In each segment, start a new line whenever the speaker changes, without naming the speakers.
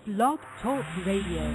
Blog Talk Radio.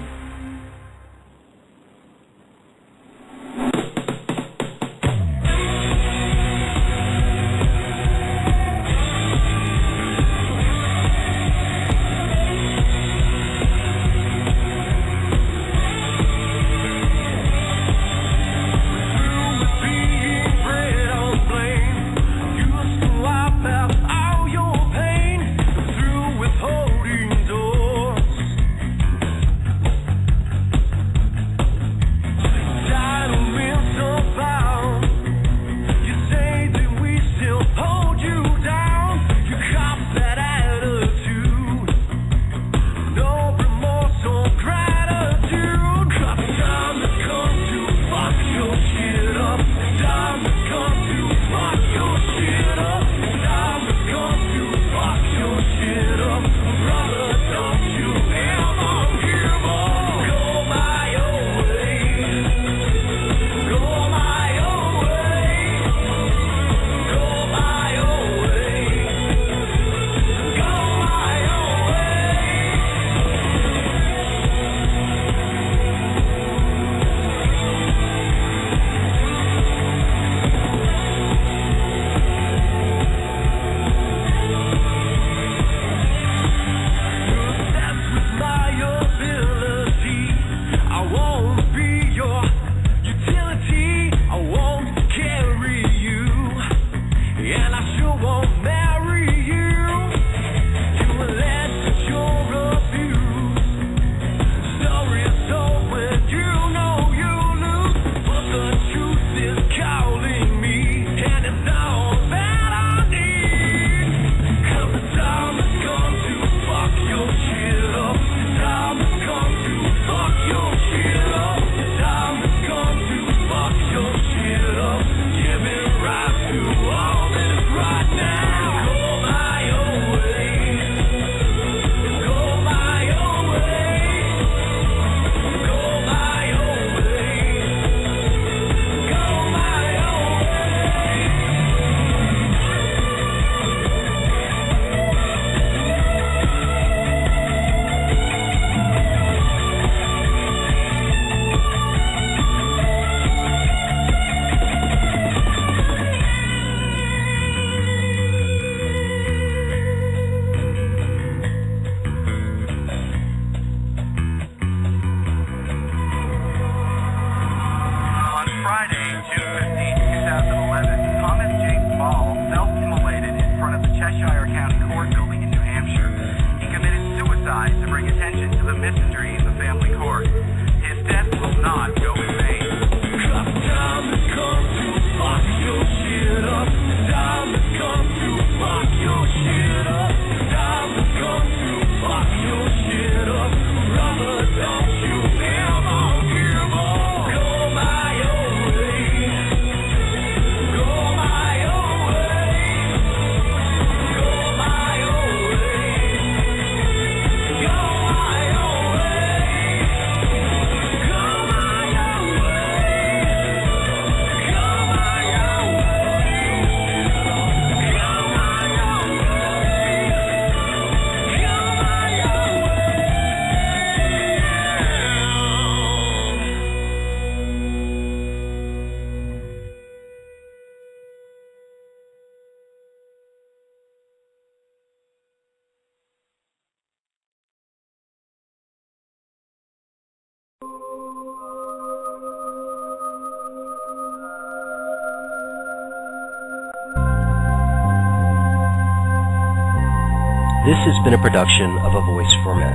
This has been a production of A Voice for Men.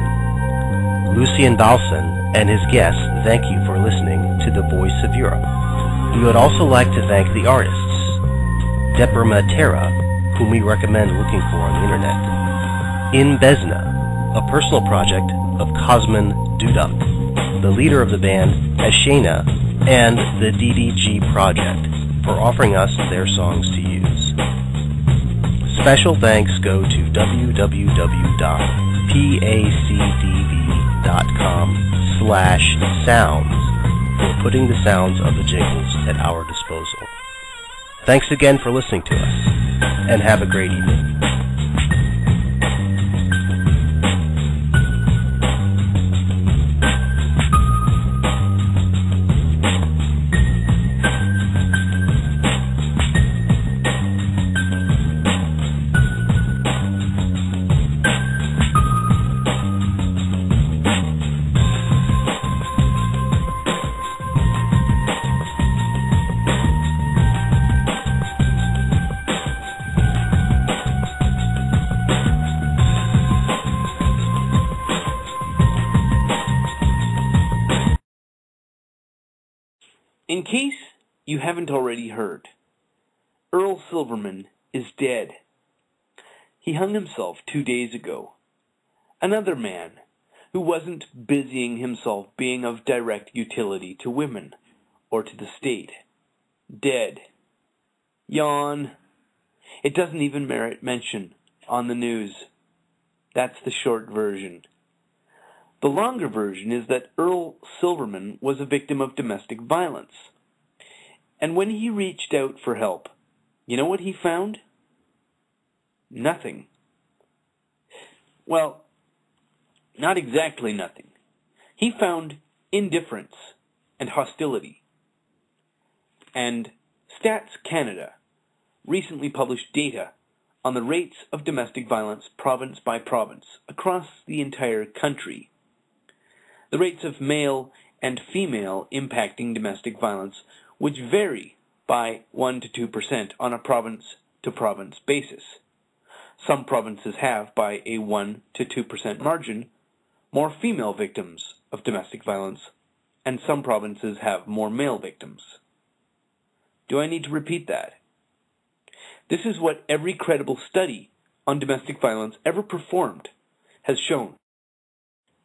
Lucian Balson and his guests thank you for listening to The Voice of Europe. We would also like to thank the artists, Depper Matera, whom we recommend looking for on the internet, In Besna, a personal project of Cosmin Duduk, the leader of the band Ashena, and the DDG Project for offering us their songs to use. Special thanks go to www.pacdv.com/sounds for putting the sounds of the jingles at our disposal. Thanks again for listening to us, and have a great evening.
In case you haven't already heard, Earl Silverman is dead. He hung himself 2 days ago. Another man who wasn't busying himself being of direct utility to women or to the state. Dead. Yawn. It doesn't even merit mention on the news. That's the short version. The longer version is that Earl Silverman was a victim of domestic violence. And when he reached out for help, you know what he found? Nothing. Well, not exactly nothing. He found indifference and hostility. And Stats Canada recently published data on the rates of domestic violence province by province across the entire country. The rates of male and female impacting domestic violence, which vary by 1 to 2% on a province-to-province basis. Some provinces have, by a 1 to 2% margin, more female victims of domestic violence, and some provinces have more male victims. Do I need to repeat that? This is what every credible study on domestic violence ever performed has shown,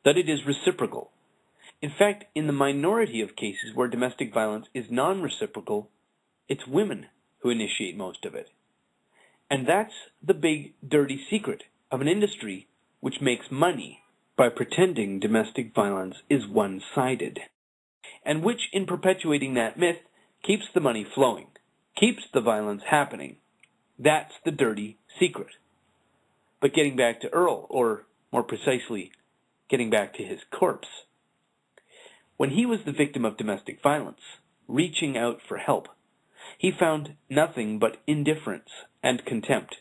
that it is reciprocal. In fact, in the minority of cases where domestic violence is non-reciprocal, it's women who initiate most of it. And that's the big, dirty secret of an industry which makes money by pretending domestic violence is one-sided, and which, in perpetuating that myth, keeps the money flowing, keeps the violence happening. That's the dirty secret. But getting back to Earl, or more precisely, getting back to his corpse, when he was the victim of domestic violence, reaching out for help, he found nothing but indifference and contempt.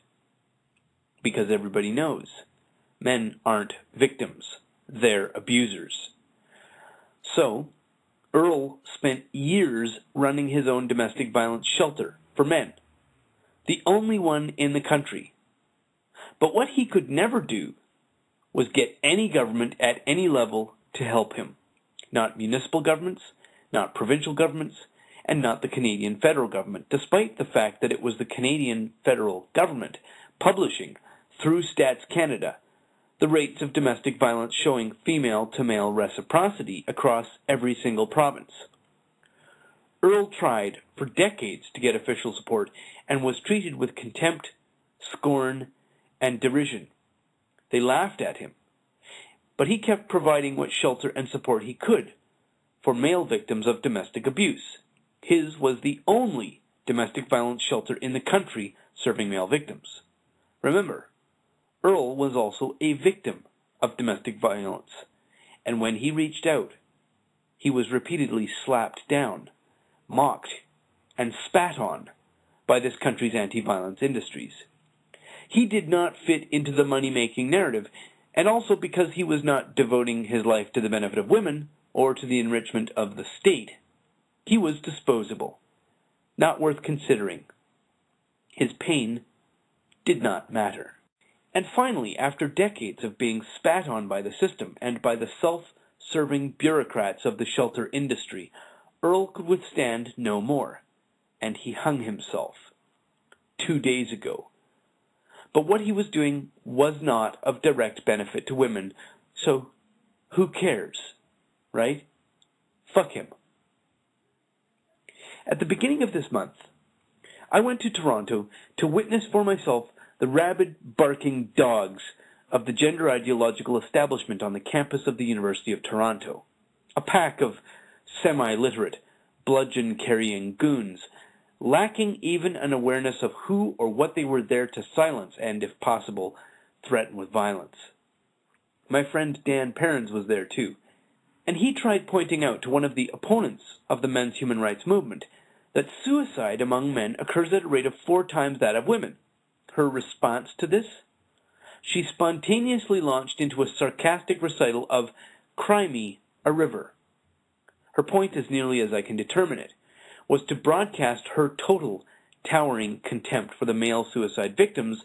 Because everybody knows, men aren't victims, they're abusers. So, Earl spent years running his own domestic violence shelter for men, the only one in the country. But what he could never do was get any government at any level to help him. Not municipal governments, not provincial governments, and not the Canadian federal government, despite the fact that it was the Canadian federal government publishing, through Stats Canada, the rates of domestic violence showing female-to-male reciprocity across every single province. Earl tried for decades to get official support and was treated with contempt, scorn, and derision. They laughed at him. But he kept providing what shelter and support he could for male victims of domestic abuse. His was the only domestic violence shelter in the country serving male victims. Remember, Earl was also a victim of domestic violence, and when he reached out, he was repeatedly slapped down, mocked, and spat on by this country's anti-violence industries. He did not fit into the money-making narrative, and also because he was not devoting his life to the benefit of women or to the enrichment of the state. He was disposable, not worth considering. His pain did not matter. And finally, after decades of being spat on by the system and by the self-serving bureaucrats of the shelter industry, Earl could withstand no more, and he hung himself 2 days ago. But what he was doing was not of direct benefit to women, so who cares, right? Fuck him. At the beginning of this month, I went to Toronto to witness for myself the rabid barking dogs of the gender ideological establishment on the campus of the University of Toronto. A pack of semi-literate, bludgeon-carrying goons, lacking even an awareness of who or what they were there to silence and, if possible, threaten with violence. My friend Dan Perrins was there too, and he tried pointing out to one of the opponents of the men's human rights movement that suicide among men occurs at a rate of 4 times that of women. Her response to this? She spontaneously launched into a sarcastic recital of "Cry Me a River." Her point, as nearly as I can determine it, was to broadcast her total, towering contempt for the male suicide victims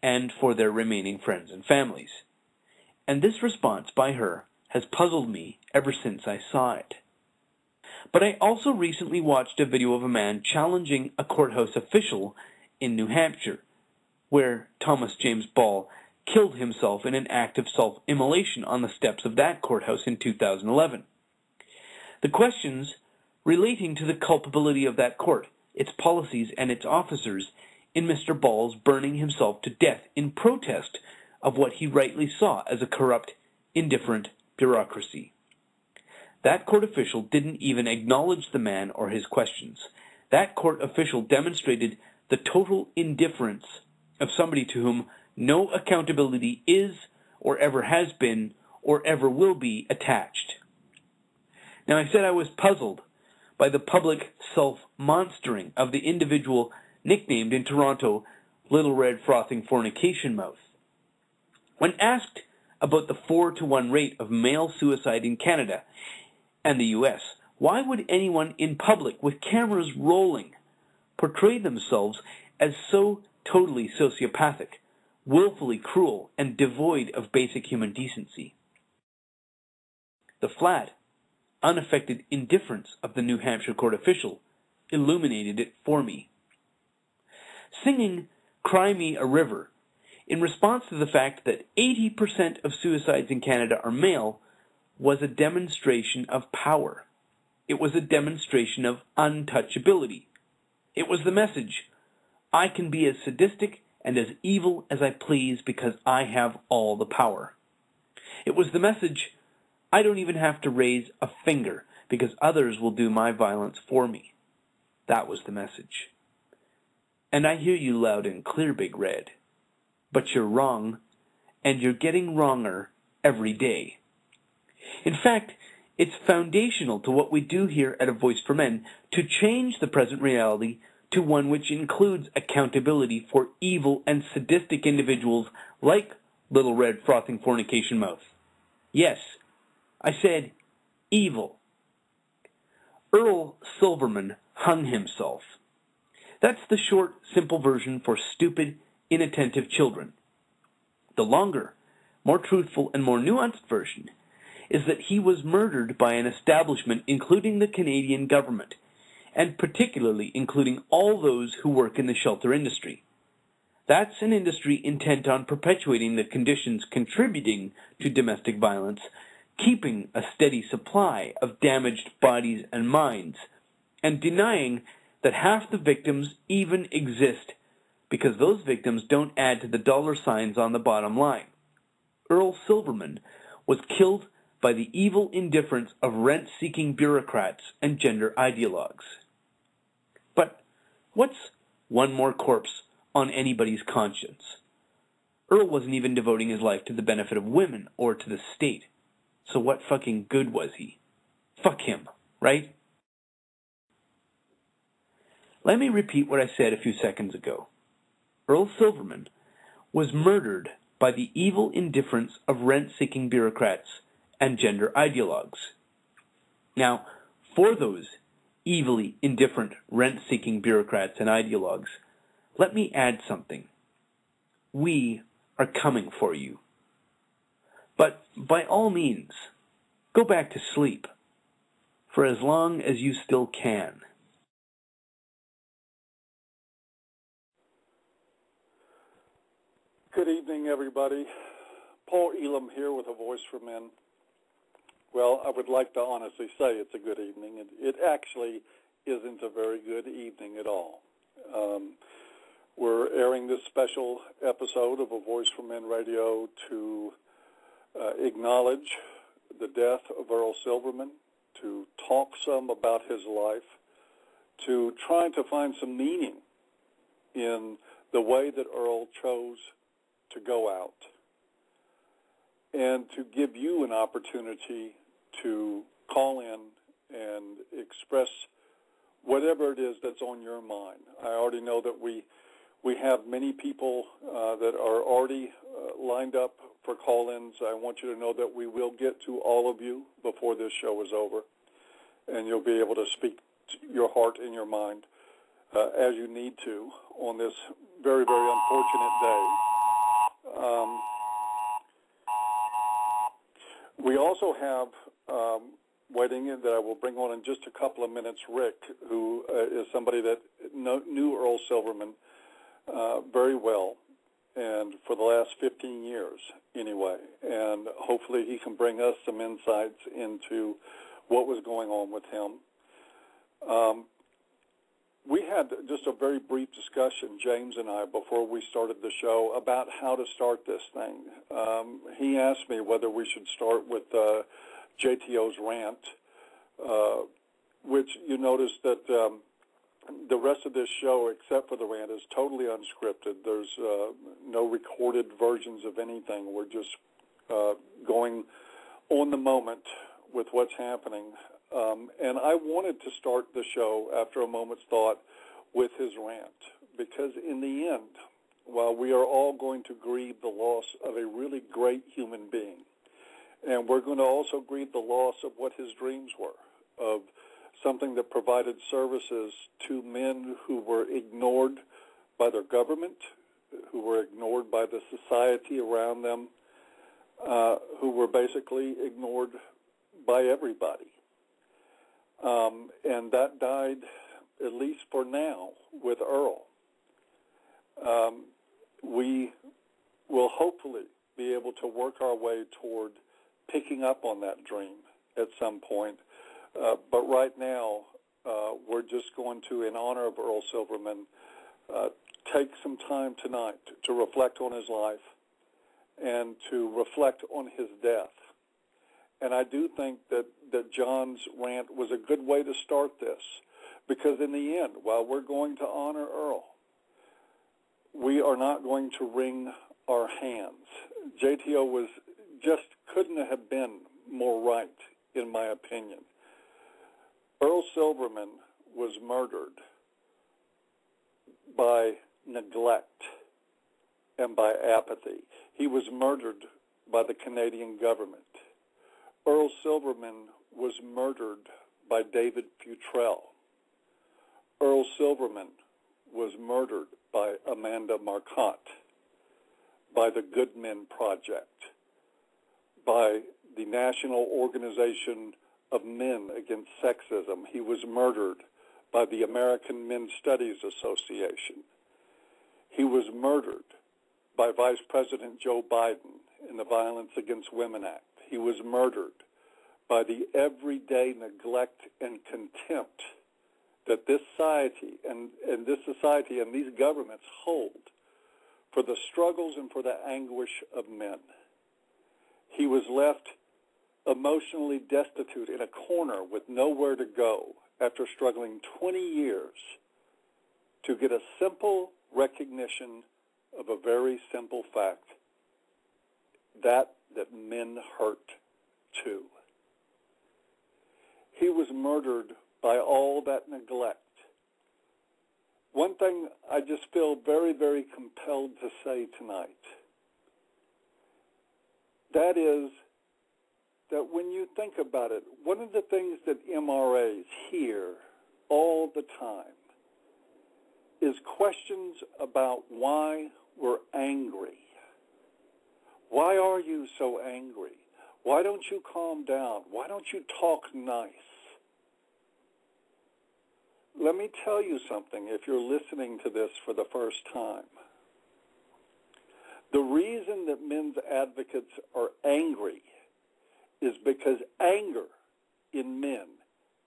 and for their remaining friends and families. And this response by her has puzzled me ever since I saw it. But I also recently watched a video of a man challenging a courthouse official in New Hampshire, where Thomas James Ball killed himself in an act of self-immolation on the steps of that courthouse in 2011. The questions relating to the culpability of that court, its policies, and its officers in Mr. Ball's burning himself to death in protest of what he rightly saw as a corrupt, indifferent bureaucracy. That court official didn't even acknowledge the man or his questions. That court official demonstrated the total indifference of somebody to whom no accountability is, or ever has been, or ever will be attached. Now, I said I was puzzled by the public self-monstering of the individual nicknamed in Toronto Little Red Frothing Fornication Mouth. When asked about the 4-to-1 rate of male suicide in Canada and the U.S., why would anyone in public with cameras rolling portray themselves as so totally sociopathic, willfully cruel, and devoid of basic human decency? The flat, unaffected indifference of the New Hampshire court official illuminated it for me. Singing "Cry Me a River" in response to the fact that 80% of suicides in Canada are male was a demonstration of power. It was a demonstration of untouchability. It was the message, I can be as sadistic and as evil as I please because I have all the power. It was the message, I don't even have to raise a finger because others will do my violence for me. That was the message. And I hear you loud and clear, Big Red. But you're wrong, and you're getting wronger every day. In fact, it's foundational to what we do here at A Voice for Men to change the present reality to one which includes accountability for evil and sadistic individuals like Little Red Frothing Fornication Mouth. Yes, I said evil. Earl Silverman hung himself. That's the short, simple version for stupid, inattentive children. The longer, more truthful, and more nuanced version is that he was murdered by an establishment including the Canadian government, and particularly including all those who work in the shelter industry. That's an industry intent on perpetuating the conditions contributing to domestic violence, keeping a steady supply of damaged bodies and minds, and denying that half the victims even exist because those victims don't add to the dollar signs on the bottom line. Earl Silverman was killed by the evil indifference of rent-seeking bureaucrats and gender ideologues. But what's one more corpse on anybody's conscience? Earl wasn't even devoting his life to the benefit of women or to the state. So what fucking good was he? Fuck him, right? Let me repeat what I said a few seconds ago. Earl Silverman was murdered by the evil indifference of rent-seeking bureaucrats and gender ideologues. Now, for those evilly indifferent rent-seeking bureaucrats and ideologues, let me add something. We are coming for you. But by all means, go back to sleep for as long as you still can.
Good evening, everybody. Paul Elam here with A Voice for Men. Well, I would like to honestly say it's a good evening. It actually isn't a very good evening at all. We're airing this special episode of A Voice for Men Radio to acknowledge the death of Earl Silverman, to talk some about his life, to try to find some meaning in the way that Earl chose to go out, and to give you an opportunity to call in and express whatever it is that's on your mind. I already know that we have many people that are already lined up for call-ins. I want you to know that we will get to all of you before this show is over, and you'll be able to speak to your heart and your mind as you need to on this very, very unfortunate day. We also have waiting that I will bring on in just a couple of minutes, Rick, who is somebody that knew Earl Silverman very well, and for the last 15 years anyway, and hopefully he can bring us some insights into what was going on with him. We had just a very brief discussion, James and I, before we started the show about how to start this thing. He asked me whether we should start with JTO's rant, which you notice that the rest of this show, except for the rant, is totally unscripted. There's no recorded versions of anything. We're just going on the moment with what's happening. And I wanted to start the show after a moment's thought with his rant, because in the end, while we are all going to grieve the loss of a really great human being, and we're going to also grieve the loss of what his dreams were, of something that provided services to men who were ignored by their government, who were ignored by the society around them, who were basically ignored by everybody. And that died, at least for now, with Earl. We will hopefully be able to work our way toward picking up on that dream at some point. But right now, we're just going to, in honor of Earl Silverman, take some time tonight to reflect on his life and to reflect on his death. And I do think that John's rant was a good way to start this, because in the end, while we're going to honor Earl, we are not going to wring our hands. JTO was just couldn't have been more right, in my opinion. Earl Silverman was murdered by neglect and by apathy. He was murdered by the Canadian government. Earl Silverman was murdered by David Futrell. Earl Silverman was murdered by Amanda Marcotte, by the Good Men Project, by the National Organization of Men Against Sexism. He was murdered by the American Men's Studies Association. He was murdered by Vice President Joe Biden in the Violence Against Women Act. He was murdered by the everyday neglect and contempt that this society and these governments hold for the struggles and for the anguish of men. He was left emotionally destitute in a corner with nowhere to go after struggling 20 years to get a simple recognition of a very simple fact, that men hurt too. He was murdered by all that neglect. One thing I just feel very, very compelled to say tonight, that is that when you think about it, one of the things that MRAs hear all the time is questions about why we're angry. Why are you so angry? Why don't you calm down? Why don't you talk nice? Let me tell you something if you're listening to this for the first time. The reason that men's advocates are angry is because anger in men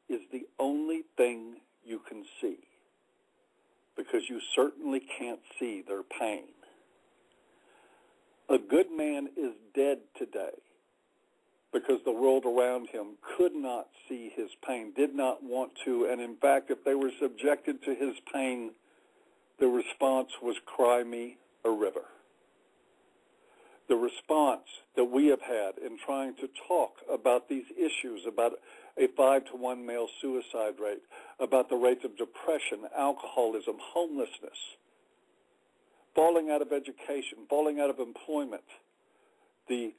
is the only thing you can see, because you certainly can't see their pain. A good man is dead today because the world around him could not see his pain, did not want to, and in fact, if they were subjected to his pain, the response was, cry me a river. The response that we have had in trying to talk about these issues, about a 5-to-1 male suicide rate, about the rates of depression, alcoholism, homelessness, falling out of education, falling out of employment, the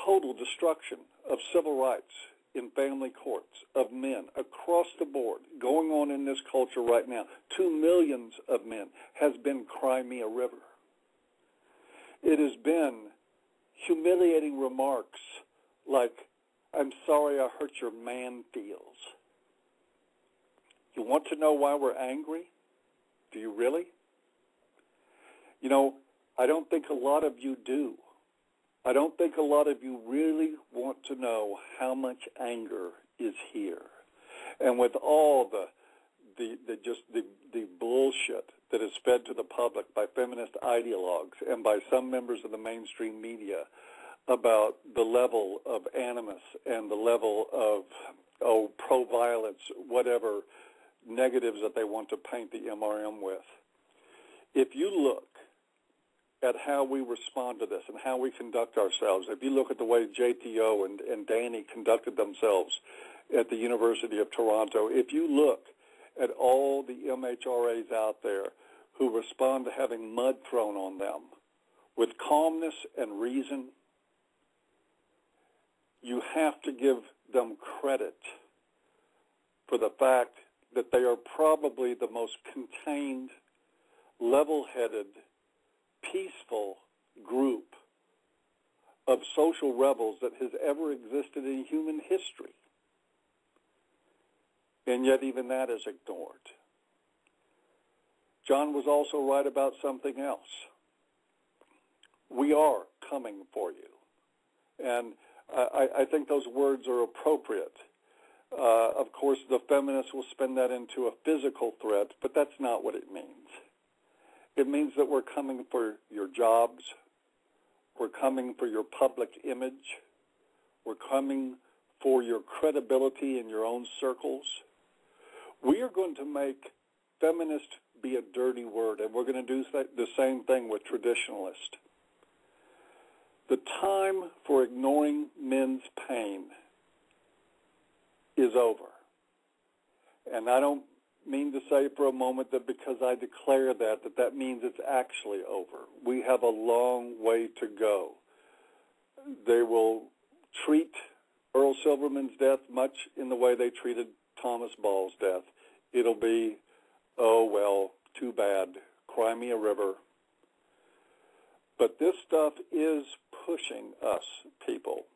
total destruction of civil rights in family courts, of men across the board, going on in this culture right now, to millions of men, has been cry me a river. It has been humiliating remarks like, I'm sorry I hurt your man feels. You want to know why we're angry? Do you really? You know, I don't think a lot of you do. I don't think a lot of you really want to know how much anger is here. And with all the bullshit that is fed to the public by feminist ideologues and by some members of the mainstream media about the level of animus and the level of, pro-violence, whatever negatives that they want to paint the MRM with. If you look at how we respond to this and how we conduct ourselves, if you look at the way JTO and Danny conducted themselves at the University of Toronto, if you look at all the MHRAs out there who respond to having mud thrown on them with calmness and reason, you have to give them credit for the fact that they are probably the most contained, level-headed, peaceful group of social rebels that has ever existed in human history. And yet even that is ignored. John was also right about something else. We are coming for you. And I think those words are appropriate. Of course, the feminists will spin that into a physical threat, but that's not what it means. It means that we're coming for your jobs. We're coming for your public image. We're coming for your credibility in your own circles. We are going to make feminist be a dirty word, and we're going to do the same thing with traditionalist. The time for ignoring men's pain is over. And I don't mean to say for a moment that because I declare that means it's actually over. We have a long way to go. They will treat Earl Silverman's death much in the way they treated Thomas Ball's death. It'll be, oh, well, too bad, cry me a river. But this stuff is pushing us, people.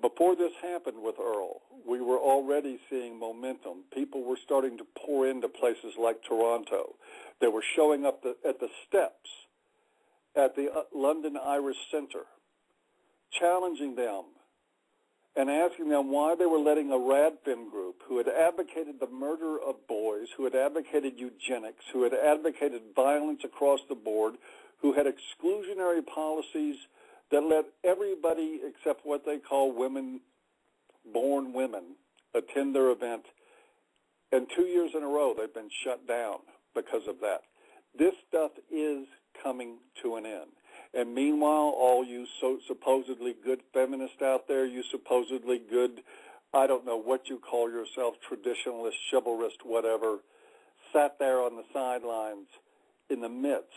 Before this happened with Earl, we were already seeing momentum. People were starting to pour into places like Toronto. They were showing up at the steps at the London Irish Centre, challenging them and asking them why they were letting a Radfem group who had advocated the murder of boys, who had advocated eugenics, who had advocated violence across the board, who had exclusionary policies that let everybody except what they call women, born women, attend their event. And 2 years in a row, they've been shut down because of that. This stuff is coming to an end. And meanwhile, all you supposedly good feminists out there, you supposedly good, I don't know what you call yourself, traditionalist, chivalrist, whatever, sat there on the sidelines in the midst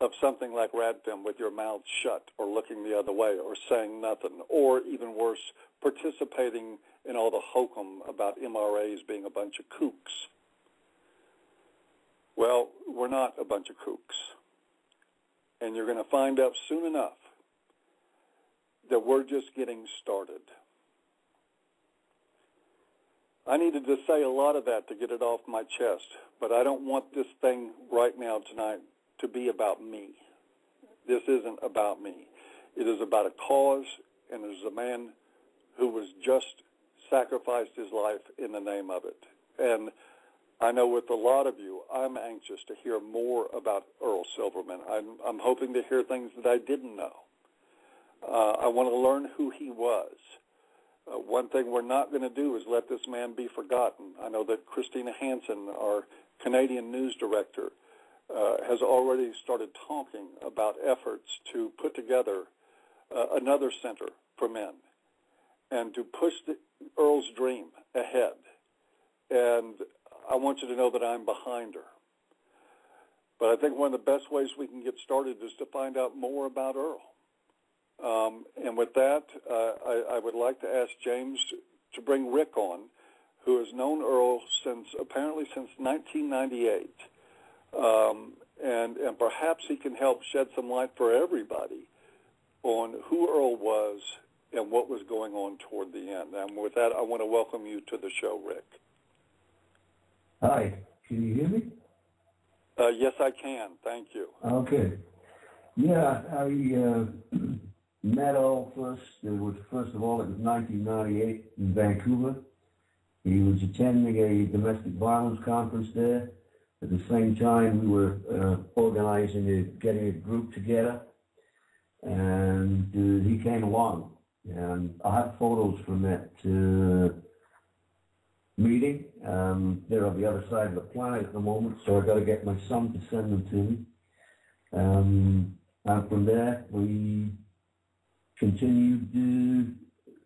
of something like Radfem with your mouth shut or looking the other way or saying nothing, or even worse, participating in all the hokum about MRAs being a bunch of kooks. Well, we're not a bunch of kooks. And you're going to find out soon enough that we're just getting started. I needed to say a lot of that to get it off my chest, but I don't want this thing right now tonight to be about me. This isn't about me. It is about a cause, and there's a man who was just sacrificed his life in the name of it. And I know with a lot of you, I'm anxious to hear more about Earl Silverman. I'm hoping to hear things that I didn't know. I want to learn who he was. One thing we're not going to do is let this man be forgotten. I know that Christina Hansen, our Canadian news director, has already started talking about efforts to put together another center for men and to push Earl's dream ahead. And I want you to know that I'm behind her. But I think one of the best ways we can get started is to find out more about Earl. And with that, I would like to ask James to bring Rick on, who has known Earl apparently since 1998. And perhaps he can help shed some light for everybody on who Earl was and what was going on toward the end. And with that, I want to welcome you to the show, Rick.
Hi, can you hear me?
Yes, I can. Thank you.
Okay. Yeah, I met Earl first. First of all, it was 1998 in Vancouver. He was attending a domestic violence conference there. At the same time, we were getting a group together, and he came along. And I have photos from that meeting. They're on the other side of the planet at the moment, so I got to get my son to send them to me. And from there, we continued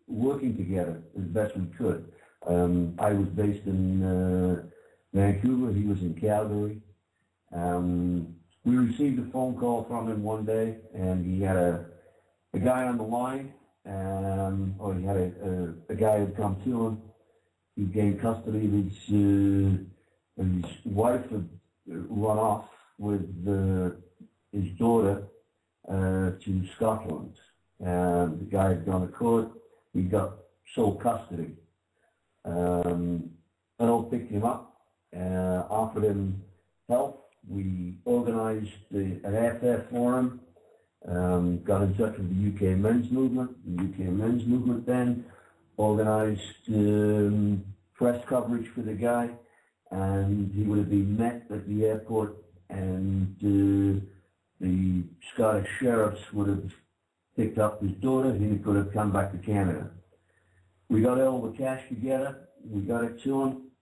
working together as best we could. I was based in Vancouver. He was in Calgary. We received a phone call from him one day, and he had a guy on the line, or he had a guy who had come to him. He gained custody of his wife had run off with his daughter to Scotland. The guy had gone to court. He got sole custody. Earl picked him up, offered him help. We organized an AVFM forum, got in touch with the UK Men's Movement. The UK Men's Movement then organized press coverage for the guy, and he would have been met at the airport, and the Scottish sheriffs would have picked up his daughter. He could have come back to Canada. We got all the cash together. We got it to him.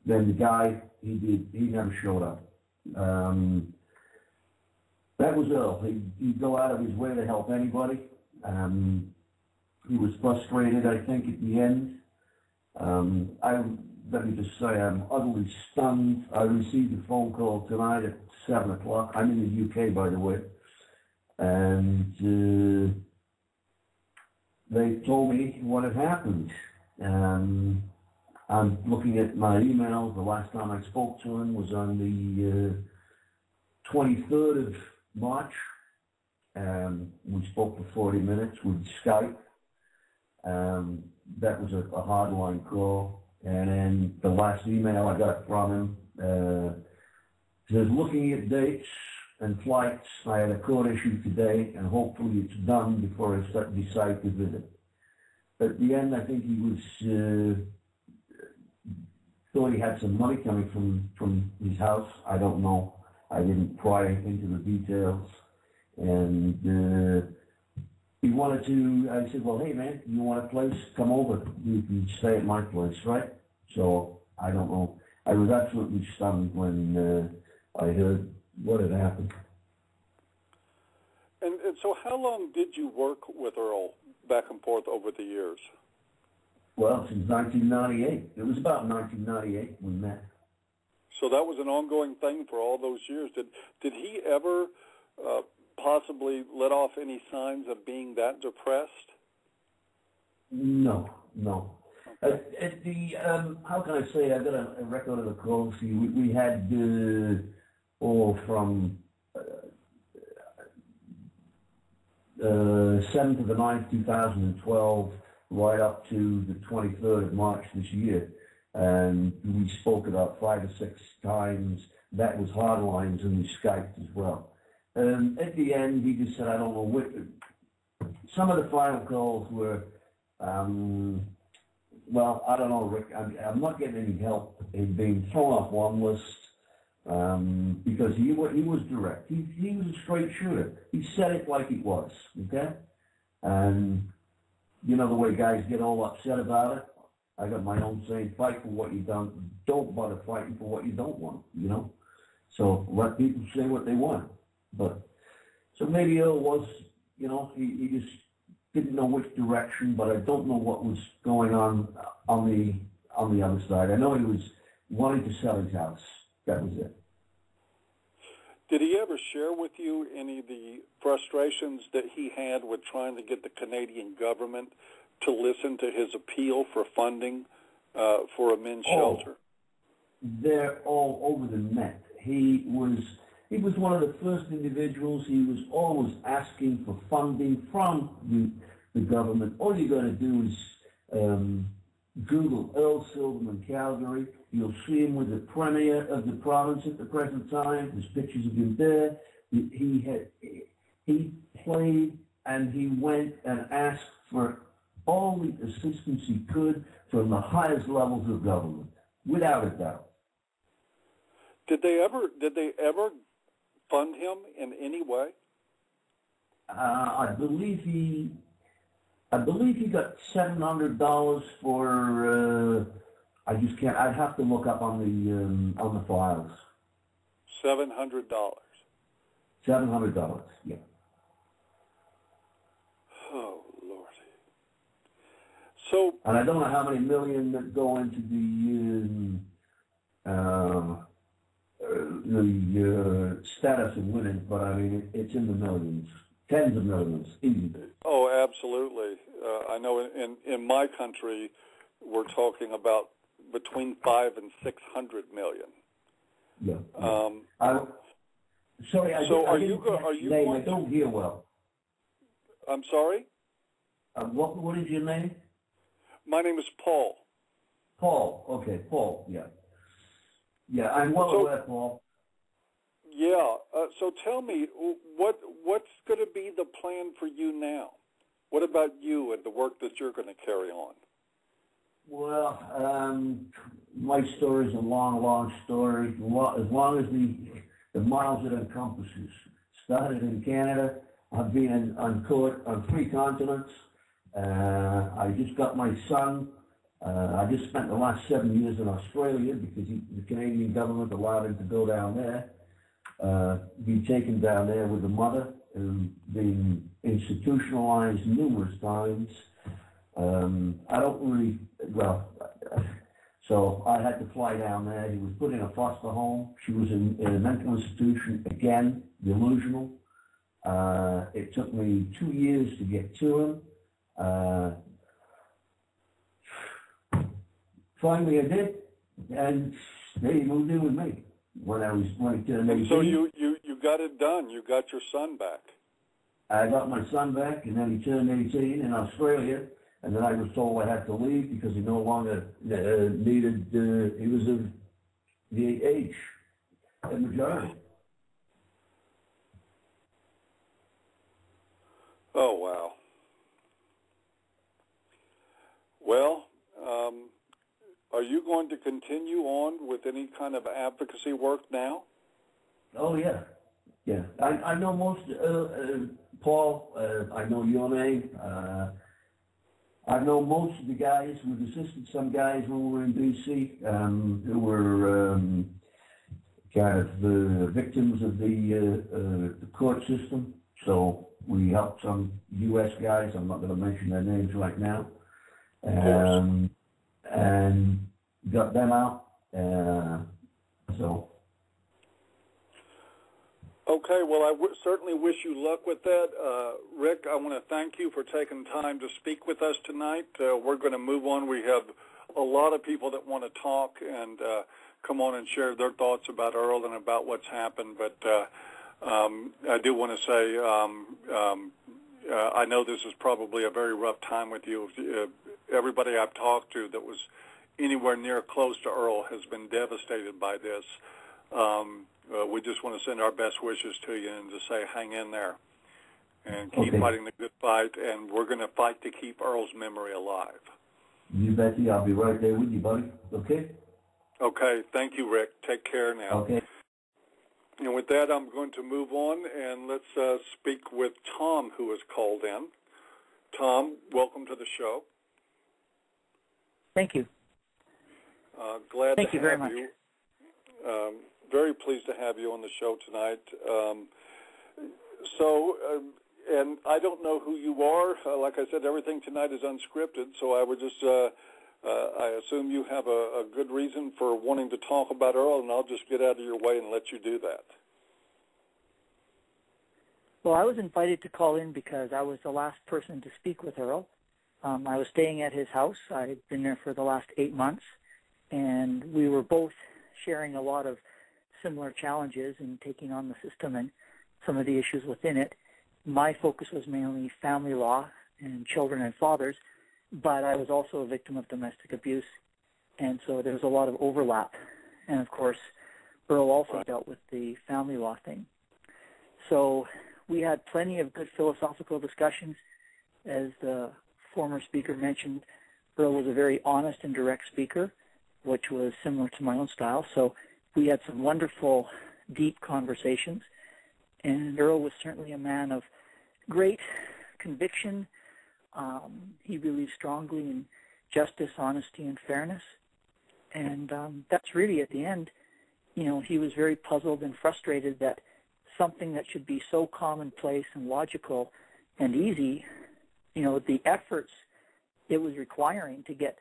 Then the guy, he never showed up. That was Earl. He'd go out of his way to help anybody. He was frustrated, I think, at the end. Let me just say, I'm utterly stunned. I received a phone call tonight at 7 o'clock. I'm in the UK, by the way. And they told me what had happened. I'm looking at my emails. The last time I spoke to him was on the 23rd of March. We spoke for 40 minutes with Skype. That was a hardline call. And then the last email I got from him says, looking at dates and flights, I had a court issue today, and hopefully it's done before I decide to visit. At the end, I think he was thought he had some money coming from his house. I don't know. I didn't pry into the details. And he wanted to, I said, well, hey, man, you want a place? Come over. You can stay at my place, right? So, I don't know. I was absolutely stunned when I heard what had happened.
And so how long did you work with Earl back and forth over the years?
Well, since 1998. It was about 1998 we met.
So that was an ongoing thing for all those years. Did he ever possibly let off any signs of being that depressed?
No. At the how can I say? I got a record of the calls. We had from 7th of the 9th, 2012, right up to the 23rd of March this year. And we spoke about 5 or 6 times. That was hardlines, and we Skyped as well. At the end, he just said, I don't know what. Some of the final calls were, well, I don't know, Rick. I'm not getting any help in being thrown off one list because he was direct. He was a straight shooter. He said it like it was, okay? And you know the way guys get all upset about it? I got my own saying, fight for what you don't bother fighting for what you don't want, you know? So let people say what they want. But, so maybe Earl was, you know, he just didn't know which direction, but I don't know what was going on the other side. I know he was wanting to sell his house. That was it.
Did he ever share with you any of the frustrations that he had with trying to get the Canadian government to listen to his appeal for funding for a men's shelter?
They're all over the net. He was one of the first individuals. He was always asking for funding from the government. All you got to do is Google Earl Silverman, Calgary. You'll see him with the premier of the province at the present time. There's pictures of him there. He played and he went and asked for all the assistance he could from the highest levels of government, without a doubt.
Did they ever fund him in any way?
I believe he got $700 for. I just can't. I'd have to look up on the files.
$700.
$700. Yeah.
Oh Lord. So.
And I don't know how many million that go into the status of winning, but I mean it's in the millions, tens of millions, easy.
Oh, absolutely. I know in my country, we're talking about between 500 and 600 million.
Yeah.
Sorry, I
don't hear well.
I'm sorry?
What is your name?
My name is Paul.
Paul. Okay, Paul. Yeah. Yeah, I'm well aware, Paul.
Yeah. So tell me, what's going to be the plan for you now? What about you and the work that you're going to carry on?
Well, my story is a long story. As long as the miles it encompasses. Started in Canada. I've been on court on 3 continents. I just got my son. I just spent the last 7 years in Australia because the Canadian government allowed him to go down there. Been taken down there with the mother, and been institutionalized numerous times. I don't really, so I had to fly down there. He was put in a foster home. She was in a mental institution, again, delusional. It took me 2 years to get to him. Finally I did, and they moved in with me when he turned 18.
And so you got it done. You got your son back.
I got my son back, and then he turned 18 in Australia, and then I was told I had to leave because he no longer needed, he was of the age, the majority.
Oh, wow. Well, are you going to continue on with any kind of advocacy work now?
Oh, yeah. Yeah. I know most, Paul, I know your name. I know most of the guys. We've assisted some guys when we were in D.C. Who were kind of the victims of the court system. So we helped some U.S. guys. I'm not going to mention their names right now. And got them out. So.
Okay, well, I certainly wish you luck with that. Rick, I want to thank you for taking time to speak with us tonight. We're going to move on. We have a lot of people that want to talk and come on and share their thoughts about Earl and about what's happened. But I do want to say I know this is probably a very rough time with you. Everybody I've talked to that was anywhere near close to Earl has been devastated by this. We just want to send our best wishes to you and to say hang in there and keep fighting the good fight, and we're going to fight to keep Earl's memory alive.
You betcha. I'll be right there with you, buddy. Okay?
Okay. Thank you, Rick. Take care now.
Okay.
And with that, I'm going to move on, and let's speak with Tom, who has called in. Tom, welcome to the show.
Thank you.
Glad
Thank
to
you very
have
much.
you. Very pleased to have you on the show tonight. And I don't know who you are. Like I said, everything tonight is unscripted, so I would just, I assume you have a good reason for wanting to talk about Earl, and I'll just get out of your way and let you do that.
Well, I was invited to call in because I was the last person to speak with Earl. I was staying at his house. I had been there for the last 8 months, and we were both sharing a lot of similar challenges in taking on the system and some of the issues within it. My focus was mainly family law, and children and fathers, but I was also a victim of domestic abuse, and so there was a lot of overlap. And, of course, Earl also dealt with the family law thing. So we had plenty of good philosophical discussions. As the former speaker mentioned, Earl was a very honest and direct speaker, which was similar to my own style. So we had some wonderful, deep conversations. And Earl was certainly a man of great conviction. He believed strongly in justice, honesty, and fairness. And that's really, at the end, he was very puzzled and frustrated that something that should be so commonplace and logical and easy, the efforts it was requiring to get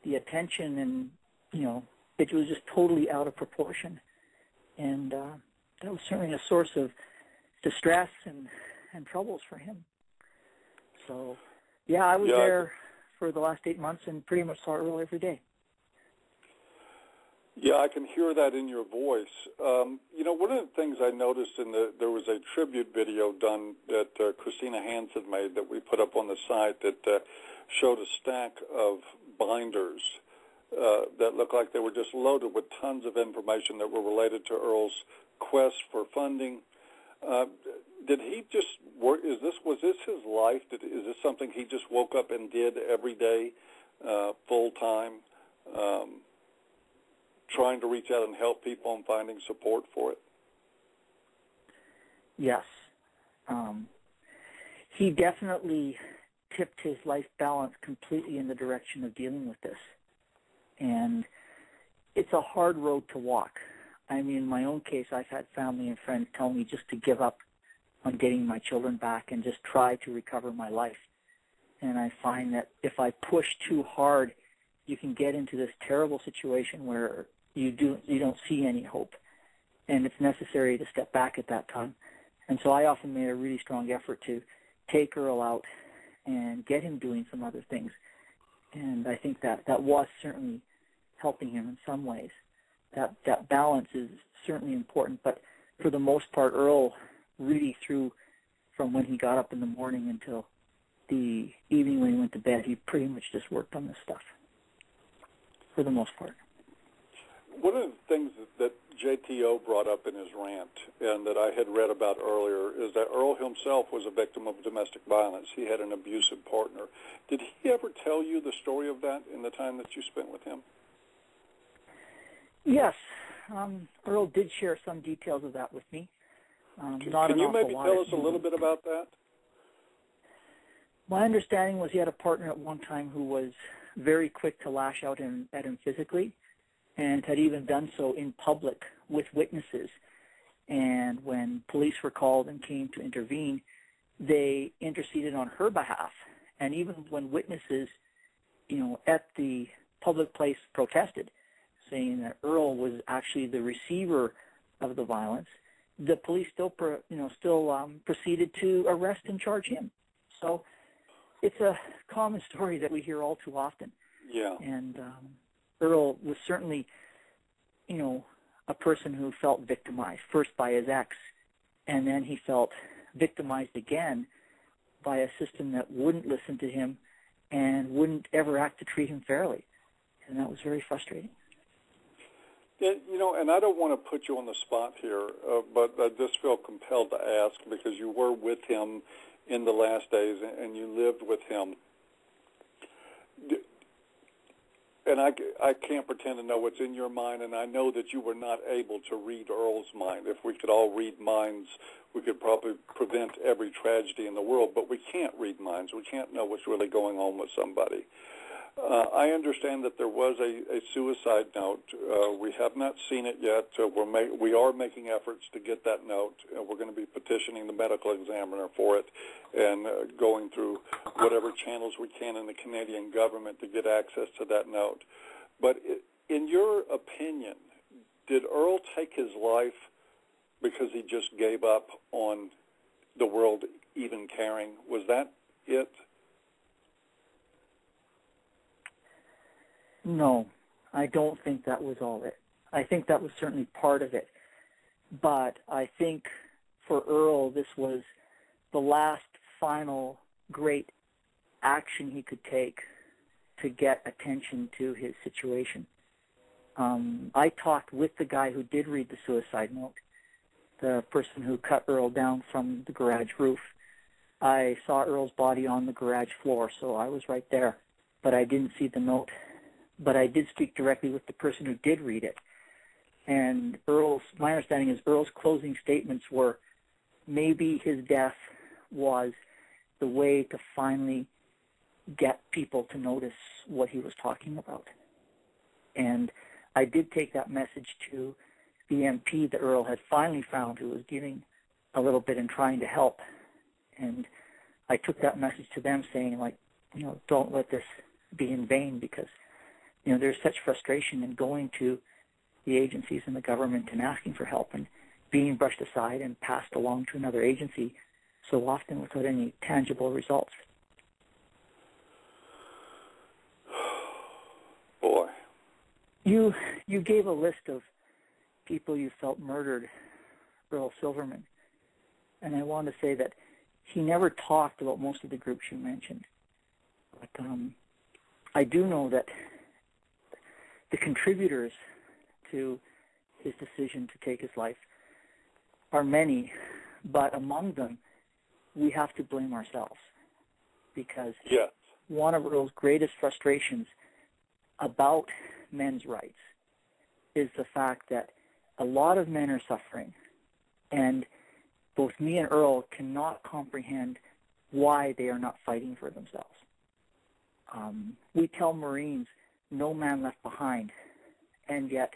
the attention and, it was just totally out of proportion. And that was certainly a source of distress and troubles for him. So, yeah, I was there for the last 8 months and pretty much saw Earl every day.
Yeah, I can hear that in your voice. One of the things I noticed there was a tribute video done that Christina Hansen made that we put up on the site that showed a stack of binders that looked like they were just loaded with tons of information that were related to Earl's quest for funding. Did he just work? Was this his life? Is this something he just woke up and did every day, full time? Trying to reach out and help people and finding support for it?
Yes. He definitely tipped his life balance completely in the direction of dealing with this. And it's a hard road to walk. I mean, in my own case, I've had family and friends tell me just to give up on getting my children back and just try to recover my life. And I find that if I push too hard, you can get into this terrible situation where you don't see any hope, and it's necessary to step back at that time. And so I often made a really strong effort to take Earl out and get him doing some other things. And I think that was certainly helping him in some ways. That balance is certainly important, but for the most part, Earl really from when he got up in the morning until the evening when he went to bed, he pretty much just worked on this stuff for the most part.
One of the things that JTO brought up in his rant and that I had read about earlier is that Earl himself was a victim of domestic violence. He had an abusive partner. Did he ever tell you the story of that in the time that you spent with him?
Yes. Earl did share some details of that with me.
Can you maybe tell us a little bit about that?
My understanding was he had a partner at one time who was very quick to lash out at him physically, and had even done so in public with witnesses. And when police were called and came to intervene, they interceded on her behalf. And even when witnesses, at the public place protested, saying that Earl was actually the receiver of the violence, the police still proceeded to arrest and charge him. So it's a common story that we hear all too often.
Yeah.
And Earl was certainly, a person who felt victimized, first by his ex, and then he felt victimized again by a system that wouldn't listen to him and wouldn't ever act to treat him fairly. And that was very frustrating.
Yeah, and I don't want to put you on the spot here, but I just feel compelled to ask because you were with him in the last days and you lived with him. And I can't pretend to know what's in your mind, and I know that you were not able to read Earl's mind. If we could all read minds, we could probably prevent every tragedy in the world, but we can't read minds. We can't know what's really going on with somebody. I understand that there was a suicide note. We have not seen it yet. We are making efforts to get that note. We're going to be petitioning the medical examiner for it and going through whatever channels we can in the Canadian government to get access to that note. But in your opinion, did Earl take his life because he just gave up on the world even caring? Was that it?
No, I don't think that was all it. I think that was certainly part of it. But I think for Earl, this was the last final great action he could take to get attention to his situation. I talked with the guy who did read the suicide note, the person who cut Earl down from the garage roof. I saw Earl's body on the garage floor, so I was right there, but I didn't see the note. But I did speak directly with the person who did read it. And my understanding is Earl's closing statements were maybe his death was the way to finally get people to notice what he was talking about. And I did take that message to the MP that Earl had finally found, who was giving a little bit and trying to help. And I took that message to them saying, like, don't let this be in vain, because, there's such frustration in going to the agencies and the government and asking for help and being brushed aside and passed along to another agency so often without any tangible results.
Boy.
You gave a list of people you felt murdered Earl Silverman, and I want to say that he never talked about most of the groups you mentioned. But I do know that the contributors to his decision to take his life are many, but among them, we have to blame ourselves, because
yes.
One of Earl's greatest frustrations about men's rights is the fact that a lot of men are suffering, and both me and Earl cannot comprehend why they are not fighting for themselves. We tell Marines, no man left behind, and yet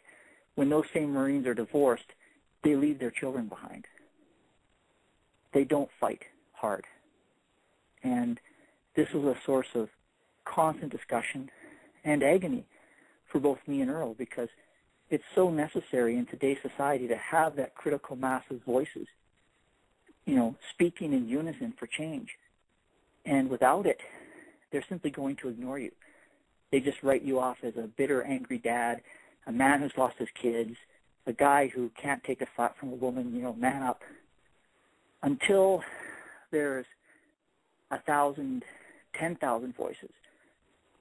when those same Marines are divorced, they leave their children behind. They don't fight hard. And this was a source of constant discussion and agony for both me and Earl, because it's so necessary in today's society to have that critical mass of voices, speaking in unison for change. And without it, they're simply going to ignore you. They just write you off as a bitter, angry dad, a man who's lost his kids, a guy who can't take a thought from a woman, man up. Until there's 1,000, 10,000 voices,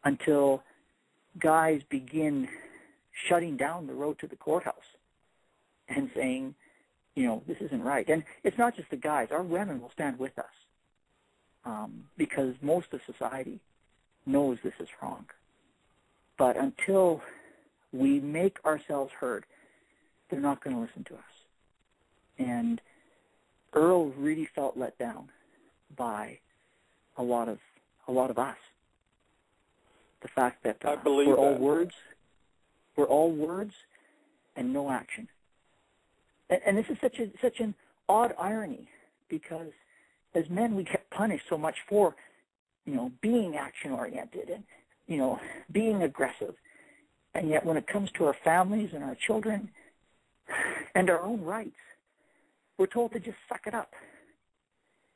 until guys begin shutting down the road to the courthouse and saying, this isn't right. And it's not just the guys. Our women will stand with us because most of society knows this is wrong. But until we make ourselves heard, they're not going to listen to us. And Earl really felt let down by a lot of us. The fact that we're all words and no action. And this is such an odd irony, because as men we get punished so much for, being action oriented and, being aggressive. And yet when it comes to our families and our children and our own rights, we're told to just suck it up.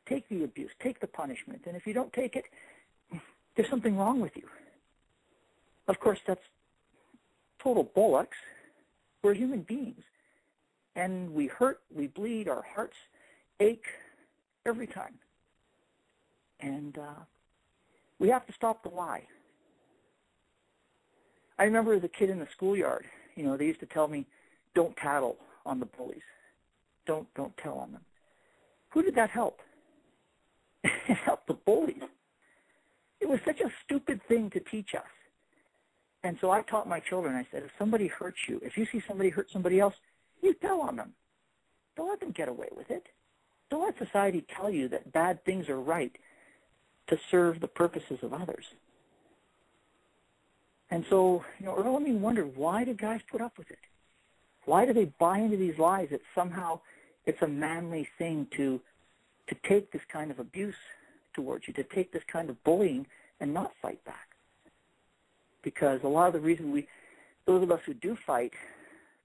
Take the abuse, take the punishment, and if you don't take it, there's something wrong with you. Of course, that's total bollocks. We're human beings, and we hurt, we bleed, our hearts ache every time. And we have to stop the lie. I remember as a kid in the schoolyard, they used to tell me, don't tattle on the bullies. Don't tell on them. Who did that help? It helped the bullies. It was such a stupid thing to teach us. And so I taught my children, I said, if somebody hurts you, if you see somebody hurt somebody else, you tell on them. Don't let them get away with it. Don't let society tell you that bad things are right to serve the purposes of others. And so, Earl and me wondered, why do guys put up with it? Why do they buy into these lies that somehow it's a manly thing to take this kind of abuse towards you, to take this kind of bullying and not fight back? Because a lot of the reason those of us who do fight,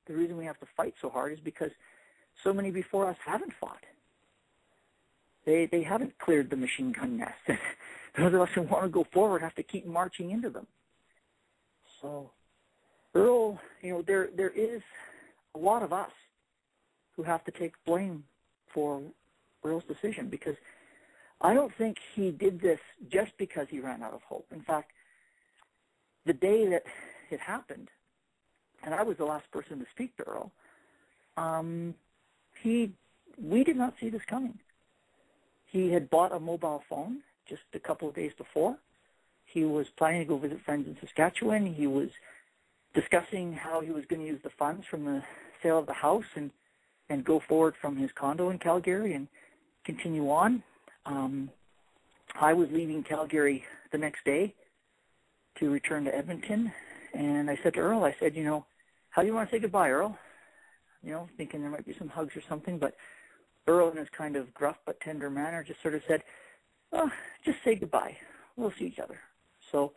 the reason we have to fight so hard is because so many before us haven't fought. They haven't cleared the machine gun nest. Those of us who want to go forward have to keep marching into them. So, Earl, there is a lot of us who have to take blame for Earl's decision, because I don't think he did this just because he ran out of hope. In fact, the day that it happened, and I was the last person to speak to Earl, we did not see this coming. He had bought a mobile phone just a couple of days before. He was planning to go visit friends in Saskatchewan. He was discussing how he was going to use the funds from the sale of the house and go forward from his condo in Calgary and continue on. I was leaving Calgary the next day to return to Edmonton, and I said to Earl, I said, how do you want to say goodbye, Earl? Thinking there might be some hugs or something, but Earl, in his kind of gruff but tender manner, just sort of said, just say goodbye. We'll see each other. So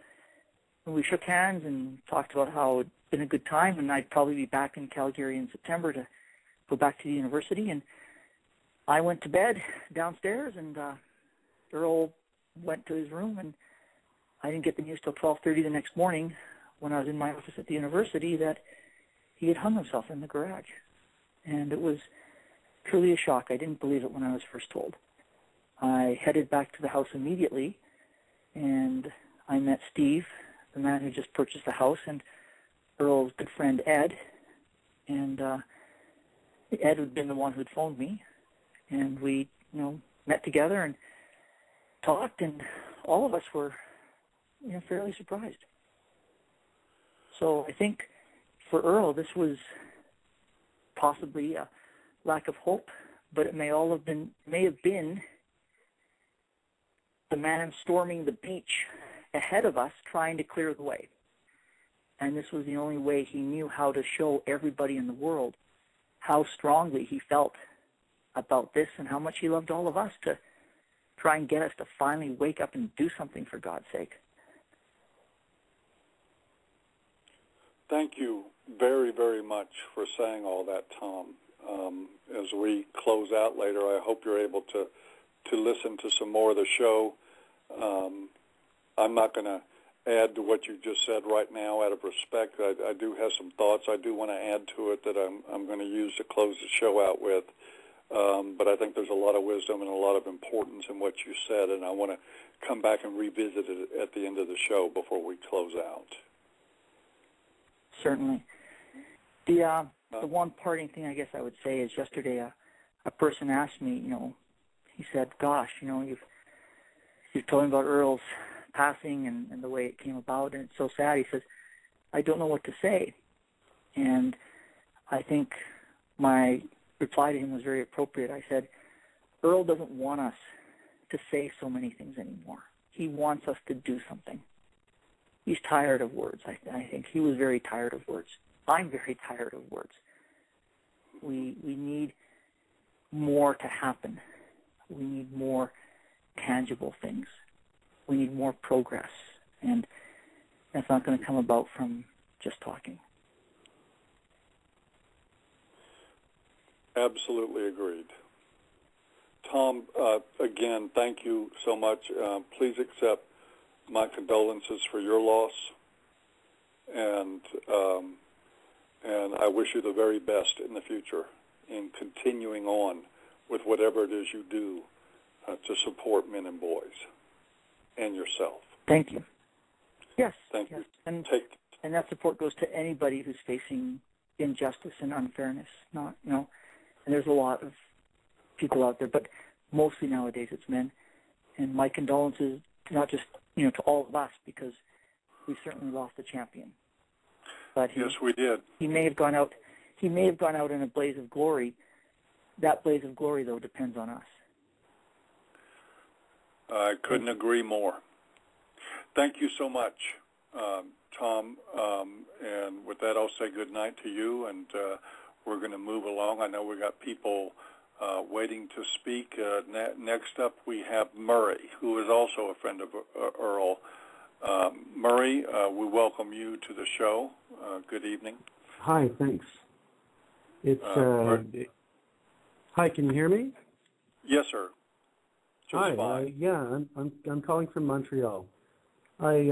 we shook hands and talked about how it'd been a good time, and I'd probably be back in Calgary in September to go back to the university. And I went to bed downstairs, and Earl went to his room, and I didn't get the news till 12:30 the next morning when I was in my office at the university that he had hung himself in the garage. And it was truly a shock. I didn't believe it when I was first told. I headed back to the house immediately, and I met Steve, the man who just purchased the house, and Earl's good friend Ed. And Ed had been the one who'd phoned me, and we, met together and talked, and all of us were, fairly surprised. So I think for Earl, this was possibly a lack of hope, but it may have been the man storming the beach ahead of us trying to clear the way. And this was the only way he knew how to show everybody in the world how strongly he felt about this and how much he loved all of us, to try and get us to finally wake up and do something for God's sake.
Thank you very, very much for saying all that, Tom. As we close out later, I hope you're able to listen to some more of the show. I'm not going to add to what you just said right now out of respect. I do have some thoughts I do want to add to it that I'm going to use to close the show out with. But I think there's a lot of wisdom and a lot of importance in what you said, and I want to come back and revisit it at the end of the show before we close out.
Certainly. The one parting thing I guess I would say is yesterday a person asked me, he said, gosh, you've told me about Earl's passing and the way it came about, and it's so sad. He says, I don't know what to say. And I think my reply to him was very appropriate. I said, Earl doesn't want us to say so many things anymore. He wants us to do something. He's tired of words. I think he was very tired of words. I'm very tired of words. We need more to happen. We need more tangible things. We need more progress. And that's not going to come about from just talking.
Absolutely agreed. Tom, again, thank you so much. Please accept my condolences for your loss, and I wish you the very best in the future in continuing on with whatever it is you do to support men and boys and yourself.
Thank you. Yes.
Thank
yes.
you.
And that support goes to anybody who's facing injustice and unfairness. And there's a lot of people out there, but mostly nowadays it's men. And my condolences, not just to all of us, because we certainly lost a champion. But
yes, we did.
He may have gone out. He may have gone out in a blaze of glory. That blaze of glory, though, depends on us.
I couldn't agree more. Thank you so much, Tom. And with that, I'll say good night to you, and we're going to move along. I know we got people waiting to speak. Next up, we have Murray, who is also a friend of Earl. Murray, we welcome you to the show. Good evening.
Hi, thanks. It's hi, can you hear me?
Yes, sir. Just
Hi.
fine.
Yeah, I'm calling from Montreal. I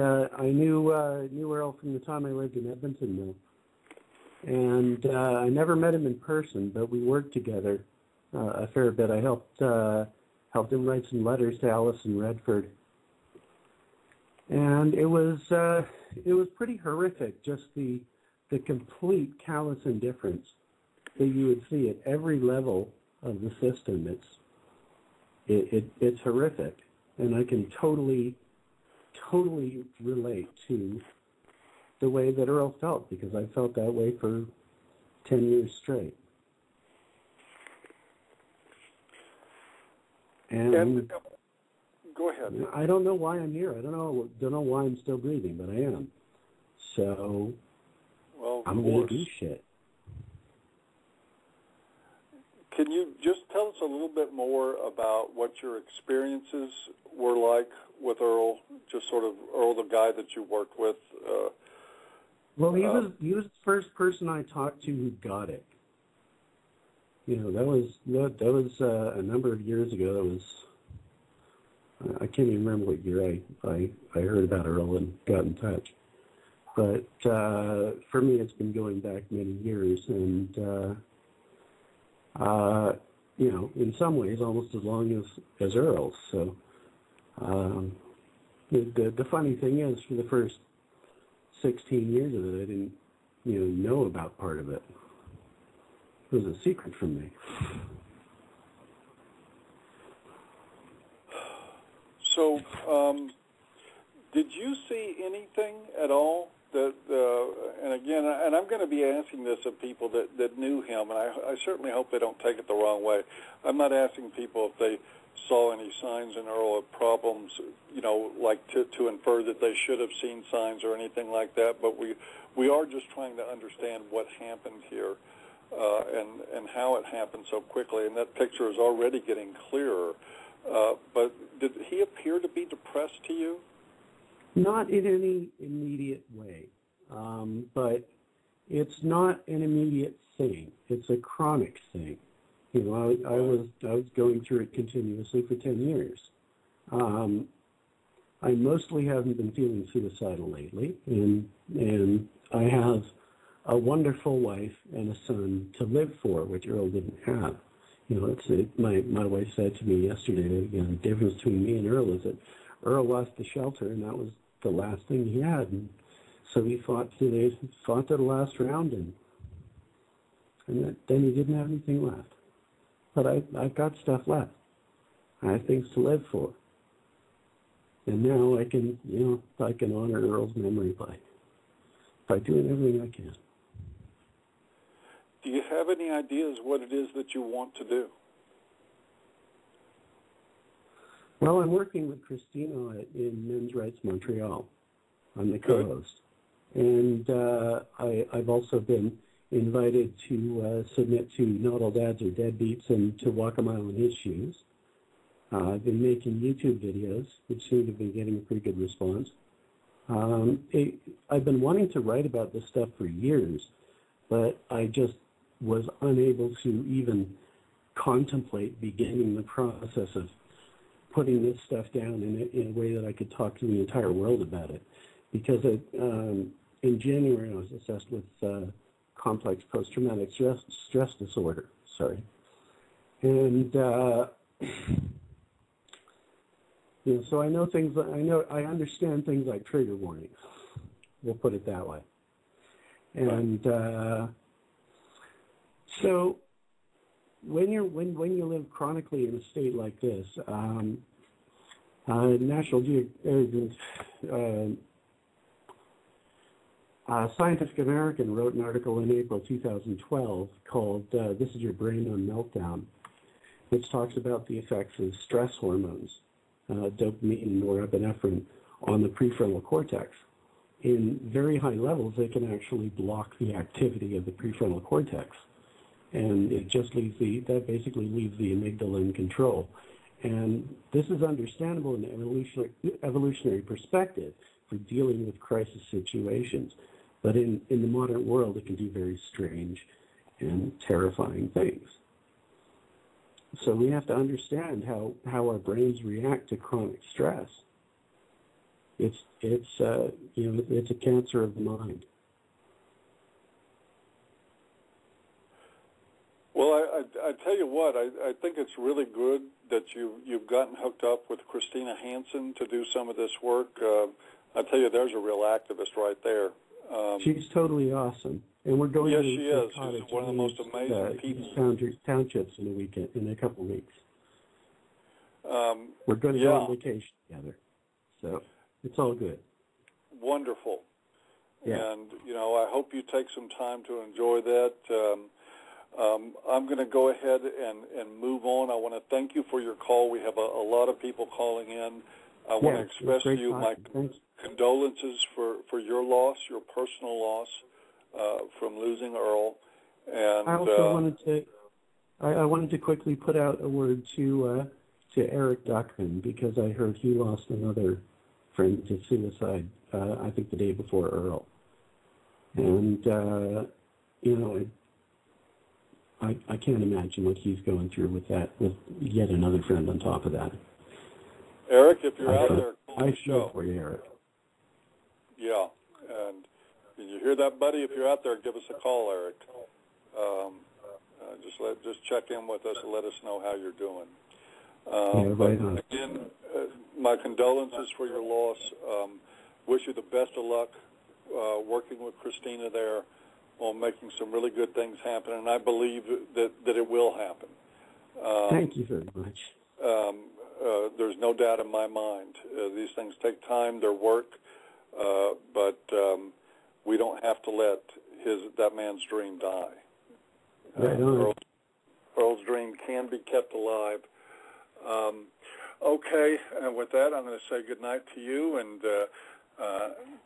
knew Earl from the time I lived in Edmonton now, and I never met him in person, but we worked together a fair bit. I helped helped him write some letters to Allison Redford. And it was pretty horrific, just the complete callous indifference that you would see at every level of the system. It's horrific, and I can totally relate to the way that Earl felt, because I felt that way for 10 years straight. And
go ahead.
I don't know why I'm here. I don't know why I'm still breathing, but I am. So I'm going to do shit.
Can you just tell us a little bit more about what your experiences were like with Earl? Just sort of Earl, the guy that you worked with.
Well, he was the first person I talked to who got it. You know, that was a number of years ago. That was, I can't even remember what year I heard about Earl and got in touch. But for me, it's been going back many years, and you know, in some ways, almost as long as Earl's. So the funny thing is, for the first 16 years of it, I didn't know about part of it. It was a secret from me.
So, did you see anything at all that, and again, and I'm going to be asking this of people that knew him, and I certainly hope they don't take it the wrong way. I'm not asking people if they saw any signs in Earl of problems, like to infer that they should have seen signs or anything like that, but we are just trying to understand what happened here. And how it happened so quickly, and that picture is already getting clearer. But did he appear to be depressed to you?
Not in any immediate way, but it's not an immediate thing. It's a chronic thing. You know, I was going through it continuously for 10 years. I mostly haven't been feeling suicidal lately, and I have a wonderful wife and a son to live for, which Earl didn't have. You know, my wife said to me yesterday that, the difference between me and Earl is that Earl lost the shelter, and that was the last thing he had. And so he fought to the last round, and then he didn't have anything left. But I've got stuff left. I have things to live for. And now I can honor Earl's memory by doing everything I can.
Do you have any ideas what it is that you want to do?
Well, I'm working with Christina in Men's Rights Montreal. I'm the co-host. And I've also been invited to submit to Not All Dads Are Deadbeats and to Walk a Mile in His Shoes. I've been making YouTube videos, which seem to be getting a pretty good response. I've been wanting to write about this stuff for years, but I just was unable to even contemplate beginning the process of putting this stuff down in a way that I could talk to the entire world about it. Because in January I was assessed with complex post-traumatic stress disorder. And so I know things. I understand things like trigger warnings. We'll put it that way. And so when you live chronically in a state like this, National Geographic, Scientific American wrote an article in April 2012 called "This Is Your Brain on Meltdown," which talks about the effects of stress hormones, dopamine and norepinephrine, on the prefrontal cortex. In very high levels, they can actually block the activity of the prefrontal cortex. And it just basically leaves the amygdala in control. And this is understandable in an evolutionary perspective for dealing with crisis situations. But in the modern world, it can do very strange and terrifying things. So we have to understand how our brains react to chronic stress. It's a cancer of the mind.
Well, I tell you you what, I think it's really good that you've gotten hooked up with Christina Hansen to do some of this work. I tell you, there's a real activist right there.
She's totally awesome, and we're going.
Yes,
to
she is. She's one of the most amazing people.
Townships in a couple of weeks. We're going to go on vacation together, so it's all good.
Wonderful.
Yeah.
And I hope you take some time to enjoy that. I'm going to go ahead and move on. I want to thank you for your call. We have a lot of people calling in. I want to express to you my condolences for your loss, your personal loss from losing Earl. And
I also wanted to quickly put out a word to Eric Duckman, because I heard he lost another friend to suicide. I think the day before Earl, and I can't imagine what he's going through with that, with yet another friend on top of that.
Eric, if you're out there, call
I
the show.
feel for you, Eric.
Yeah, and you hear that, buddy? If you're out there, give us a call, Eric. Just check in with us and let us know how you're doing.
Right on.
Again, my condolences for your loss. Wish you the best of luck working with Christina there on making some really good things happen, and I believe that it will happen.
Thank you very much.
There's no doubt in my mind. These things take time, they're work, but we don't have to let that man's dream die.
Right on.
Earl's dream can be kept alive. Okay, and with that, I'm going to say goodnight to you, and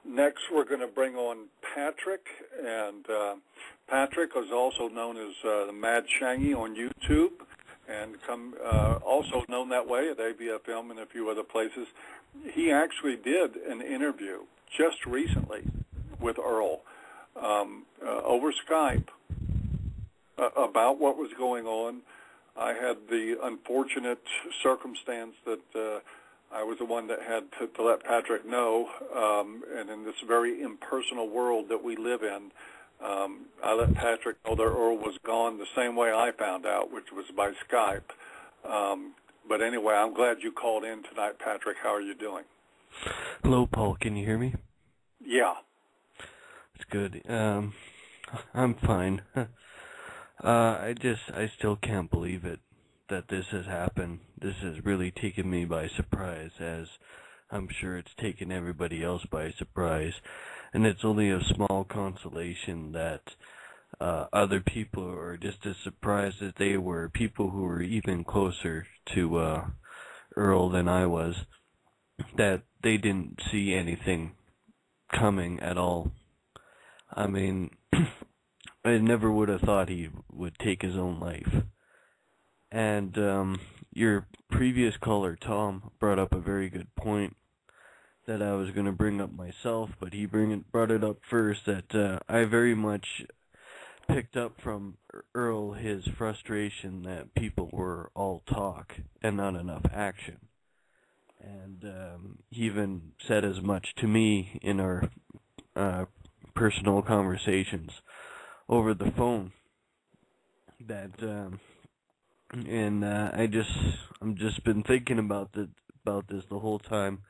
next we're going to bring on Patrick, and Patrick is also known as the Madshangi on YouTube, and also known that way at AVFM and a few other places. He actually did an interview just recently with Earl over Skype about what was going on. I had the unfortunate circumstance that I was the one that had to let Patrick know, and in this very impersonal world that we live in, I let Patrick know that Earl was gone the same way I found out, which was by Skype. But anyway, I'm glad you called in tonight, Patrick. How are you doing?
Hello, Paul. Can you hear me?
Yeah.
It's good. I'm fine. I still can't believe it that this has happened. This has really taken me by surprise, as I'm sure it's taken everybody else by surprise. And it's only a small consolation that other people are just as surprised as they were, people who were even closer to Earl than I was, that they didn't see anything coming at all. I mean, I never would have thought he would take his own life. And your previous caller, Tom, brought up a very good point that I was going to bring up myself, but he brought it up first, that I very much picked up from Earl his frustration that people were all talk and not enough action. And he even said as much to me in our personal conversations over the phone, that I'm just been thinking about this the whole time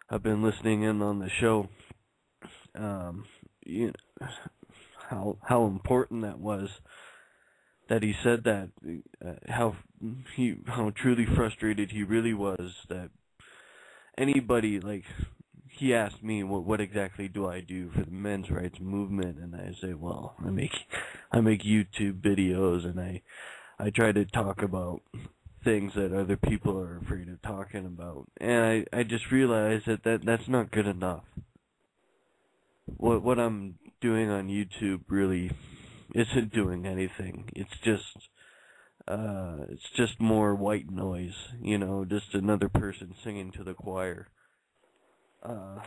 I've been listening in on the show. How important that was, that he said that, how truly frustrated he really was that anybody, like, he asked me, what exactly do I do for the men's rights movement? And I say, well, I make YouTube videos, and I try to talk about things that other people are afraid of talking about. And I just realized that's not good enough. What I'm doing on YouTube really isn't doing anything. It's just more white noise, just another person singing to the choir. Sorry,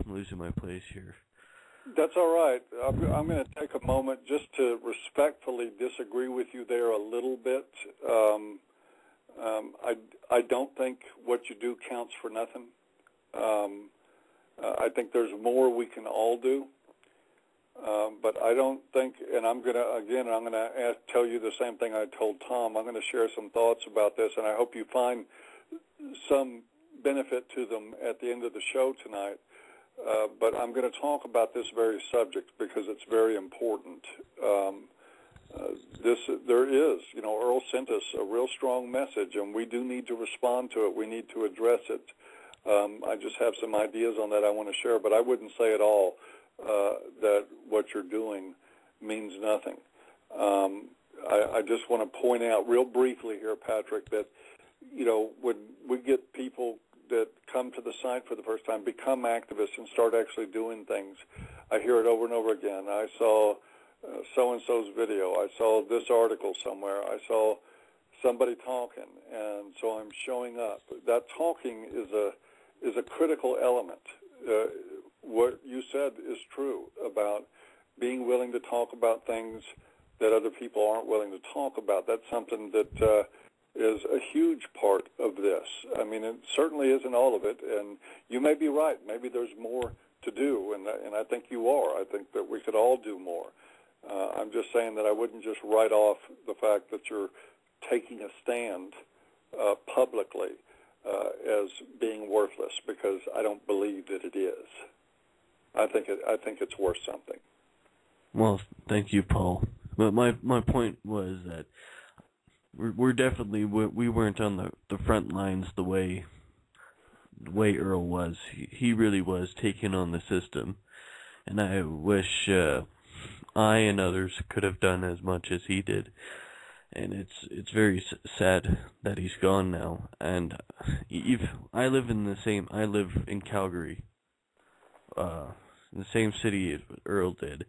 I'm losing my place here.
That's all right. I'm going to take a moment just to respectfully disagree with you there a little bit. I don't think what you do counts for nothing. I think there's more we can all do. But I don't think, and I'm going to tell you the same thing I told Tom. I'm going to share some thoughts about this, and I hope you find some benefit to them at the end of the show tonight. But I'm going to talk about this very subject because it's very important. Earl sent us a real strong message, and we do need to respond to it. We need to address it. I just have some ideas on that I want to share, but I wouldn't say at all that what you're doing means nothing. I just want to point out real briefly here, Patrick, that, when we get people that come to the site for the first time, become activists and start actually doing things, I hear it over and over again. I saw so-and-so's video. I saw this article somewhere. I saw somebody talking, and so I'm showing up. That talking is a critical element. What you said is true about being willing to talk about things that other people aren't willing to talk about. That's something that is a huge part of this. I mean, it certainly isn't all of it, and you may be right. Maybe there's more to do, and I think you are. I think that we could all do more. I'm just saying that I wouldn't just write off the fact that you're taking a stand publicly as being worthless, because I don't believe that it is. I think it's worth something.
Well, thank you, Paul. But my point was that we're definitely, we weren't on the front lines the way Earl was. He really was taking on the system, and I wish I and others could have done as much as he did. And it's very sad that he's gone now. And I live in Calgary, in the same city as Earl did,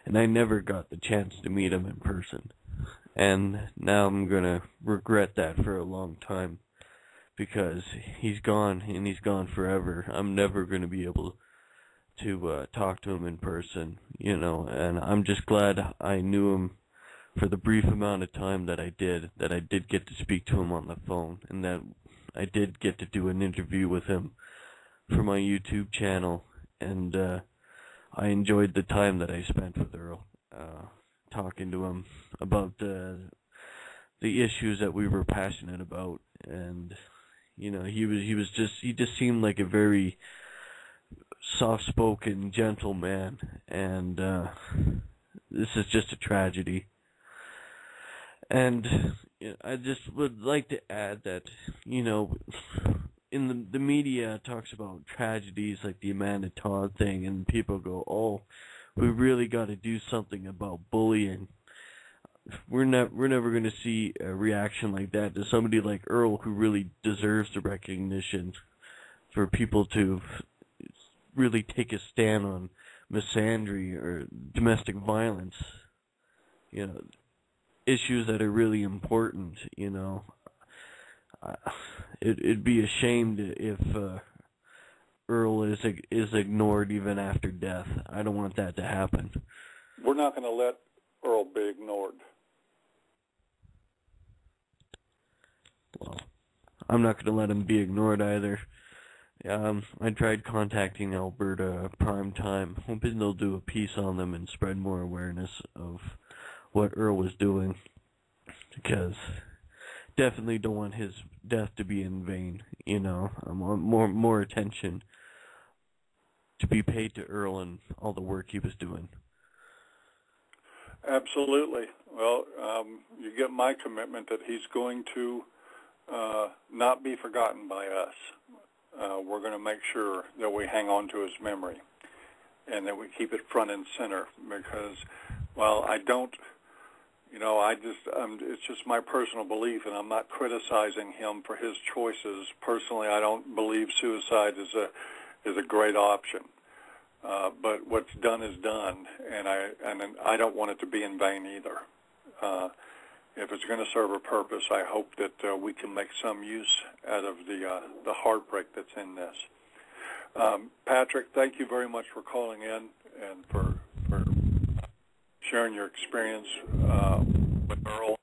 and I never got the chance to meet him in person. And now I'm gonna regret that for a long time, because he's gone, and he's gone forever. I'm never gonna be able to talk to him in person, and I'm just glad I knew him for the brief amount of time that I did get to speak to him on the phone, and that I did get to do an interview with him for my YouTube channel, and I enjoyed the time that I spent with Earl, talking to him about the issues that we were passionate about, and he just seemed like a very soft-spoken, gentle man, and this is just a tragedy. And I just would like to add that, in the media talks about tragedies like the Amanda Todd thing, and people go, oh, we really got to do something about bullying. We're never going to see a reaction like that to somebody like Earl, who really deserves the recognition for people to really take a stand on misandry or domestic violence, issues that are really important, It'd be a shame if Earl is ignored even after death. I don't want that to happen.
We're not going to let Earl be ignored.
Well, I'm not going to let him be ignored either. I tried contacting Alberta Prime Time, hoping they'll do a piece on them and spread more awareness of what Earl was doing, because definitely don't want his death to be in vain. I want more attention to be paid to Earl and all the work he was doing.
Absolutely. Well, you get my commitment that he's going to not be forgotten by us. We're going to make sure that we hang on to his memory and that we keep it front and center, because, well, I don't, it's just my personal belief, and I'm not criticizing him for his choices. Personally, I don't believe suicide is a great option. But what's done is done, and I don't want it to be in vain either. If it's going to serve a purpose, I hope that we can make some use out of the heartbreak that's in this. Patrick, thank you very much for calling in and for sharing your experience with Earl,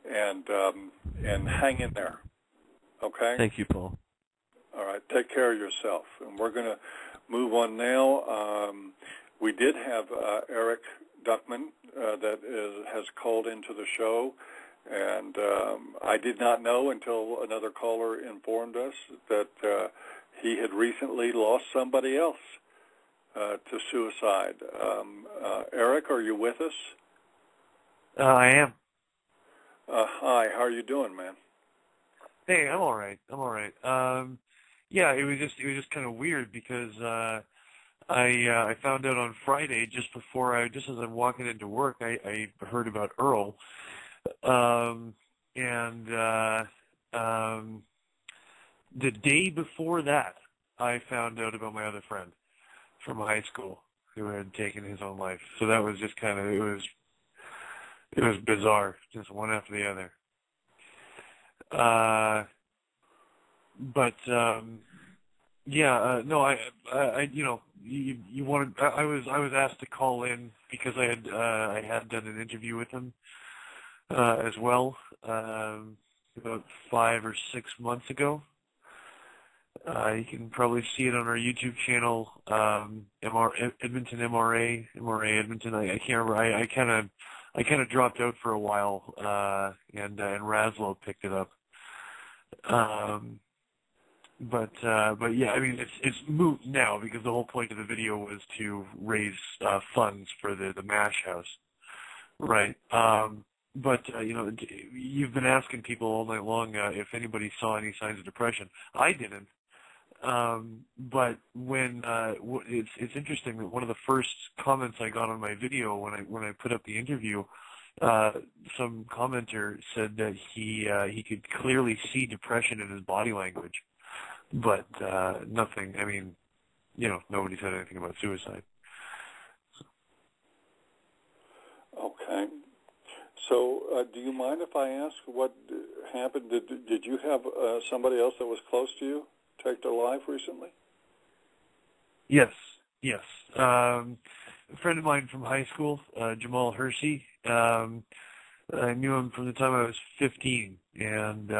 and hang in there. Okay?
Thank you, Paul.
All right. Take care of yourself. And we're going to move on now. We did have Eric Duckman has called into the show, and I did not know until another caller informed us that he had recently lost somebody else to suicide. Eric, are you with us?
I am.
Hi, how are you doing, man?
Hey, I'm all right. Yeah, it was just kind of weird because I found out on Friday just as I'm walking into work, I heard about Earl, and the day before that, I found out about my other friend from high school who had taken his own life. So that was just kind of it was bizarre, just one after the other. No, you wanted. I was asked to call in because I had done an interview with him as well about 5 or 6 months ago. You can probably see it on our YouTube channel, Edmonton MRA Edmonton. I can't remember. I kind of dropped out for a while, and Raslo picked it up. But yeah, I mean it's moot now because the whole point of the video was to raise funds for the MASH house, right? But you've been asking people all night long if anybody saw any signs of depression. I didn't. But when it's interesting that one of the first comments I got on my video when I put up the interview, some commenter said that he could clearly see depression in his body language, but nothing. I mean, nobody said anything about suicide.
Okay. So, do you mind if I ask what happened? Did you have somebody else that was close to you take their life recently?
Yes. A friend of mine from high school, Jamal Hersey. I knew him from the time I was 15, and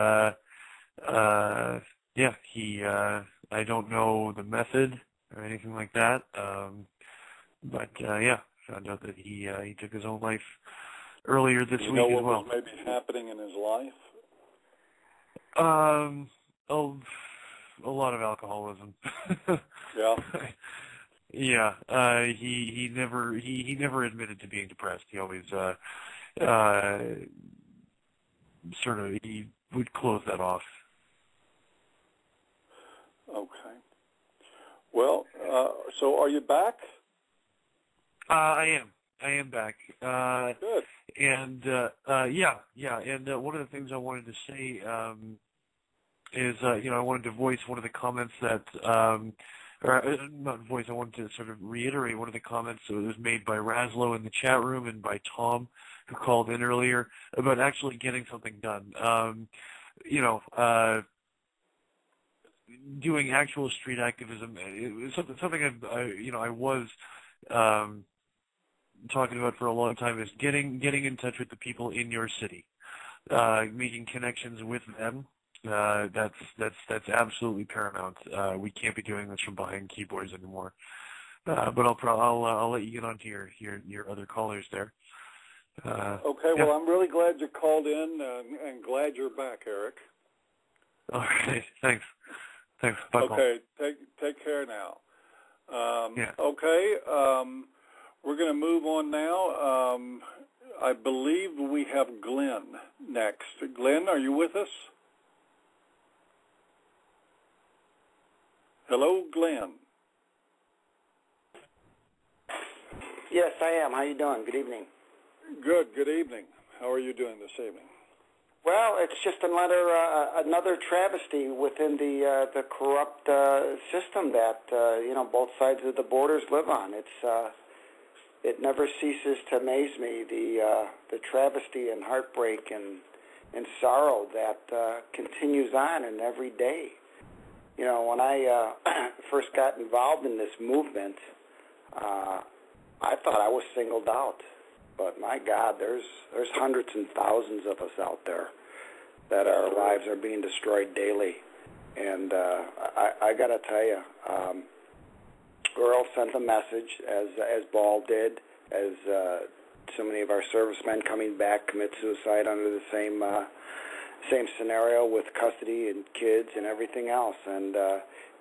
he. I don't know the method or anything like that, but found out that he took his own life earlier this week as well.
You know what was maybe happening in his life?
A lot of alcoholism.
Yeah.
Yeah. He never admitted to being depressed. He always he would close that off.
Okay. Well, so are you back?
I am back.
Good.
And and one of the things I wanted to say is I wanted to voice one of the comments that I wanted to sort of reiterate one of the comments that was made by Raslo in the chat room and by Tom, who called in earlier, about actually getting something done. Doing actual street activism, it was something I was talking about for a long time, is getting in touch with the people in your city, making connections with them. That's absolutely paramount. We can't be doing this from behind keyboards anymore. But I'll let you get on to your other callers there.
Okay. Well, I'm really glad you called in, and glad you're back, Eric.
Okay. Thanks. Bye.
Okay. Take care now. Okay. We're going to move on now. I believe we have Glenn next. Glenn, are you with us? Hello, Glenn.
Yes, I am. How you doing? Good evening.
Good evening. How are you doing this evening?
Well, it's just another travesty within the corrupt system that both sides of the borders live on. It never ceases to amaze me, the travesty and heartbreak and sorrow that continues on in every day. When I first got involved in this movement, I thought I was singled out. But my God, there's hundreds and thousands of us out there that our lives are being destroyed daily. And I got to tell you, Earl sent a message, as Ball did, as so many of our servicemen coming back commit suicide under the same scenario with custody and kids and everything else. And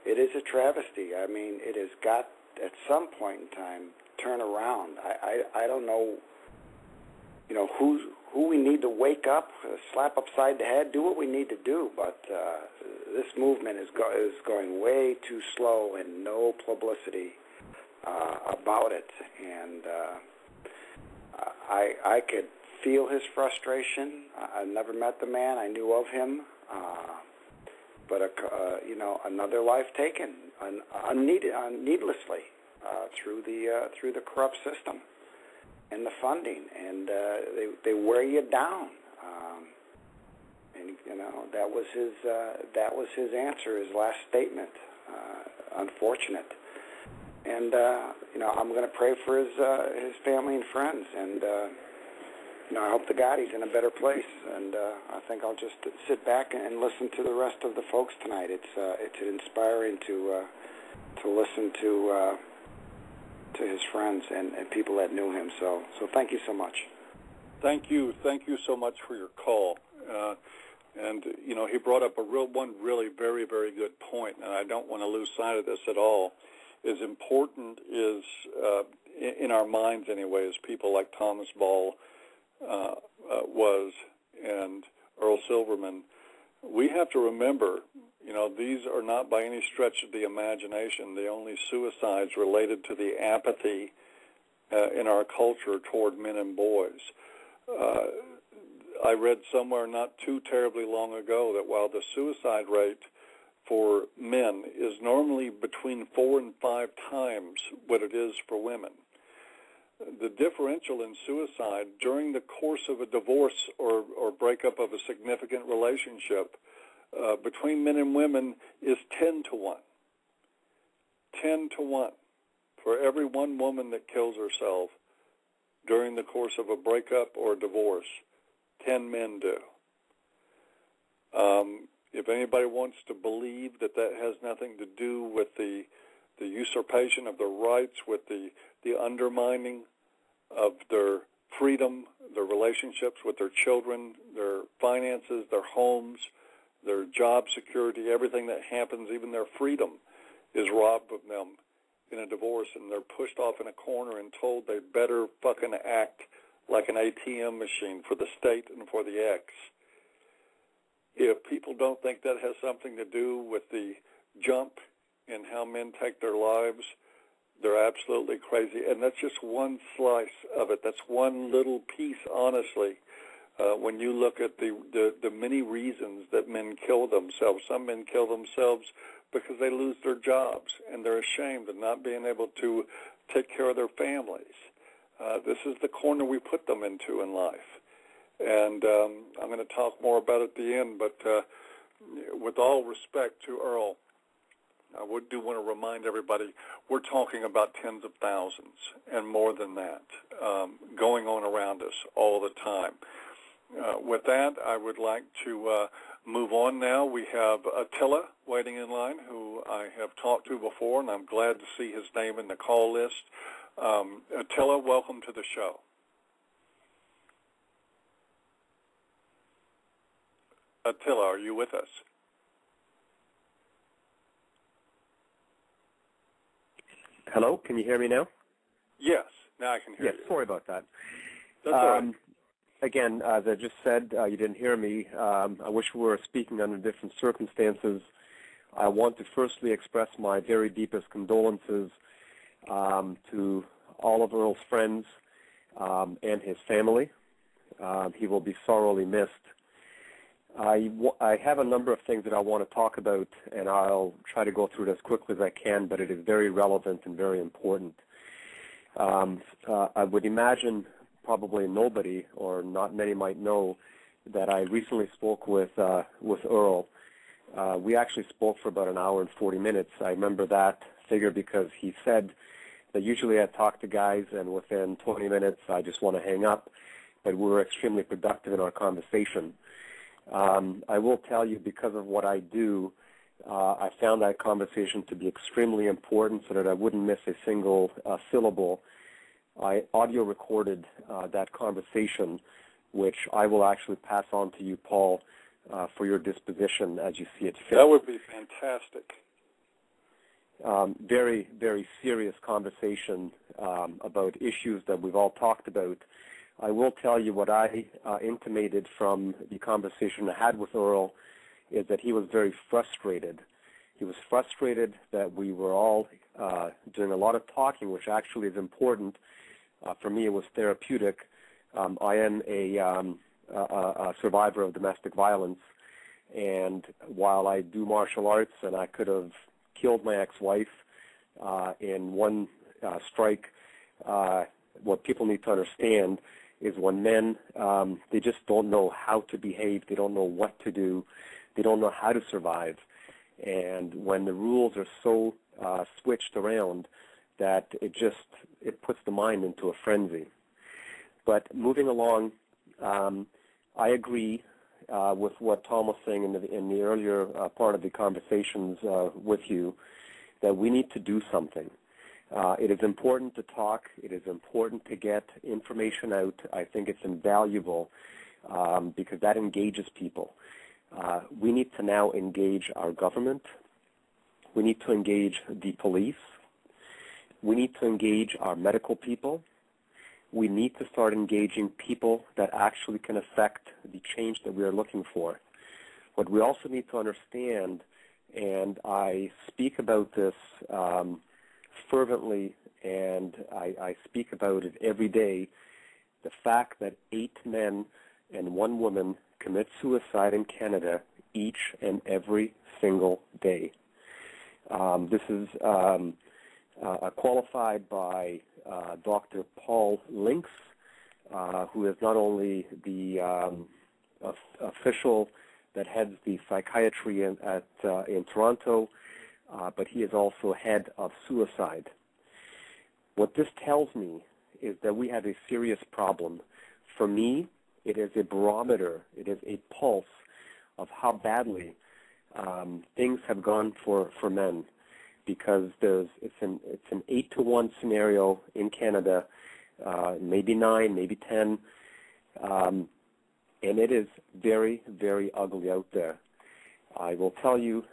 it is a travesty. I mean, it has got, at some point in time, turn around. I don't know, who we need to wake up, slap upside the head, do what we need to do, but this movement is going way too slow and no publicity about it. And I could feel his frustration. I never met the man. I knew of him, but another life taken needlessly through the corrupt system and the funding, and they wear you down. And that was his answer, his last statement. Unfortunate. And I'm going to pray for his family and friends, and I hope to God he's in a better place. And I think I'll just sit back and listen to the rest of the folks tonight. It's inspiring to listen to his friends and people that knew him. So thank you so much.
Thank you so much for your call. And he brought up one really very, very good point, and I don't want to lose sight of this at all. As important is, in our minds anyway, as people like Thomas Ball was and Earl Silverman, we have to remember, these are not by any stretch of the imagination the only suicides related to the apathy in our culture toward men and boys. I read somewhere not too terribly long ago that while the suicide rate for men is normally between 4 and 5 times what it is for women, the differential in suicide during the course of a divorce or breakup of a significant relationship between men and women is 10 to 1. 10 to 1. For every one woman that kills herself during the course of a breakup or a divorce, 10 men do. If anybody wants to believe that has nothing to do with the usurpation of their rights, with the undermining of their freedom, their relationships with their children, their finances, their homes, their job security, everything that happens, even their freedom is robbed of them in a divorce, and they're pushed off in a corner and told they better fucking act like an ATM machine for the state and for the ex. If people don't think that has something to do with the jump in how men take their lives, they're absolutely crazy. And that's just one slice of it. That's one little piece, honestly, when you look at the many reasons that men kill themselves. Some men kill themselves because they lose their jobs and they're ashamed of not being able to take care of their families. This is the corner we put them into in life. And I'm going to talk more about it at the end, but with all respect to Earl, I want to remind everybody we're talking about tens of thousands and more than that going on around us all the time. With that, I would like to move on now. We have Attila waiting in line, who I have talked to before, and I'm glad to see his name in the call list. Attila, welcome to the show. Attila, are you with us?
Hello, can you hear me now?
Yes, now I can hear you.
Yes, sorry about that.
That's all right.
Again, as I just said, you didn't hear me. I wish we were speaking under different circumstances. I want to firstly express my very deepest condolences to all of Earl's friends and his family. He will be sorely missed. I have a number of things that I want to talk about, and I'll try to go through it as quickly as I can, but it is very relevant and very important. I would imagine probably nobody or not many might know that I recently spoke with Earl. We actually spoke for about an hour and 40 minutes. I remember that figure because he said that usually I talk to guys and within 20 minutes I just want to hang up, but we were extremely productive in our conversation. I will tell you, because of what I do, I found that conversation to be extremely important so that I wouldn't miss a single syllable. I audio recorded that conversation, which I will actually pass on to you, Paul, for your disposition as you see it fit.
That would be fantastic.
Very, very serious conversation about issues that we've all talked about. I will tell you what I intimated from the conversation I had with Earl is that he was very frustrated. He was frustrated that we were all doing a lot of talking, which actually is important. For me, it was therapeutic. I am a survivor of domestic violence, and while I do martial arts and I could have killed my ex-wife in one strike, what people need to understand is when men, they just don't know how to behave, they don't know what to do, they don't know how to survive. And when the rules are so switched around that it puts the mind into a frenzy. But moving along, I agree with what Tom was saying in the earlier part of the conversations with you, that we need to do something. It is important to talk. It is important to get information out. I think it's invaluable because that engages people. We need to now engage our government. We need to engage the police. We need to engage our medical people. We need to start engaging people that actually can affect the change that we are looking for. What we also need to understand, and I speak about this fervently, and I speak about it every day, the fact that 8 men and 1 woman commit suicide in Canada each and every single day. This is qualified by Dr. Paul Links, who is not only the official that heads the psychiatry in Toronto, but he is also head of suicide. What this tells me is that we have a serious problem. For me, it is a barometer, it is a pulse of how badly things have gone for men, because it's an 8-to-1 scenario in Canada, maybe 9, maybe 10, and it is very, very ugly out there. I will tell you,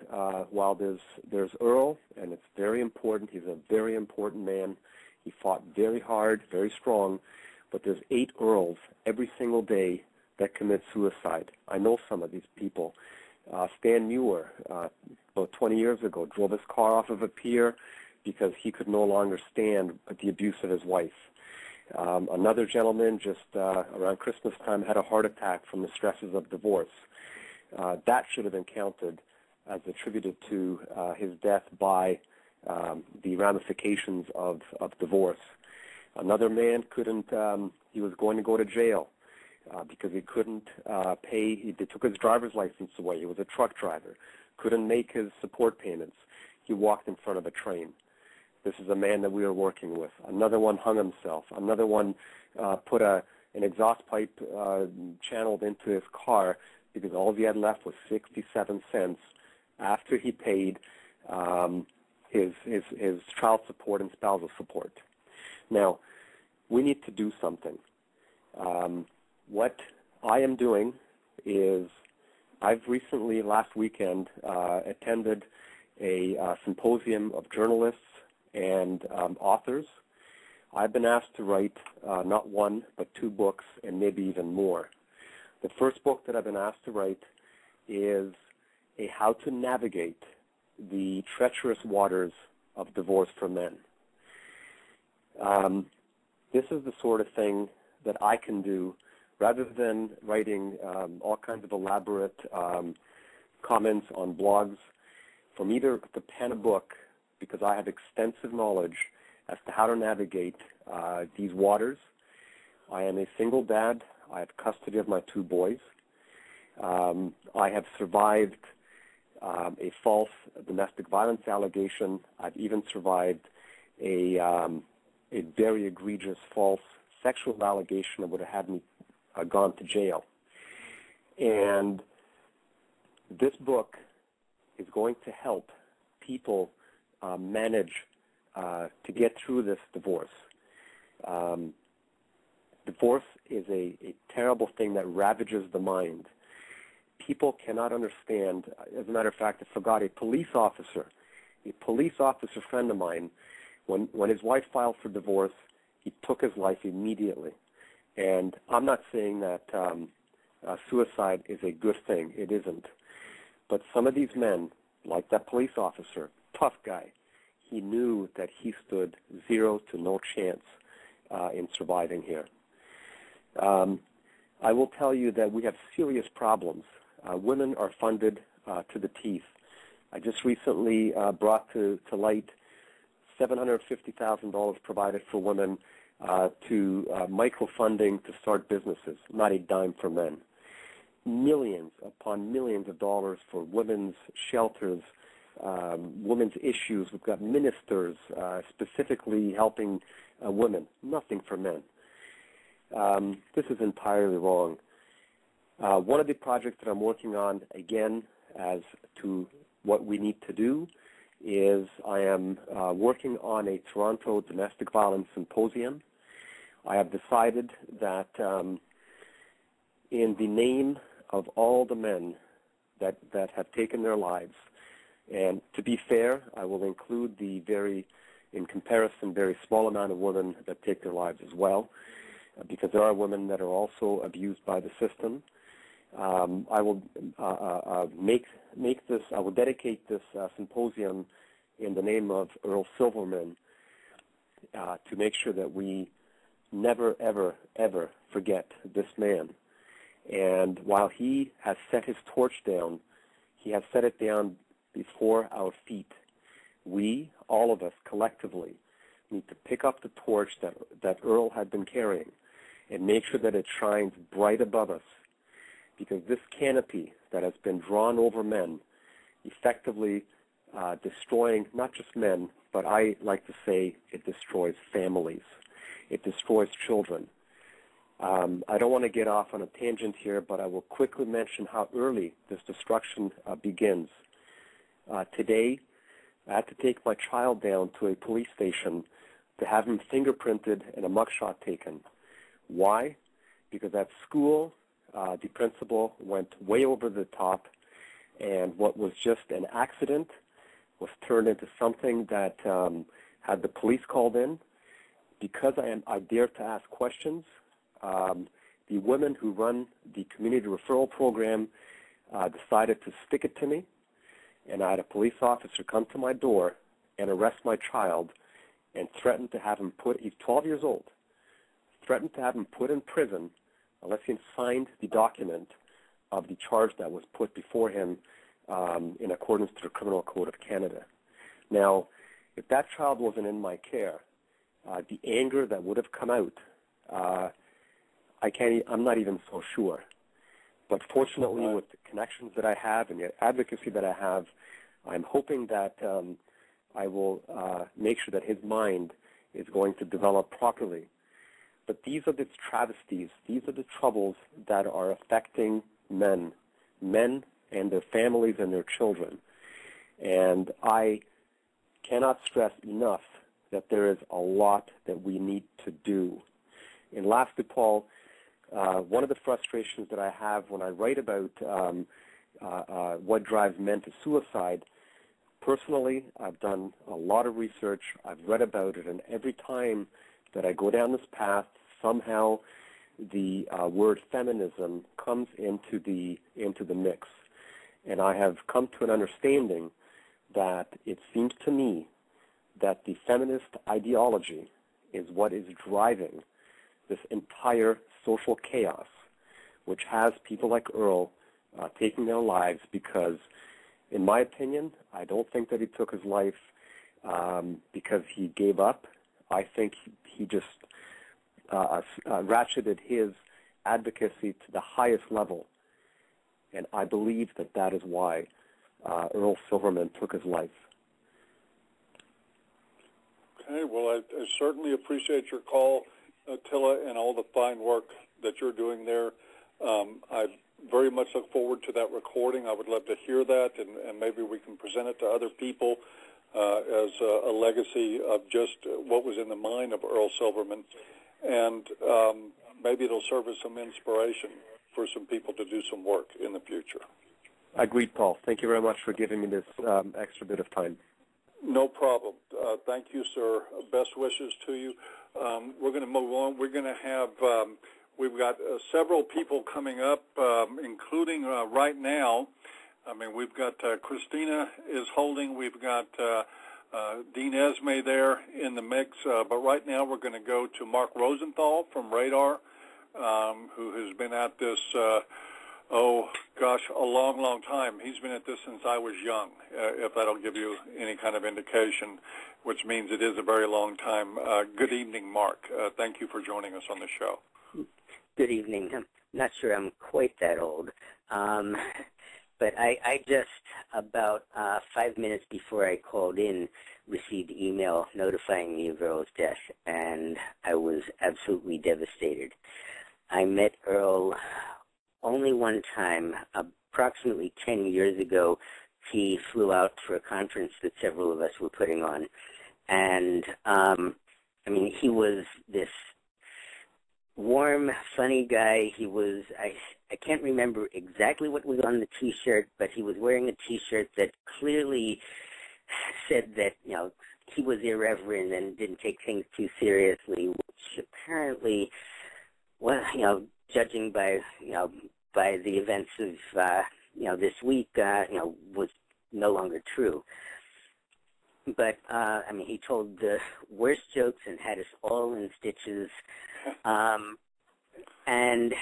while there's Earl, and it's very important, he's a very important man. He fought very hard, very strong, but there's 8 Earls every single day that commit suicide. I know some of these people. Stan Muir, about 20 years ago, drove his car off of a pier because he could no longer stand the abuse of his wife. Another gentleman just around Christmas time had a heart attack from the stresses of divorce. That should have been counted as attributed to his death by the ramifications of divorce. Another man couldn't, he was going to go to jail because he couldn't pay, they took his driver's license away. He was a truck driver, couldn't make his support payments. He walked in front of a train. This is a man that we are working with. Another one hung himself. Another one put an exhaust pipe channeled into his car because all he had left was 67 cents after he paid his child support and spousal support. Now, we need to do something. What I am doing is I've recently, last weekend, attended a symposium of journalists and authors. I've been asked to write not 1, but 2 books and maybe even more. The first book that I've been asked to write is a how to navigate the treacherous waters of divorce for men. This is the sort of thing that I can do rather than writing all kinds of elaborate comments on blogs. For me to pen a book, because I have extensive knowledge as to how to navigate these waters. I am a single dad. I have custody of my 2 boys. I have survived a false domestic violence allegation. I've even survived a very egregious false sexual allegation that would have had me gone to jail. And this book is going to help people manage to get through this divorce. Divorce is a terrible thing that ravages the mind. People cannot understand. As a matter of fact, I forgot a police officer friend of mine, when his wife filed for divorce, he took his life immediately. And I'm not saying that suicide is a good thing. It isn't. But some of these men, like that police officer, tough guy, he knew that he stood 0 to no chance in surviving here. I will tell you that we have serious problems. Women are funded to the teeth. I just recently brought to light $750,000 provided for women to microfunding to start businesses, not a dime for men. Millions upon millions of dollars for women's shelters, women's issues. We've got ministers specifically helping women, nothing for men. This is entirely wrong. One of the projects that I'm working on, again, as to what we need to do, is I am working on a Toronto domestic violence symposium. I have decided that in the name of all the men that have taken their lives, and to be fair, I will include the in comparison, very small amount of women that take their lives as well, because there are women that are also abused by the system. I will I will dedicate this symposium in the name of Earl Silverman to make sure that we never, ever, ever forget this man. And while he has set his torch down, he has set it down before our feet. We, all of us collectively, need to pick up the torch that Earl had been carrying and make sure that it shines bright above us, because this canopy that has been drawn over men, effectively destroying not just men, but I like to say it destroys families. It destroys children. I don't want to get off on a tangent here, but I will quickly mention how early this destruction begins. Today, I had to take my child down to a police station to have him fingerprinted and a mugshot taken. Why? Because at school, the principal went way over the top, and what was just an accident was turned into something that had the police called in. Because I dared to ask questions, the women who run the community referral program decided to stick it to me, and I had a police officer come to my door and arrest my child and threaten to have him he's 12 years old, threatened to have him put in prison unless he signed the document of the charge that was put before him in accordance to the Criminal Code of Canada. Now, if that child wasn't in my care, the anger that would have come out, I'm not even so sure. But fortunately, with the connections that I have and the advocacy that I have, I'm hoping that I will make sure that his mind is going to develop properly. But these are the travesties, these are the troubles that are affecting men and their families and their children. And I cannot stress enough that there is a lot that we need to do. And lastly, Paul, one of the frustrations that I have when I write about what drives men to suicide, personally, I've done a lot of research, I've read about it, and every time that I go down this path, somehow the word feminism comes into the mix. And I have come to an understanding that it seems to me that the feminist ideology is what is driving this entire social chaos, which has people like Earl taking their lives because, in my opinion, I don't think that he took his life because he gave up. I think he just ratcheted his advocacy to the highest level. And I believe that that is why Earl Silverman took his life.
Okay, well, I certainly appreciate your call, Attila, and all the fine work that you're doing there. I've very much look forward to that recording. I would love to hear that, and maybe we can present it to other people as a legacy of just what was in the mind of Earl Silverman. And maybe it'll serve as some inspiration for some people to do some work in the future.
Agreed, Paul. Thank you very much for giving me this extra bit of time.
No problem. Thank you, sir. Best wishes to you. We're going to move on. We're going to have, we've got several people coming up, including right now. I mean, we've got Christina is holding. We've got Dean Esme there in the mix. But right now we're going to go to Mark Rosenthal from Radar, who has been at this, a long, long time. He's been at this since I was young, if that'll give you any kind of indication, which means it is a very long time. Good evening, Mark. Thank you for joining us on the show.
Good evening. I'm not sure I'm quite that old, but I just about 5 minutes before I called in received email notifying me of Earl's death, and I was absolutely devastated. I met Earl only one time, approximately 10 years ago. He flew out for a conference that several of us were putting on. And, he was this warm, funny guy. He was, I can't remember exactly what was on the T-shirt, but he was wearing a T-shirt that clearly said that, he was irreverent and didn't take things too seriously, which apparently, judging by the events of this week, was no longer true. But he told the worst jokes and had us all in stitches, and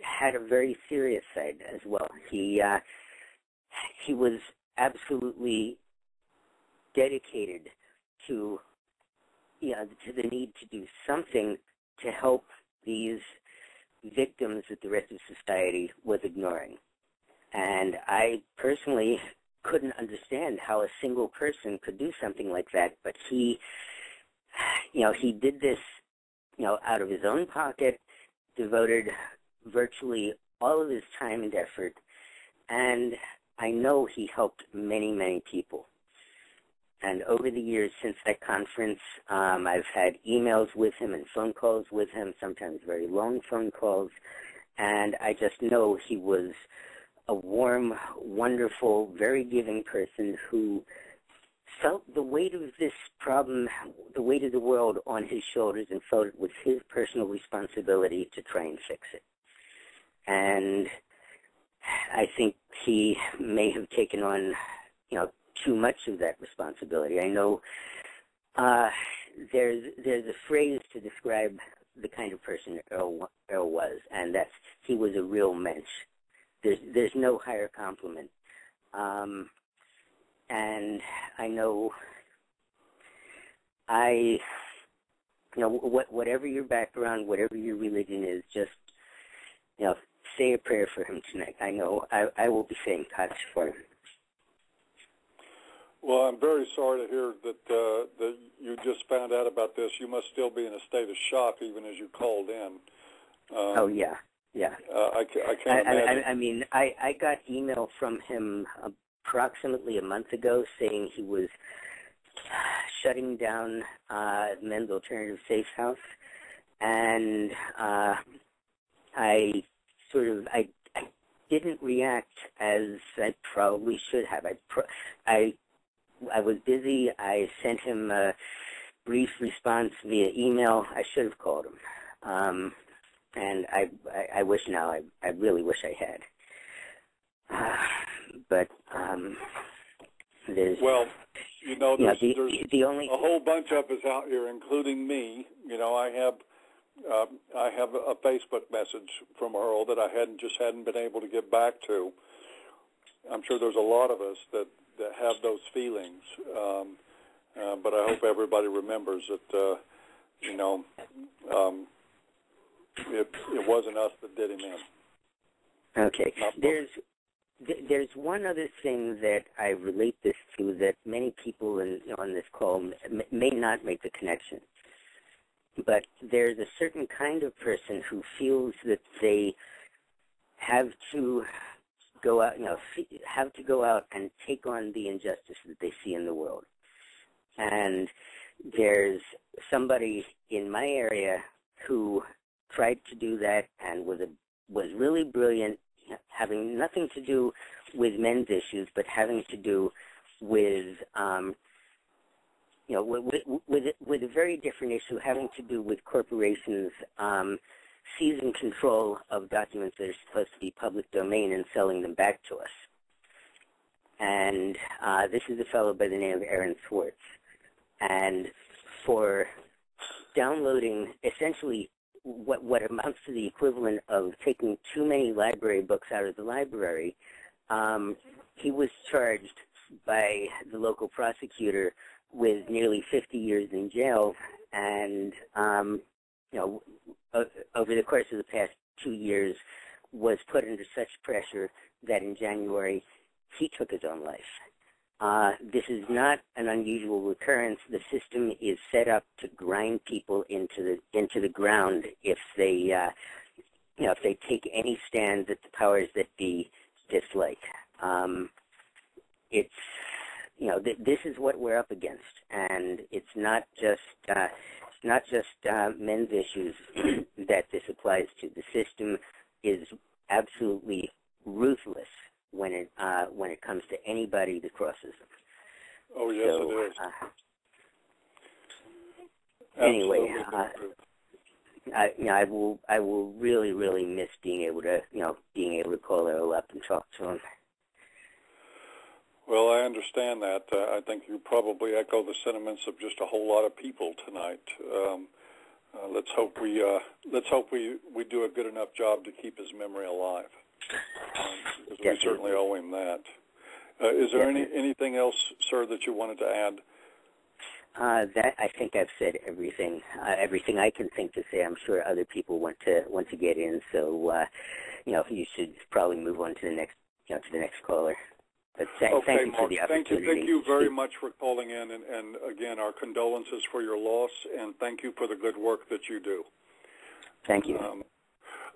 had a very serious side as well. He was absolutely dedicated to the need to do something to help these victims that the rest of society was ignoring. And I personally couldn't understand how a single person could do something like that, but he did this, out of his own pocket, devoted virtually all of his time and effort, and I know he helped many, many people. And over the years since that conference, I've had emails with him and phone calls with him, sometimes very long phone calls, and I just know he was a warm, wonderful, very giving person who felt the weight of this problem, the weight of the world on his shoulders, and felt it was his personal responsibility to try and fix it. And I think he may have taken on, too much of that responsibility. I know there's a phrase to describe the kind of person Earl was, and that's he was a real mensch. There's no higher compliment. And I know whatever your background, whatever your religion is, just, say a prayer for him tonight. I know I will be saying Kaddish for him.
Well, I'm very sorry to hear that you just found out about this. You must still be in a state of shock even as you called in.
Oh, yeah.
I can't imagine.
I got email from him approximately a month ago saying he was shutting down Men's Alternative Safe House, and I didn't react as I probably should have. I was busy. I sent him a brief response via email. I should have called him. And I wish now, I really wish I had. But there's...
Well, there's
the only
a whole bunch of us out here, including me. I have a Facebook message from Earl that I hadn't been able to get back to. I'm sure there's a lot of us that have those feelings, but I hope everybody remembers that it wasn't us that did him in.
Okay. There's one other thing that I relate this to that many people on this call may not make the connection. But there's a certain kind of person who feels that they have to go out, have to go out and take on the injustice that they see in the world. And there's somebody in my area who tried to do that and was really brilliant, having nothing to do with men's issues, but having to do with with a very different issue, having to do with corporations seizing control of documents that are supposed to be public domain and selling them back to us. And this is a fellow by the name of Aaron Swartz. And for downloading essentially what amounts to the equivalent of taking too many library books out of the library, he was charged by the local prosecutor with nearly 50 years in jail, and over the course of the past 2 years was put under such pressure that in January he took his own life. This is not an unusual occurrence. The system is set up to grind people into the ground if they if they take any stand that the powers that be dislike. It's this is what we're up against, and it's not just men's issues that this applies to. The system is absolutely ruthless when it comes to anybody that crosses them.
Oh yes,
so,
it is.
Anyway, I will really miss being able to call Earl up and talk to him.
Well, I understand that. I think you probably echo the sentiments of just a whole lot of people tonight. Let's hope we do a good enough job to keep his memory alive. We certainly owe him that. Is there anything else, sir, that you wanted to add?
That I think I've said everything I can think to say. I'm sure other people want to get in, so you should probably move on to the next caller. But thank you for the opportunity.
Thank you very much for calling in, and again, our condolences for your loss, and thank you for the good work that you do.
Thank you.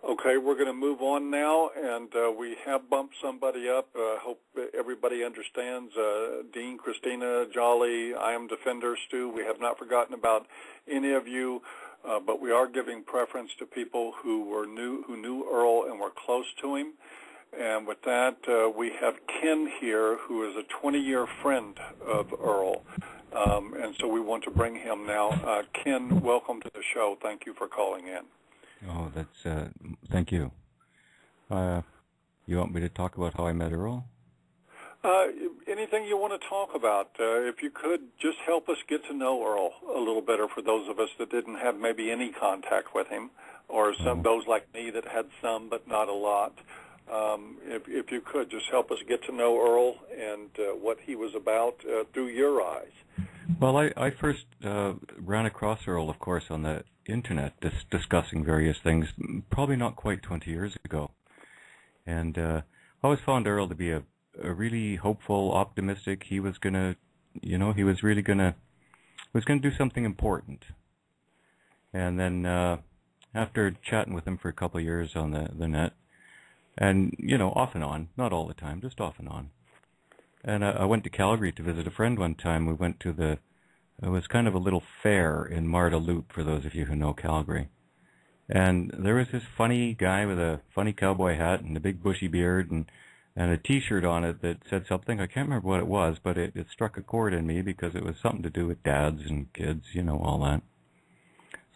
Okay, we're going to move on now, and we have bumped somebody up. Hope everybody understands. Dean, Christina, Jolly, I am Defender, Stu. We have not forgotten about any of you, but we are giving preference to people who knew Earl and were close to him. And with that, we have Ken here, who is a 20-year friend of Earl, and so we want to bring him now. Ken, welcome to the show. Thank you for calling in.
Oh, that's thank you. You want me to talk about how I met Earl?
Anything you want to talk about. If you could, just help us get to know Earl a little better for those of us that didn't have maybe any contact with him, or those like me that had some but not a lot. If you could, just help us get to know Earl and what he was about through your eyes.
Well, I first ran across Earl, of course, on the Internet, discussing various things, probably not quite 20 years ago. And I always found Earl to be a really hopeful, optimistic. He was going to, he was really going to do something important. And then after chatting with him for a couple of years on the net, and, off and on, not all the time, just off and on. And I went to Calgary to visit a friend one time. We went to it was kind of a little fair in Marda Loop, for those of you who know Calgary. And there was this funny guy with a funny cowboy hat and a big bushy beard and a T-shirt on it that said something. I can't remember what it was, but it struck a chord in me because it was something to do with dads and kids, all that.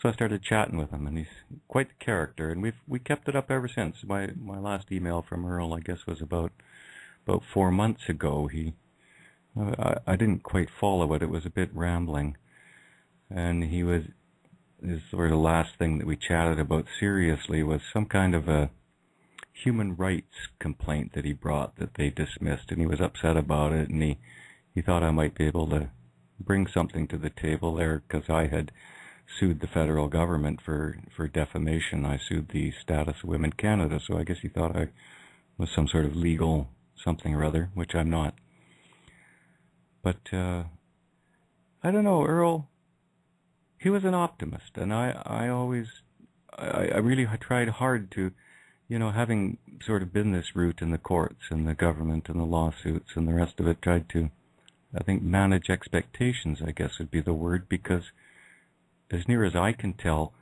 So I started chatting with him, and he's quite the character, and we kept it up ever since. My last email from Earl, I guess, was about 4 months ago. I didn't quite follow it. It was a bit rambling, and his sort of last thing that we chatted about seriously was some kind of a human rights complaint that he brought that they dismissed, and he was upset about it, and he thought I might be able to bring something to the table there because I had sued the federal government for defamation. I sued the Status of Women Canada, so I guess he thought I was some sort of legal something or other, which I'm not. But I don't know, Earl, he was an optimist, and I really tried hard to having sort of been this route in the courts and the government and the lawsuits and the rest of it, tried to, I think, manage expectations, I guess would be the word, because as near as I can tell,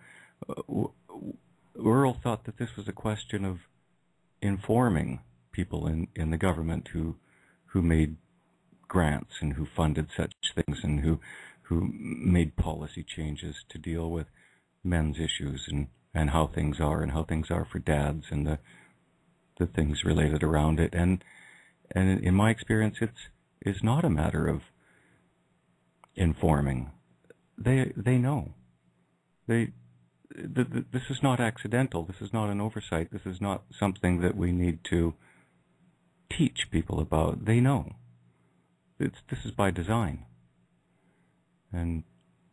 Earl thought that this was a question of informing people in the government who made grants and who funded such things and who made policy changes to deal with men's issues and how things are for dads and the things related around it. And in my experience, it's not a matter of informing. They know. This is not accidental. This is not an oversight. This is not something that we need to teach people about. They know. This is by design. And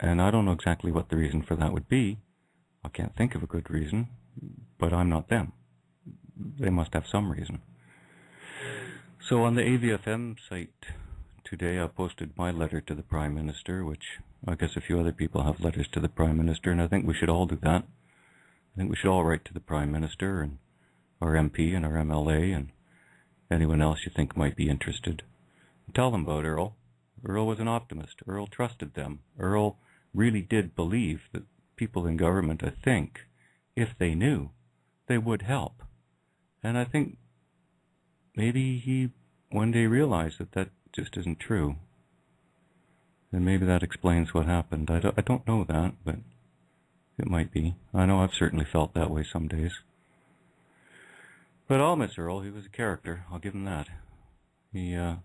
I don't know exactly what the reason for that would be. I can't think of a good reason, but I'm not them. They must have some reason. So on the AVFM site today, I posted my letter to the Prime Minister, which I guess a few other people have letters to the Prime Minister, and I think we should all do that. I think we should all write to the Prime Minister and our MP and our MLA and anyone else you think might be interested. Tell them about Earl. Earl was an optimist. Earl trusted them. Earl really did believe that people in government, I think, if they knew, they would help. And I think maybe he one day realized that just isn't true. And maybe that explains what happened. I don't know that, but it might be. I know I've certainly felt that way some days. But I'll miss Earl. He was a character. I'll give him that. He had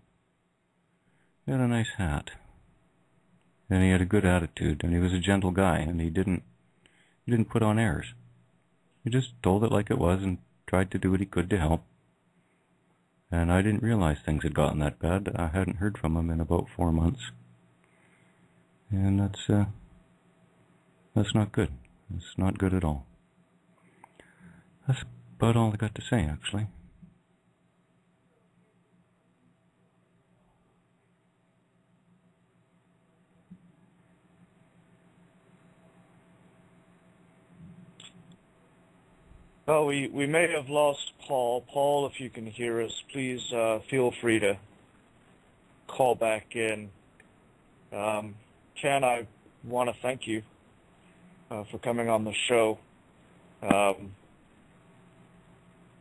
a nice hat. And he had a good attitude, and he was a gentle guy, and he didn't put on airs. He just told it like it was and tried to do what he could to help. And I didn't realize things had gotten that bad. I hadn't heard from him in about 4 months. And that's not good. It's not good at all. That's about all I got to say, actually.
Well, we may have lost Paul. Paul, if you can hear us, please feel free to call back in. Ken, I want to thank you for coming on the show.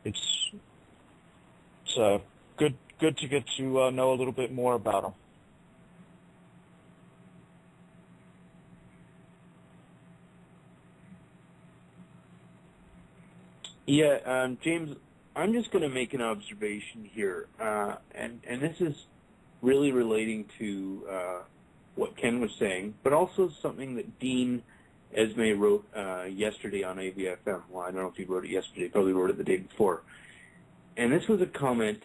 It's good to get to know a little bit more about him.
Yeah, James, I'm just going to make an observation here, and this is really relating to what Ken was saying, but also something that Dean Esme wrote yesterday on AVFM. Well, I don't know if he wrote it yesterday, probably wrote it the day before. And this was a comment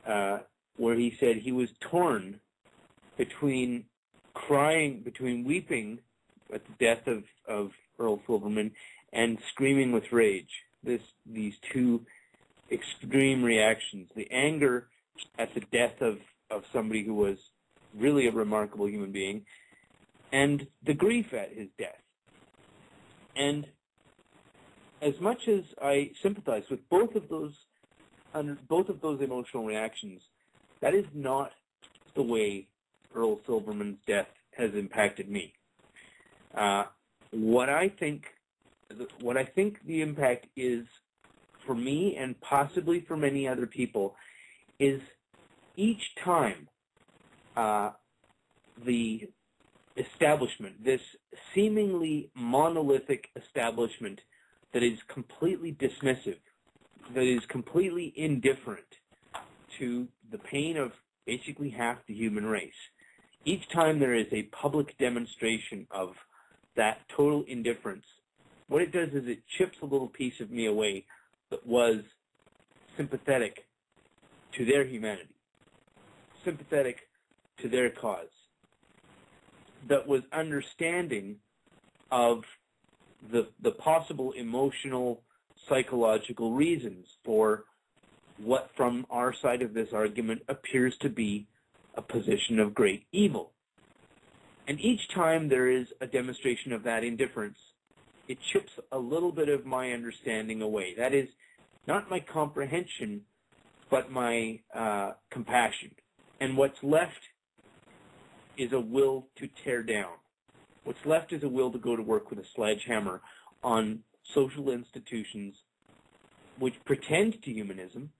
where he said he was torn between weeping at the death of Earl Silverman and screaming with rage. These two extreme reactions, the anger at the death of somebody who was really a remarkable human being, and the grief at his death. And as much as I sympathize with both of those emotional reactions, that is not the way Earl Silverman's death has impacted me. What I think the impact is for me, and possibly for many other people, is each time the establishment, this seemingly monolithic establishment that is completely dismissive, that is completely indifferent to the pain of basically half the human race, each time there is a public demonstration of that total indifference, what it does is it chips a little piece of me away that was sympathetic to their humanity, sympathetic to their cause, that was understanding of the possible emotional, psychological reasons for what from our side of this argument appears to be a position of great evil. And each time there is a demonstration of that indifference, it chips a little bit of my understanding away. That is, not my comprehension, but my compassion. And what's left is a will to tear down. What's left is a will to go to work with a sledgehammer on social institutions which pretend to humanism,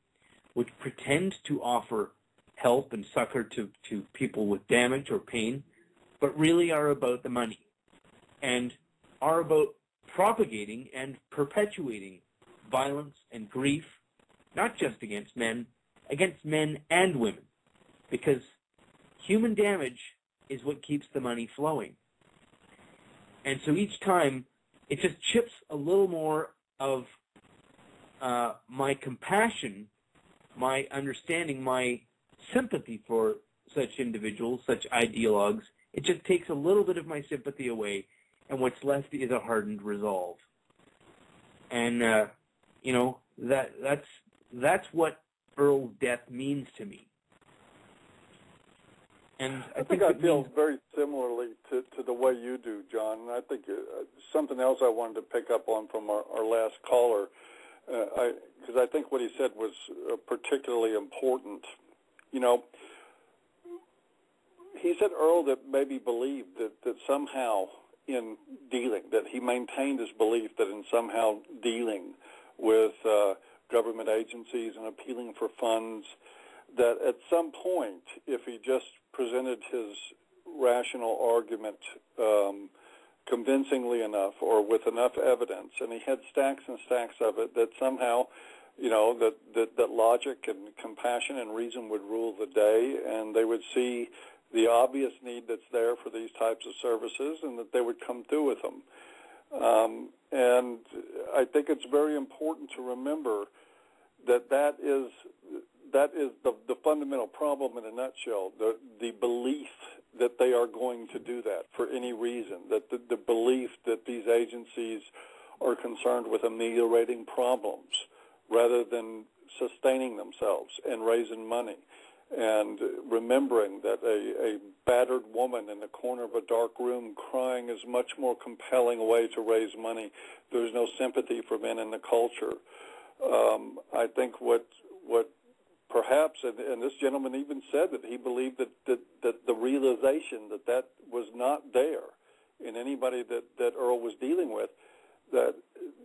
which pretend to offer help and succor to people with damage or pain, but really are about the money and are about propagating and perpetuating violence and grief, not just against men and women, because human damage is what keeps the money flowing. And so each time, it just chips a little more of my compassion, my understanding, my sympathy for such individuals, such ideologues. It just takes a little bit of my sympathy away, and what's left is a hardened resolve. And that's what Earl's death means to me. And I think
I feel very similarly to the way you do, John. And I think something else I wanted to pick up on from our last caller, because I think what he said was particularly important. You know, he said, Earl, that maybe believed that somehow in dealing, that he maintained his belief that in somehow dealing with government agencies and appealing for funds, that at some point, if he just presented his rational argument convincingly enough or with enough evidence, and he had stacks and stacks of it, that somehow, you know, that logic and compassion and reason would rule the day, and they would see the obvious need that's there for these types of services, and that they would come through with them. And I think it's very important to remember that is the fundamental problem in a nutshell, the belief that they are going to do that for any reason, that the belief that these agencies are concerned with ameliorating problems rather than sustaining themselves and raising money, and remembering that a battered woman in the corner of a dark room crying is much more compelling way to raise money. There's no sympathy for men in the culture. I think what perhaps, and this gentleman even said that he believed that the realization that was not there in anybody that Earl was dealing with,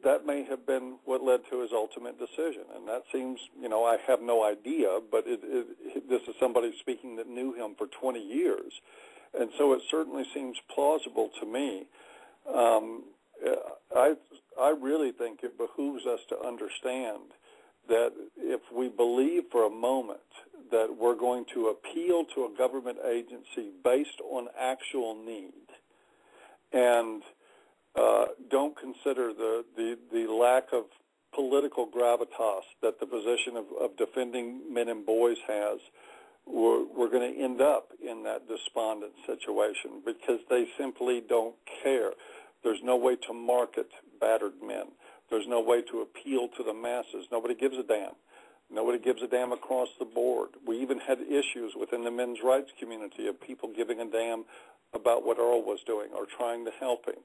that may have been what led to his ultimate decision. And that seems, you know, I have no idea, but this is somebody speaking that knew him for 20 years. And so it certainly seems plausible to me. I really think it behooves us to understand that if we believe for a moment that we're going to appeal to a government agency based on actual need and don't consider the lack of political gravitas that the position of defending men and boys has, we're going to end up in that despondent situation because they simply don't care. There's no way to market battered men. There's no way to appeal to the masses. Nobody gives a damn. Nobody gives a damn across the board. We even had issues within the men's rights community of people giving a damn about what Earl was doing or trying to help him.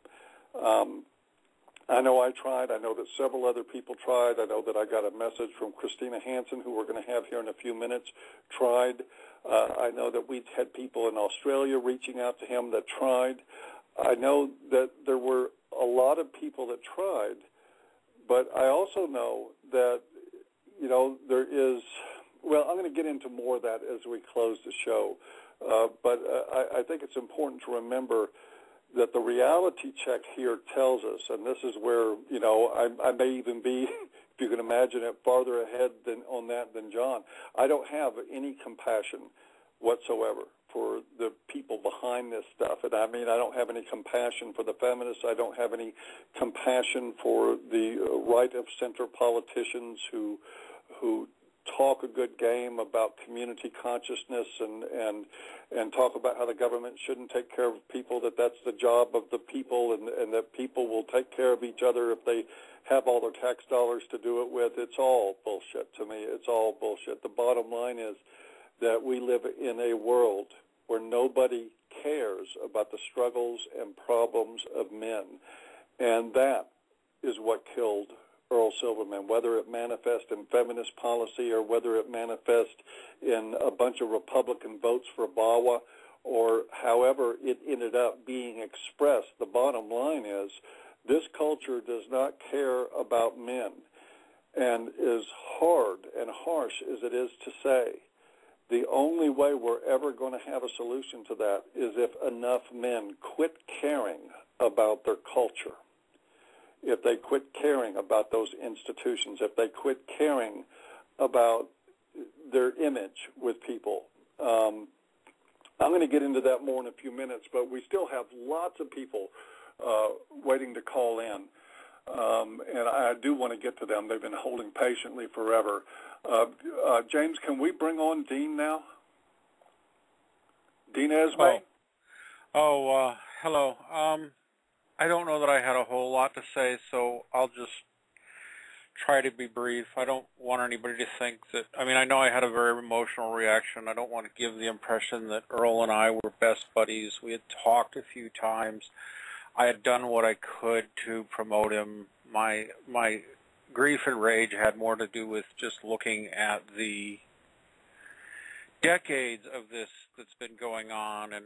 I know I tried. I know that several other people tried. I know that I got a message from Christina Hansen, who we're going to have here in a few minutes, tried. I know that we've had people in Australia reaching out to him that tried. I know that there were a lot of people that tried, but I also know that, you know, there is, well, I'm going to get into more of that as we close the show, but I think it's important to remember that the reality check here tells us, and this is where, you know, I may even be, if you can imagine it, farther ahead than John. I don't have any compassion whatsoever for the people behind this stuff. And I mean, I don't have any compassion for the feminists. I don't have any compassion for the right-of-center politicians who talk a good game about community consciousness and talk about how the government shouldn't take care of people, that's the job of the people, and that people will take care of each other if they have all their tax dollars to do it with. It's all bullshit to me. It's all bullshit. The bottom line is that we live in a world where nobody cares about the struggles and problems of men. And that is what killed Earl Silverman, whether it manifests in feminist policy or whether it manifests in a bunch of Republican votes for BAWA, or however it ended up being expressed. The bottom line is this culture does not care about men. And as hard and harsh as it is to say, the only way we're ever going to have a solution to that is if enough men quit caring about their culture, if they quit caring about those institutions, if they quit caring about their image with people. I'm going to get into that more in a few minutes, but we still have lots of people waiting to call in. And I do want to get to them. They've been holding patiently forever. James, can we bring on Dean now? Dean Esme?
Hello. I don't know that I had a whole lot to say, so I'll just try to be brief. I don't want anybody to think that, I know I had a very emotional reaction. I don't want to give the impression that Earl and I were best buddies. We had talked a few times. I had done what I could to promote him. My grief and rage had more to do with just looking at the decades of this that's been going on, and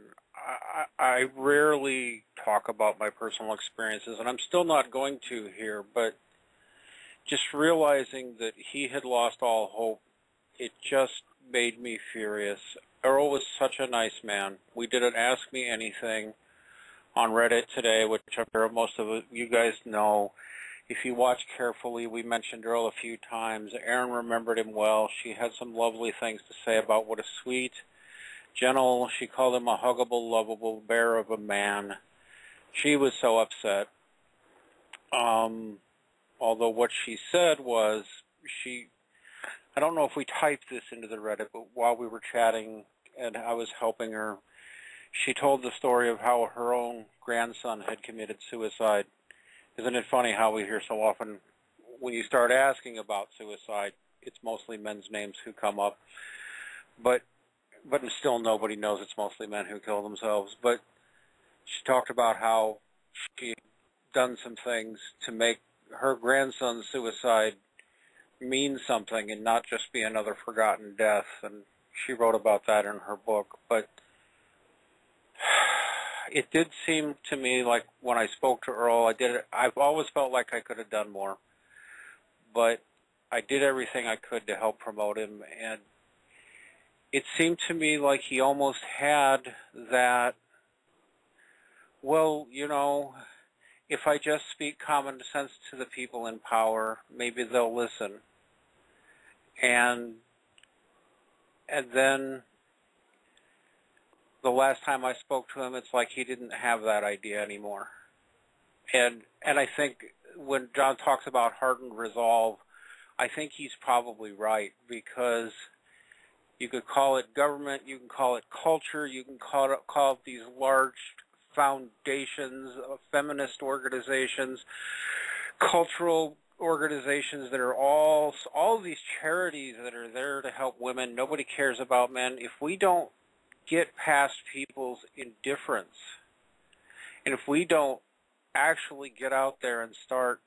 I rarely talk about my personal experiences, and I'm still not going to here, but just realizing that he had lost all hope, it just made me furious. Earl was such a nice man. We did an Ask Me Anything on Reddit today, which I'm sure most of you guys know. If you watch carefully, we mentioned Earl a few times. Erin remembered him well. She had some lovely things to say about what a sweet, gentle, she called him a huggable, lovable bear of a man. She was so upset. Although what she said was, I don't know if we typed this into the Reddit, but while we were chatting and I was helping her, she told the story of how her own grandson had committed suicide. Isn't it funny how we hear so often when you start asking about suicide, it's mostly men's names who come up. But still nobody knows it's mostly men who kill themselves. But she talked about how she had done some things to make her grandson's suicide mean something and not just be another forgotten death. And she wrote about that in her book. But it did seem to me like when I spoke to Earl, I've always felt like I could have done more. But I did everything I could to help promote him, and it seemed to me like he almost had that, well, if I just speak common sense to the people in power, maybe they'll listen. And then the last time I spoke to him, it's like he didn't have that idea anymore. And I think when John talks about hardened resolve, I think he's probably right, because you could call it government, you can call it culture, you can call it these large foundations, feminist organizations, cultural organizations that are all these charities that are there to help women. Nobody cares about men. If we don't get past people's indifference, and if we don't actually get out there and start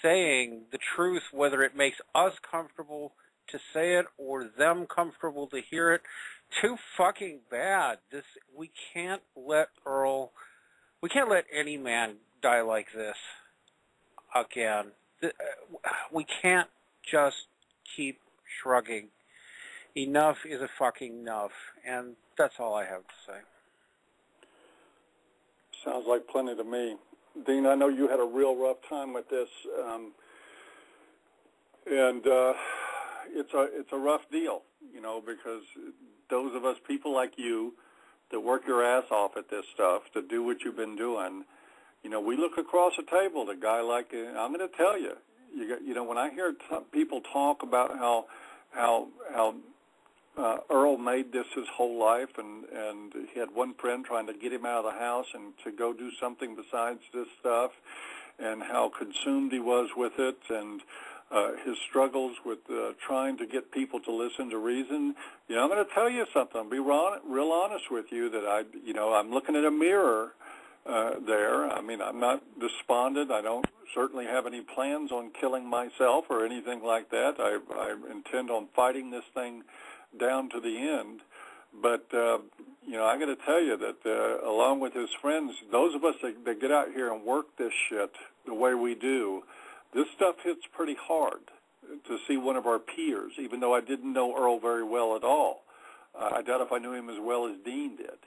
saying the truth, whether it makes us comfortable to say it or them comfortable to hear it, too fucking bad. We can't let any man die like this again. We can't just keep shrugging. Enough is a fucking enough, and that's all I have to say.
Sounds like plenty to me. Dean, I know you had a real rough time with this, and it's a rough deal, because those of us, people like you, that work your ass off at this stuff, to do what you've been doing, we look across the table at a guy like, I'm going to tell you, when I hear people talk about how Earl made this his whole life, and he had one friend trying to get him out of the house and to go do something besides this stuff, and how consumed he was with it, and his struggles with trying to get people to listen to reason. I'm going to tell you something. I'll be real honest with you that I'm looking at a mirror there. I mean, I'm not despondent. I don't certainly have any plans on killing myself or anything like that. I intend on fighting this thing down to the end. But, I got to tell you that along with his friends, those of us that get out here and work this shit the way we do, this stuff hits pretty hard to see one of our peers, even though I didn't know Earl very well at all. I doubt if I knew him as well as Dean did.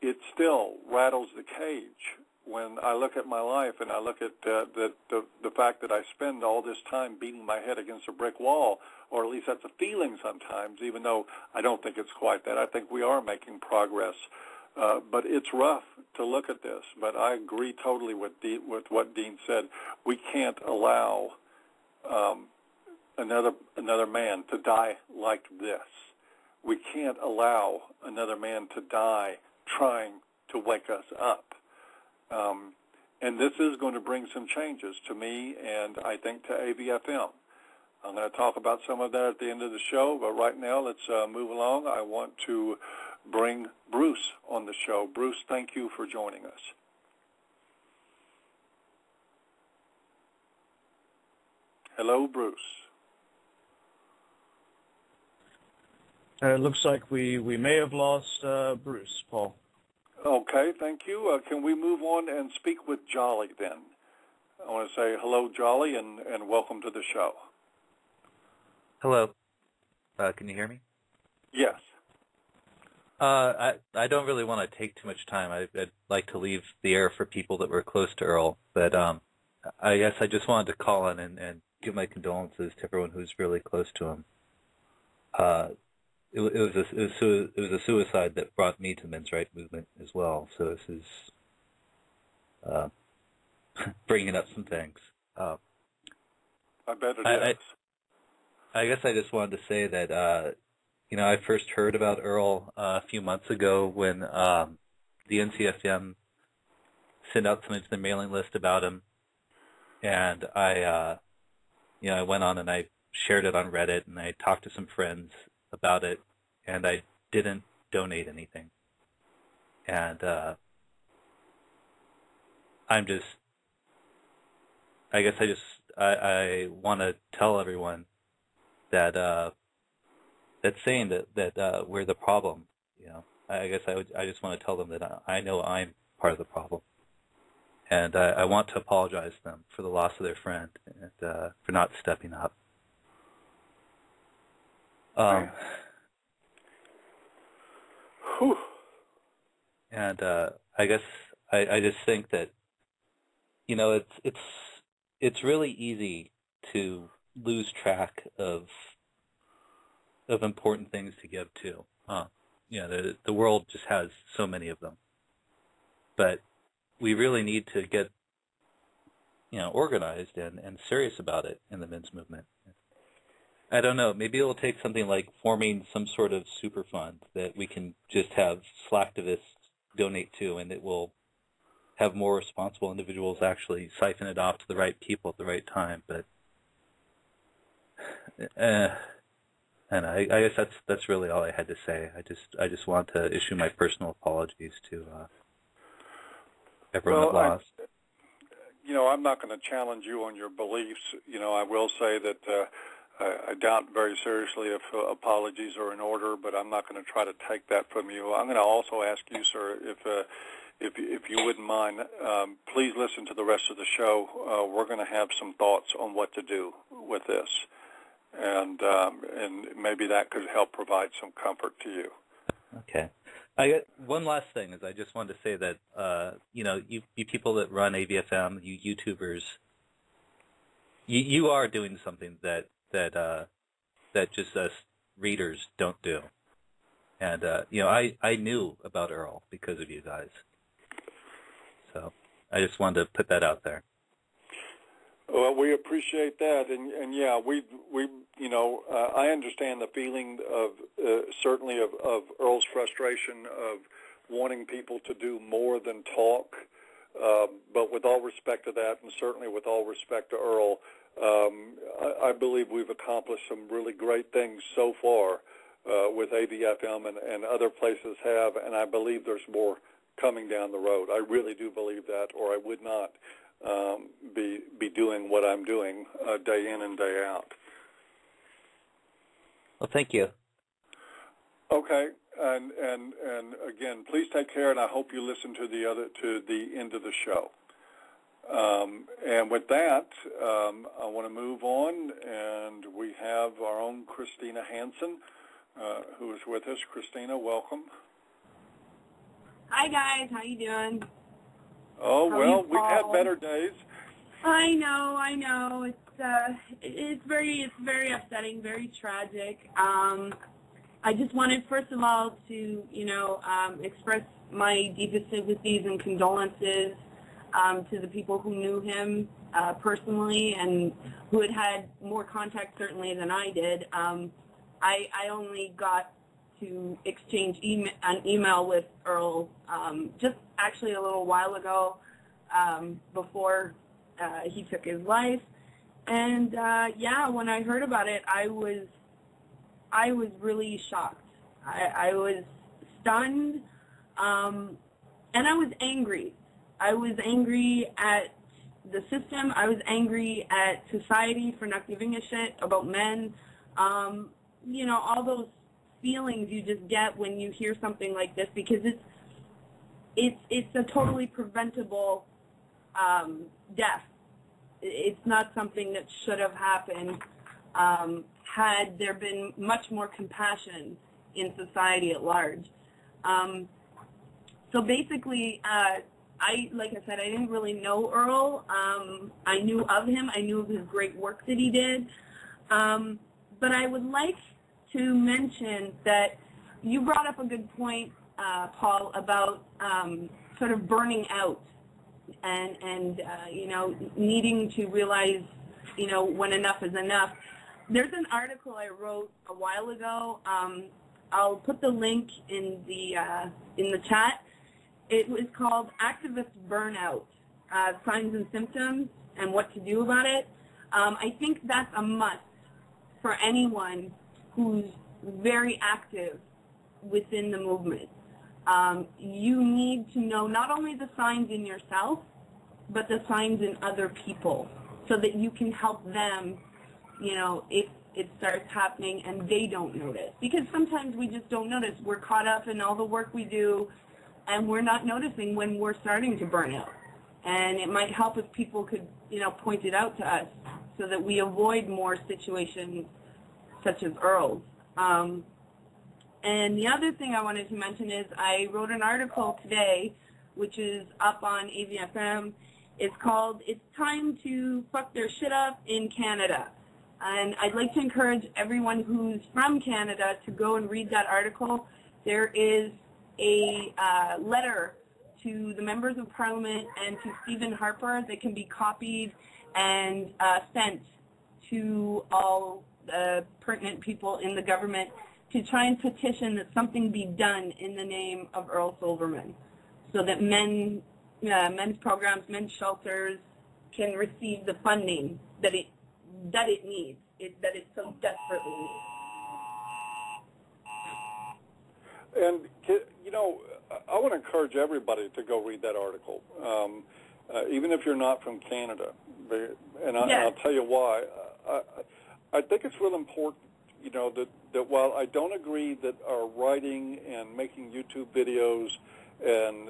It still rattles the cage when I look at my life and I look at the fact that I spend all this time beating my head against a brick wall, or at least that's a feeling sometimes, even though I don't think it's quite that. I think we are making progress. But it's rough to look at this. But I agree totally with what Dean said. We can't allow another man to die like this. We can't allow another man to die trying to wake us up. And this is going to bring some changes to me and I think to AVFM. I'm going to talk about some of that at the end of the show, but right now let's move along. I want to bring Bruce on the show. Bruce, thank you for joining us. Hello, Bruce.
It looks like we may have lost Bruce, Paul.
Okay, thank you. Can we move on and speak with Jolly then? I want to say hello, Jolly, and welcome to the show.
Hello. Can you hear me?
Yes.
I don't really want to take too much time. I'd like to leave the air for people that were close to Earl, but I guess I just wanted to call in and give my condolences to everyone who's really close to him. It was a suicide that brought me to the men's rights movement as well. So this is bringing up some things.
I bet it is.
I guess I just wanted to say that I first heard about Earl a few months ago when the NCFM sent out something to the mailing list about him, and I went on and I shared it on Reddit and I talked to some friends about it, and I didn't donate anything. And I want to tell everyone that that's saying that we're the problem. I guess I just want to tell them that I know I'm part of the problem, and I want to apologize to them for the loss of their friend and for not stepping up. And I guess I just think that it's really easy to lose track of important things to give to. The world just has so many of them, but we really need to get organized and serious about it in the men's movement. I don't know. Maybe it'll take something like forming some sort of super fund that we can just have slacktivists donate to, and it will have more responsible individuals actually siphon it off to the right people at the right time. But and I guess that's really all I had to say. I just want to issue my personal apologies to everyone that lost.
I'm not going to challenge you on your beliefs. I will say that I doubt very seriously if apologies are in order, but I'm not going to try to take that from you. I'm going to also ask you, sir, if you wouldn't mind, please listen to the rest of the show. We're going to have some thoughts on what to do with this, and maybe that could help provide some comfort to you.
Okay. I got one last thing. Is I just wanted to say that you people that run AVFM, you YouTubers, you are doing something that just us readers don't do. And I knew about Earl because of you guys. So I just wanted to put that out there.
Well, we appreciate that, and yeah, I understand the feeling of certainly of Earl's frustration of wanting people to do more than talk. But with all respect to that, and certainly with all respect to Earl, I believe we've accomplished some really great things so far with AVFM and other places have, and I believe there's more coming down the road. I really do believe that, or I would not be doing what I'm doing day in and day out.
Well, thank you.
Okay, and again, please take care, and I hope you listen to the end of the show. And with that, I want to move on, and we have our own Christina Hansen, who is with us. Christina, welcome.
Hi guys, how you doing?
Oh, well, we've had better days.
I know. It's very upsetting, very tragic. I just wanted, first of all, to express my deepest sympathies and condolences to the people who knew him personally and who had more contact certainly than I did. I only got to exchange an email with Earl just actually a little while ago before he took his life. And when I heard about it, I was really shocked. I was stunned, and I was angry. I was angry at the system. I was angry at society for not giving a shit about men. All those feelings you just get when you hear something like this, because it's a totally preventable death. It's not something that should have happened had there been much more compassion in society at large. So basically, like I said, I didn't really know Earl. I knew of him. I knew of his great work that he did. But I would like to mention that you brought up a good point, Paul, about sort of burning out and needing to realize, when enough is enough. There's an article I wrote a while ago. I'll put the link in the chat. It was called Activist Burnout, Signs and Symptoms and What to Do About It. I think that's a must for anyone who's very active within the movement. You need to know not only the signs in yourself, but the signs in other people so that you can help them, if it starts happening and they don't notice. Because sometimes we just don't notice. We're caught up in all the work we do, and we're not noticing when we're starting to burn out. And it might help if people could, point it out to us so that we avoid more situations such as Earl's. And the other thing I wanted to mention is I wrote an article today, which is up on AVFM. It's called "It's Time to Fuck Their Shit Up in Canada." And I'd like to encourage everyone who's from Canada to go and read that article. There is a letter to the members of Parliament and to Stephen Harper that can be copied and sent to all the pertinent people in the government to try and petition that something be done in the name of Earl Silverman so that men's programs, men's shelters can receive the funding that it needs, that it so desperately needs.
And, I want to encourage everybody to go read that article, even if you're not from Canada. And I'll tell you why. I think it's real important, that while I don't agree that our writing and making YouTube videos and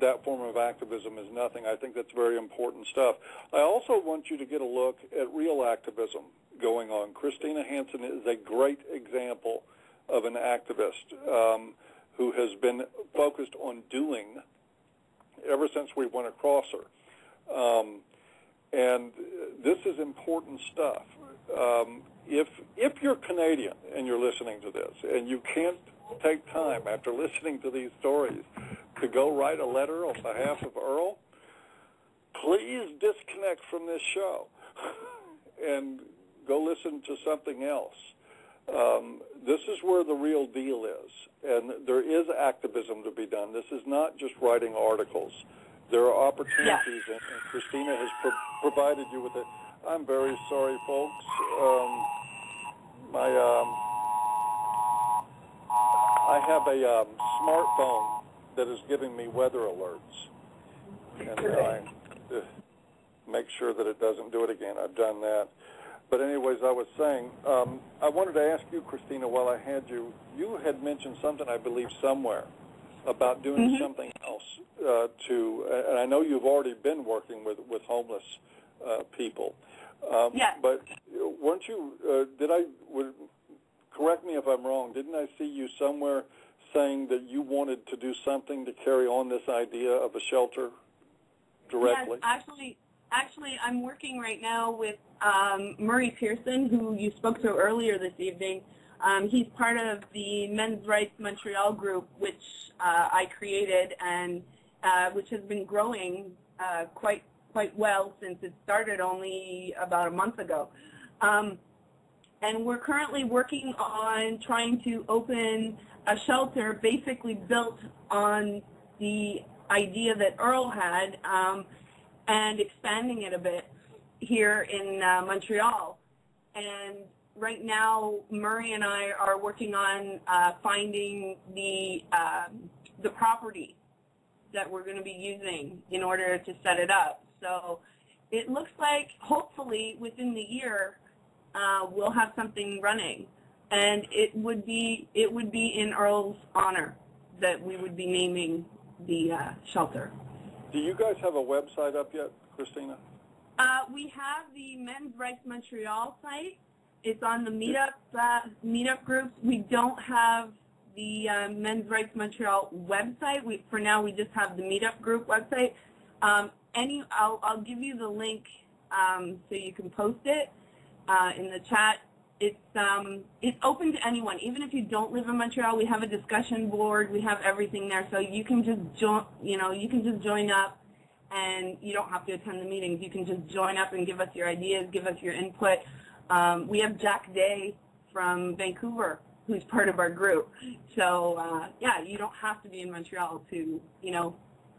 that form of activism is nothing, I think that's very important stuff. I also want you to get a look at real activism going on. Christina Hansen is a great example of an activist who has been focused on doing ever since we went across her. And this is important stuff. If you're Canadian and you're listening to this and you can't take time after listening to these stories to go write a letter on behalf of Earl, please disconnect from this show and go listen to something else. This is where the real deal is, and there is activism to be done. This is not just writing articles. There are opportunities, and Christina has provided you with it. I'm very sorry, folks. I have a smartphone that is giving me weather alerts. And I make sure that it doesn't do it again. I've done that. But anyways, I was saying, I wanted to ask you, Christina, while I had you, you had mentioned something, I believe, somewhere about doing something else and I know you've already been working with homeless people.
Yes.
But weren't you, correct me if I'm wrong, didn't I see you somewhere saying that you wanted to do something to carry on this idea of a shelter directly?
Yes, actually, I'm working right now with Murray Pearson, who you spoke to earlier this evening. He's part of the Men's Rights Montreal group, which I created and which has been growing quite well since it started only about a month ago. And we're currently working on trying to open a shelter basically built on the idea that Earl had and expanding it a bit here in Montreal. And right now, Murray and I are working on finding the property that we're going to be using in order to set it up. So it looks like hopefully within the year we'll have something running, and it would be in Earl's honor that we would be naming the shelter.
Do you guys have a website up yet, Christina?
We have the Men's Rights Montreal site. It's on the meetup groups. We don't have the Men's Rights Montreal website. For now, we just have the meetup group website. I'll give you the link so you can post it in the chat. It's open to anyone, even if you don't live in Montreal. We have a discussion board. We have everything there, so you can just join up, and you don't have to attend the meetings. You can just join up and give us your ideas, give us your input. We have Jack Day from Vancouver, who's part of our group. So, yeah, you don't have to be in Montreal to,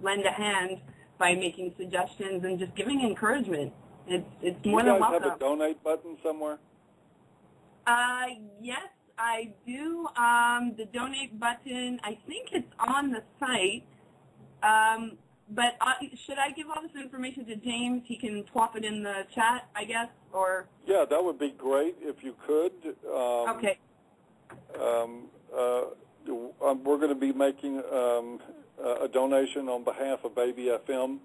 lend a hand by making suggestions and just giving encouragement. It's more than welcome.
Do you guys have a donate button somewhere?
Yes, I do. The donate button, I think it's on the site. But should I give all this information to James? He can plop it in the chat, I guess, or?
Yeah, that would be great if you could.
Okay.
We're going to be making a donation on behalf of AVFM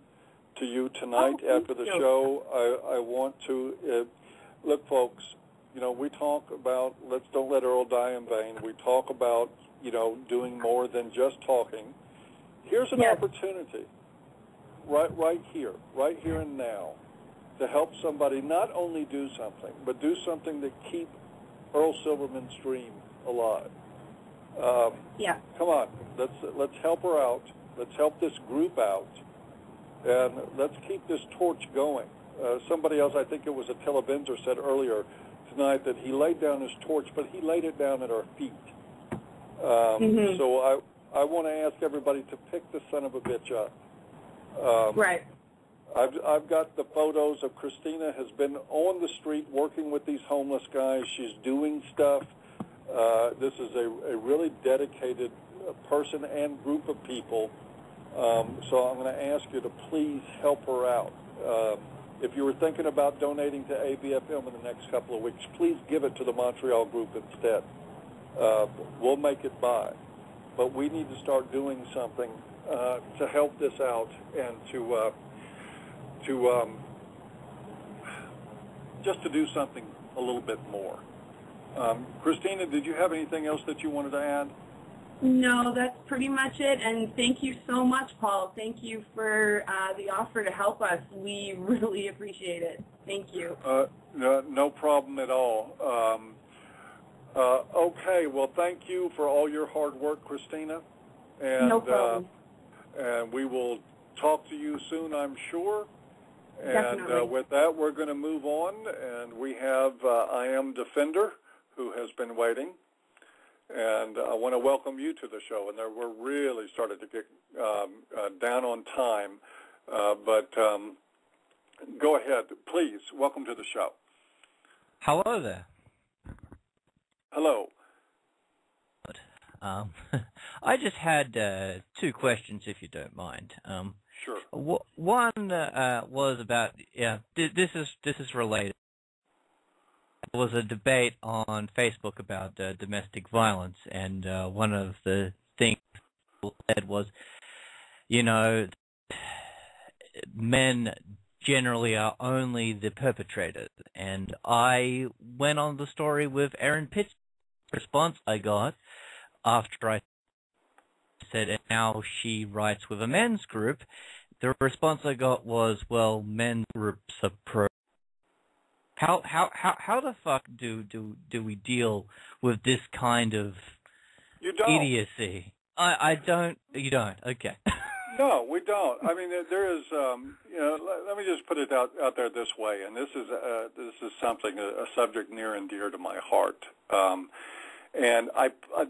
to you tonight after the show. I want to, look, folks, we talk about don't let Earl die in vain. We talk about, doing more than just talking. Here's an opportunity right here and now to help somebody not only do something, but do something to keep Earl Silverman's dream alive. Come on, let's help her out. Let's help this group out, and let's keep this torch going. Somebody else, I think it was Attila Benzer, said earlier tonight that he laid down his torch, but he laid it down at our feet. So I want to ask everybody to pick the son of a bitch up.
Right.
I've got the photos of Christina has been on the street working with these homeless guys. She's doing stuff. This is a really dedicated person and group of people. So I'm going to ask you to please help her out. If you were thinking about donating to AVFM in the next couple of weeks, please give it to the Montreal group instead. We'll make it by. But we need to start doing something to help this out and just to do something a little bit more. Christina, did you have anything else that you wanted to add?
No, that's pretty much it. And thank you so much, Paul. Thank you for the offer to help us. We really appreciate it. Thank you.
No problem at all. Okay, well, thank you for all your hard work, Christina. And,
no problem.
And we will talk to you soon, I'm sure.
Definitely.
And with that, we're going to move on. And we have I Am Defender, who has been waiting. And I want to welcome you to the show. And we're really starting to get down on time. But go ahead, please. Welcome to the show.
Hello there.
Hello.
I just had two questions, if you don't mind.
Sure.
One was about this is related. There was a debate on Facebook about domestic violence, and one of the things people said was, men generally are only the perpetrators. And I went on the story with Erin Pitt's response I got after I said, and now she writes with a men's group. The response I got was, well, men's groups are pro. How the fuck do we deal with this kind of idiocy? I don't. You don't. Okay.
No, we don't. I mean, there is. Let me just put it out there this way, and this is something, a subject near and dear to my heart. And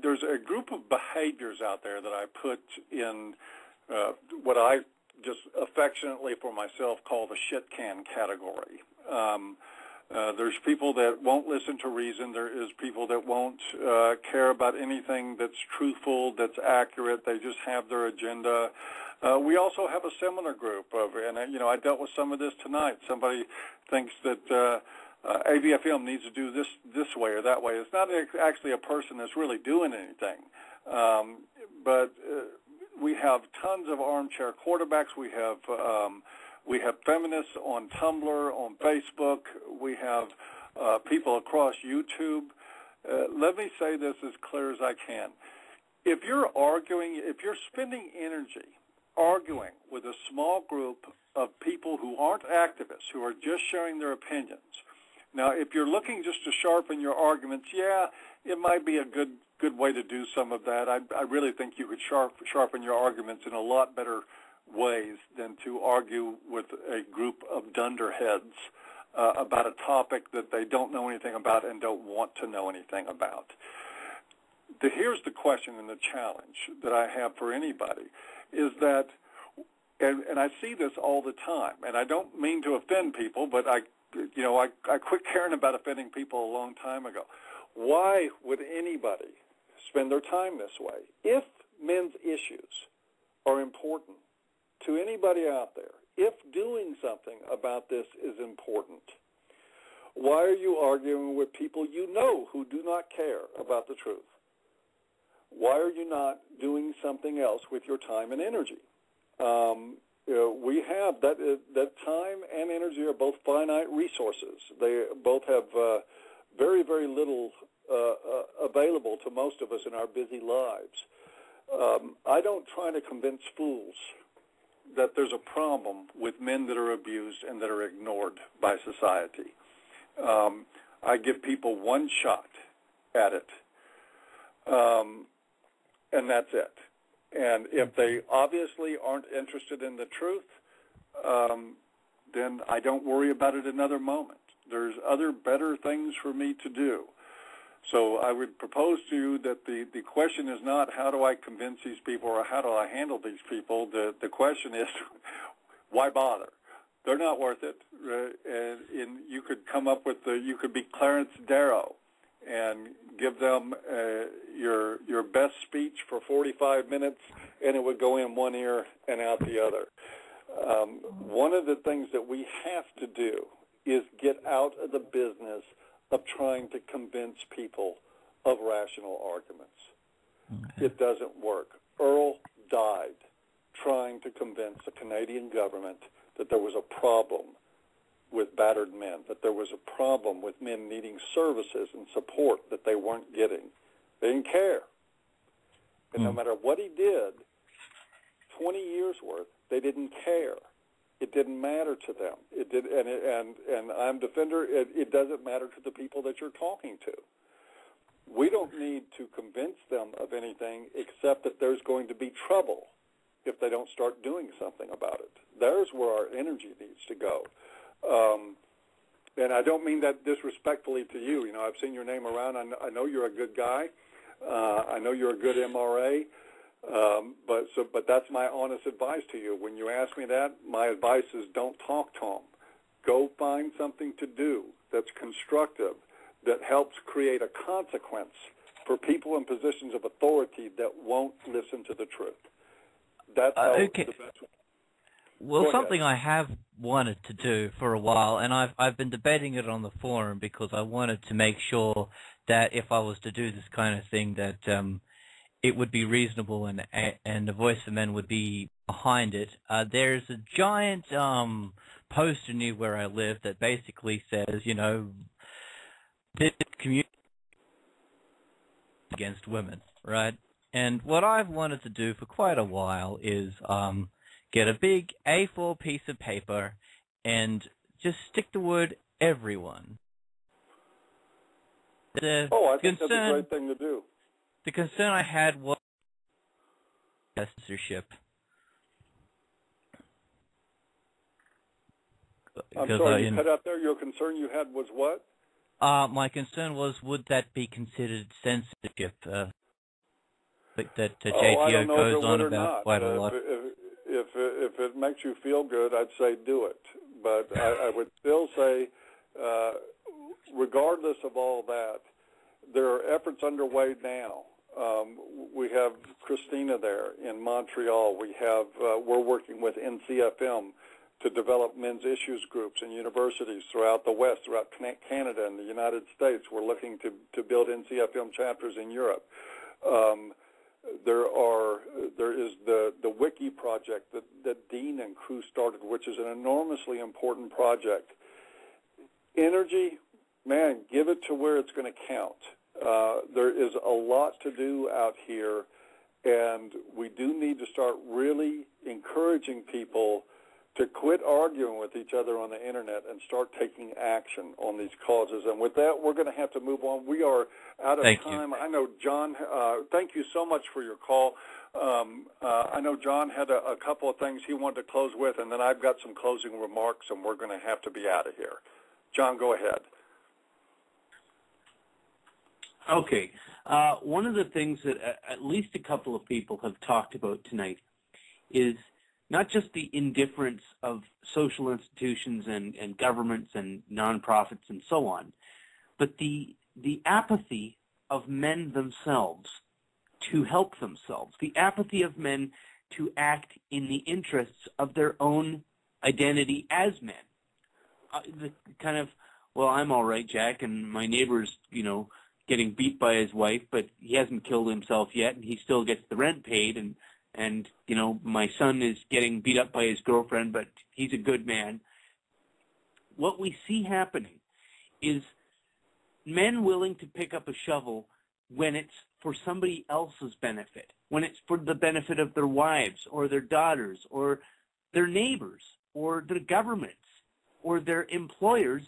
there's a group of behaviors out there that I put in what I just affectionately for myself call the shit can category. There's people that won't listen to reason. There is people that won't care about anything that's truthful, that's accurate. They just have their agenda. We also have a similar group and I dealt with some of this tonight. Somebody thinks that AVFM needs to do this way or that way. It's not actually a person that's really doing anything. But we have tons of armchair quarterbacks. We have feminists on Tumblr, on Facebook. We have people across YouTube. Let me say this as clear as I can. If you're spending energy arguing with a small group of people who aren't activists, who are just sharing their opinions. Now, if you're looking just to sharpen your arguments, yeah, it might be a good way to do some of that. I really think you could sharpen your arguments in a lot better ways than to argue with a group of dunderheads about a topic that they don't know anything about and don't want to know anything about. Here's the question and the challenge that I have for anybody is that, and I see this all the time, and I don't mean to offend people, but I quit caring about offending people a long time ago. Why would anybody spend their time this way? If men's issues are important to anybody out there, if doing something about this is important, why are you arguing with people you know who do not care about the truth? Why are you not doing something else with your time and energy? We have that time and energy are both finite resources. They both have very, very little available to most of us in our busy lives. I don't try to convince fools that there's a problem with men that are abused and that are ignored by society. I give people one shot at it, and that's it. And if they obviously aren't interested in the truth, then I don't worry about it another moment. There's other better things for me to do. So I would propose to you that the question is not how do I convince these people or how do I handle these people. The question is why bother? They're not worth it. And you could come up with you could be Clarence Darrow and give them your best speech for 45 minutes, and it would go in one ear and out the other. One of the things that we have to do is get out of the business of trying to convince people of rational arguments. Okay. It doesn't work. Earl died trying to convince the Canadian government that there was a problem with battered men, that there was a problem with men needing services and support that they weren't getting. They didn't care. And no matter what he did, 20 years worth, they didn't care. It didn't matter to them. It did, and I'm defender. It doesn't matter to the people that you're talking to. We don't need to convince them of anything except that there's going to be trouble if they don't start doing something about it. There's where our energy needs to go. And I don't mean that disrespectfully to you. You know, I've seen your name around. I know you're a good guy. I know you're a good MRA. But that's my honest advice to you. When you ask me that, my advice is don't talk to them. Go find something to do that's constructive, that helps create a consequence for people in positions of authority that won't listen to the truth. That's how the best way.
Well, something I have wanted to do for a while, and I've been debating it on the forum because I wanted to make sure that if I was to do this kind of thing, that it would be reasonable and the Voice for Men would be behind it. There's a giant poster near where I live that basically says, you know, this community against women, right? And what I've wanted to do for quite a while is get a big A4 piece of paper and just stick the word everyone.
I think that's a great thing to do.
The concern I had was censorship.
I'm sorry, you cut out there. Your concern you had was what?
My concern was, would that be considered censorship? That JTO goes on about quite a lot.
If it makes you feel good, I'd say do it. But I would still say, regardless of all that, there are efforts underway now. We have Christina there in Montreal. We're working with NCFM to develop men's issues groups in universities throughout the West, throughout Canada and the United States. We're looking to build NCFM chapters in Europe. There is the Wiki project that Dean and crew started, which is an enormously important project. Energy, man, give it to where it's going to count. There is a lot to do out here, and we do need to start really encouraging people to quit arguing with each other on the Internet and start taking action on these causes. And with that, we're going to have to move on. We are out of time. I know, John, thank you so much for your call. I know John had a couple of things he wanted to close with, and then I've got some closing remarks, and we're going to have to be out of here. John, go ahead.
Okay. One of the things that at least a couple of people have talked about tonight is not just the indifference of social institutions and governments and nonprofits and so on, but the apathy of men themselves to help themselves, the apathy of men to act in the interests of their own identity as men. The kind of, well, I'm all right, Jack, and my neighbor's, getting beat by his wife, but he hasn't killed himself yet, and he still gets the rent paid, and my son is getting beat up by his girlfriend, but he's a good man. What we see happening is men willing to pick up a shovel when it's for somebody else's benefit, when it's for the benefit of their wives or their daughters or their neighbors or their governments or their employers,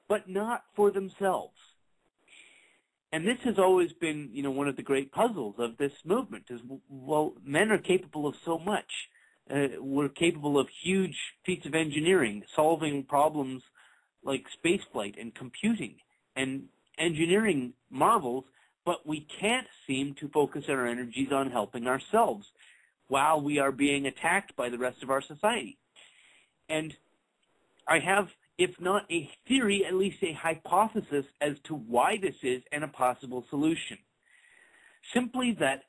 but not for themselves. And this has always been, one of the great puzzles of this movement is, well, men are capable of so much. We're capable of huge feats of engineering, solving problems like spaceflight and computing and engineering marvels, but we can't seem to focus our energies on helping ourselves while we are being attacked by the rest of our society. And I have, if not a theory, at least a hypothesis as to why this is and a possible solution. Simply that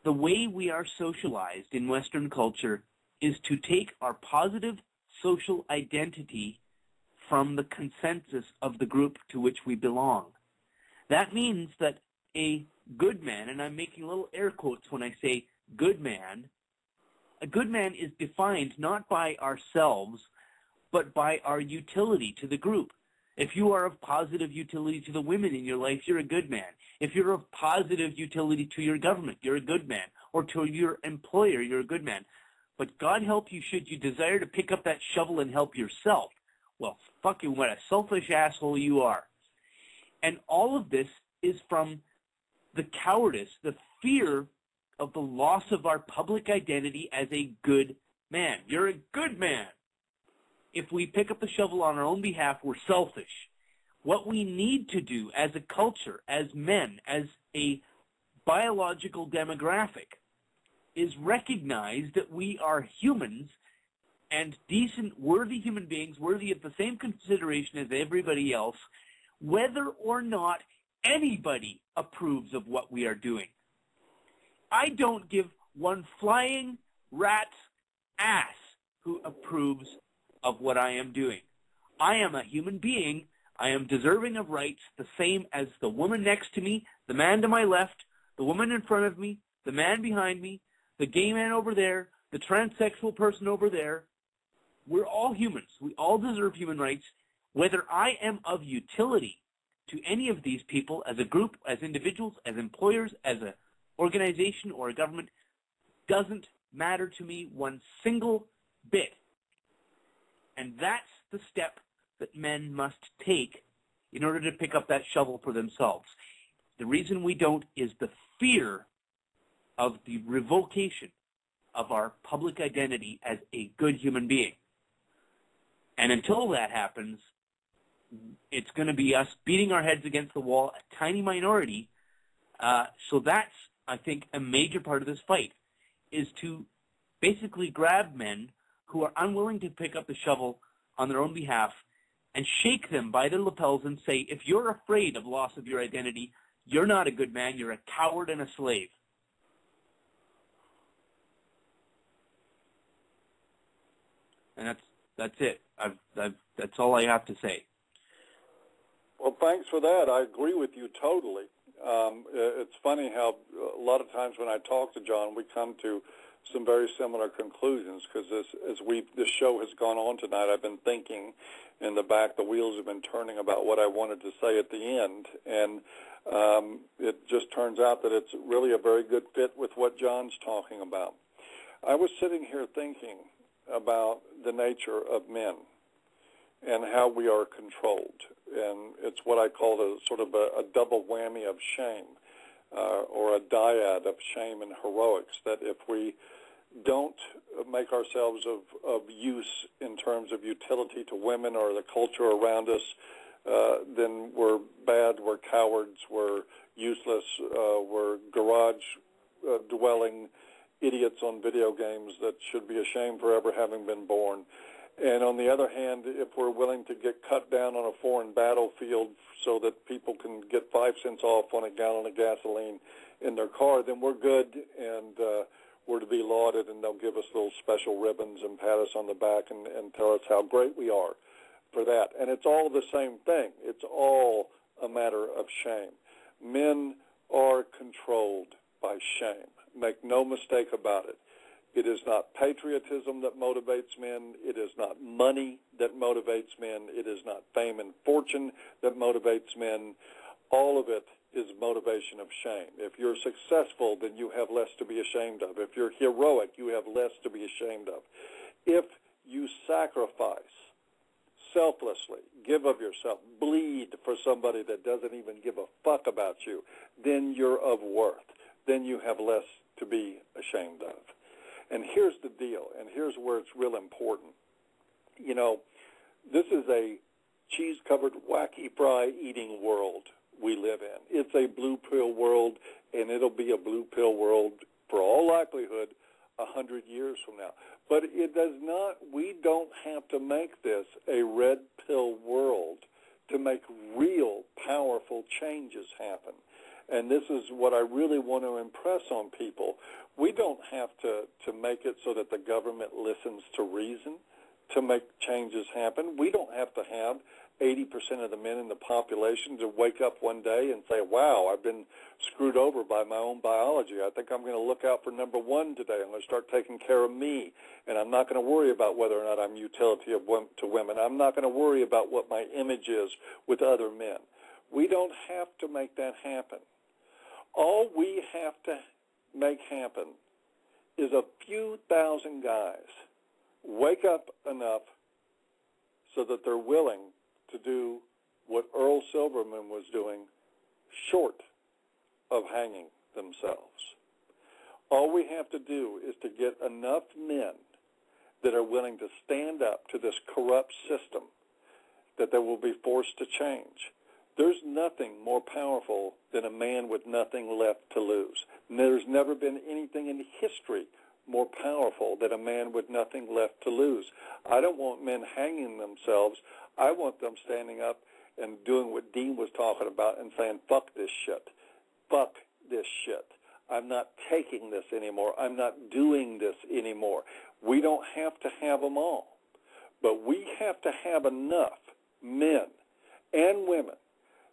the way we are socialized in Western culture is to take our positive social identity from the consensus of the group to which we belong. That means that a good man, and I'm making little air quotes when I say good man, a good man is defined not by ourselves, but by our utility to the group. If you are of positive utility to the women in your life, you're a good man. If you're of positive utility to your government, you're a good man. Or to your employer, you're a good man. But God help you should you desire to pick up that shovel and help yourself. Well, fucking what a selfish asshole you are. And all of this is from the cowardice, the fear of the loss of our public identity as a good man. You're a good man. If we pick up the shovel on our own behalf, we're selfish. What we need to do as a culture, as men, as a biological demographic, is recognize that we are humans and decent, worthy human beings, worthy of the same consideration as everybody else, whether or not anybody approves of what we are doing. I don't give one flying rat's ass who approves of what I am doing. I am a human being. I am deserving of rights the same as the woman next to me, the man to my left, the woman in front of me, the man behind me, the gay man over there, the transsexual person over there. We're all humans. We all deserve human rights. Whether I am of utility to any of these people as a group, as individuals, as employers, as an organization or a government, doesn't matter to me one single bit. And that's the step that men must take in order to pick up that shovel for themselves. The reason we don't is the fear of the revocation of our public identity as a good human being. And until that happens, it's going to be us beating our heads against the wall, a tiny minority. So that's, I think, a major part of this fight, is to basically grab men who are unwilling to pick up the shovel on their own behalf and shake them by their lapels and say, if you're afraid of loss of your identity, you're not a good man, you're a coward and a slave. And that's it. That's all I have to say.
Well, thanks for that. I agree with you totally. It's funny how a lot of times when I talk to John, we come to some very similar conclusions, because as this show has gone on tonight, I've been thinking in the back, the wheels have been turning about what I wanted to say at the end, and it just turns out that it's really a very good fit with what John's talking about. I was sitting here thinking about the nature of men and how we are controlled, and it's what I call a sort of a double whammy of shame, or a dyad of shame and heroics, that if we don't make ourselves of use in terms of utility to women or the culture around us, then we're bad, we're cowards, we're useless, we're garage-dwelling idiots on video games that should be ashamed for ever having been born. And on the other hand, if we're willing to get cut down on a foreign battlefield so that people can get 5 cents off on a gallon of gasoline in their car, then we're good, and we're to be lauded, and they'll give us little special ribbons and pat us on the back and tell us how great we are for that. And it's all the same thing. It's all a matter of shame. Men are controlled by shame. Make no mistake about it. It is not patriotism that motivates men. It is not money that motivates men. It is not fame and fortune that motivates men. All of it is motivation of shame. If you're successful, then you have less to be ashamed of. If you're heroic, you have less to be ashamed of. If you sacrifice selflessly, give of yourself, bleed for somebody that doesn't even give a fuck about you, then you're of worth. Then you have less to be ashamed of. And here's the deal, and here's where it's real important. You know, this is a cheese-covered wacky fry eating world we live in. It's a blue pill world, and it'll be a blue pill world for all likelihood 100 years from now. But it does not, we don't have to make this a red pill world to make real powerful changes happen. And this is what I really want to impress on people. We don't have to make it so that the government listens to reason to make changes happen. We don't have to have 80% of the men in the population to wake up one day and say, wow, I've been screwed over by my own biology. I think I'm going to look out for number one today. I'm going to start taking care of me, and I'm not going to worry about whether or not I'm utility to women. I'm not going to worry about what my image is with other men. We don't have to make that happen. All we have to make happen is a few thousand guys wake up enough so that they're willing to do what Earl Silverman was doing short of hanging themselves. All we have to do is to get enough men that are willing to stand up to this corrupt system that they will be forced to change. There's nothing more powerful than a man with nothing left to lose. There's never been anything in history more powerful than a man with nothing left to lose. I don't want men hanging themselves. I want them standing up and doing what Dean was talking about and saying, fuck this shit. Fuck this shit. I'm not taking this anymore. I'm not doing this anymore. We don't have to have them all. But we have to have enough men and women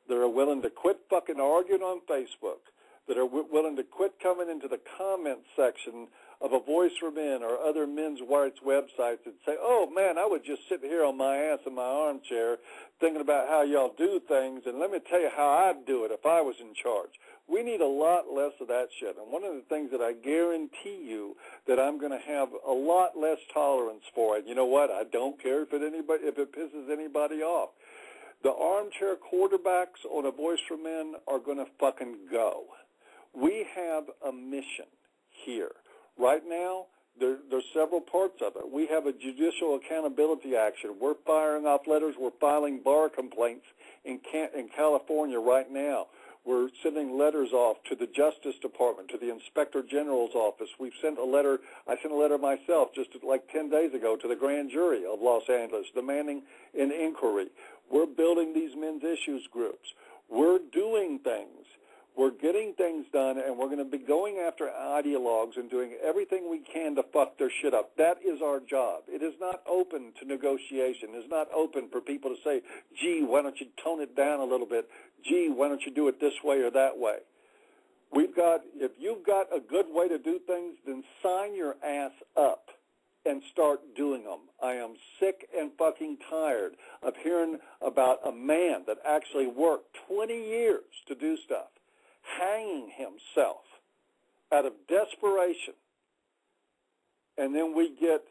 that are willing to quit fucking arguing on Facebook, that are willing to quit coming into the comment section of A Voice for Men or other men's rights websites and say, oh, man, I was just sitting here on my ass in my armchair thinking about how y'all do things, and let me tell you how I'd do it if I was in charge. We need a lot less of that shit. And one of the things that I guarantee you that I'm going to have a lot less tolerance for, and you know what, I don't care if it pisses anybody off. The armchair quarterbacks on A Voice for Men are going to fucking go. We have a mission here. Right now, there's several parts of it. We have a judicial accountability action. We're firing off letters. We're filing bar complaints in California right now. We're sending letters off to the Justice Department, to the Inspector General's office. We've sent a letter. I sent a letter myself just like 10 days ago to the grand jury of Los Angeles demanding an inquiry. We're building these men's issues groups. We're doing things. We're getting things done, and we're going to be going after ideologues and doing everything we can to fuck their shit up. That is our job. It is not open to negotiation. It is not open for people to say, gee, why don't you tone it down a little bit? Gee, why don't you do it this way or that way? If you've got a good way to do things, then sign your ass up and start doing them. I am sick and fucking tired of hearing about a man that actually worked 20 years to do stuff, hanging himself out of desperation, and then we get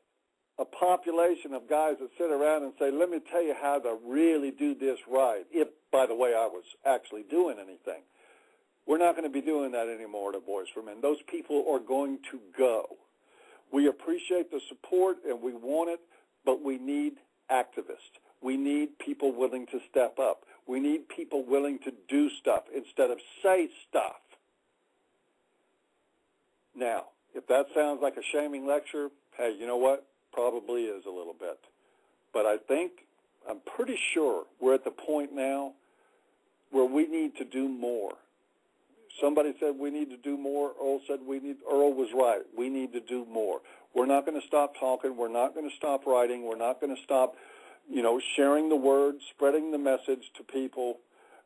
a population of guys that sit around and say, let me tell you how to really do this right, if, by the way, I was actually doing anything. We're not going to be doing that anymore at A Voice for Men. Those people are going to go. We appreciate the support, and we want it, but we need activists. We need people willing to step up. We need people willing to do stuff instead of say stuff. Now, if that sounds like a shaming lecture, hey, you know what? Probably is a little bit. But I'm pretty sure we're at the point now where we need to do more. Somebody said we need to do more. Earl was right. We need to do more. We're not going to stop talking. We're not going to stop writing. We're not going to stop, sharing the word, spreading the message to people.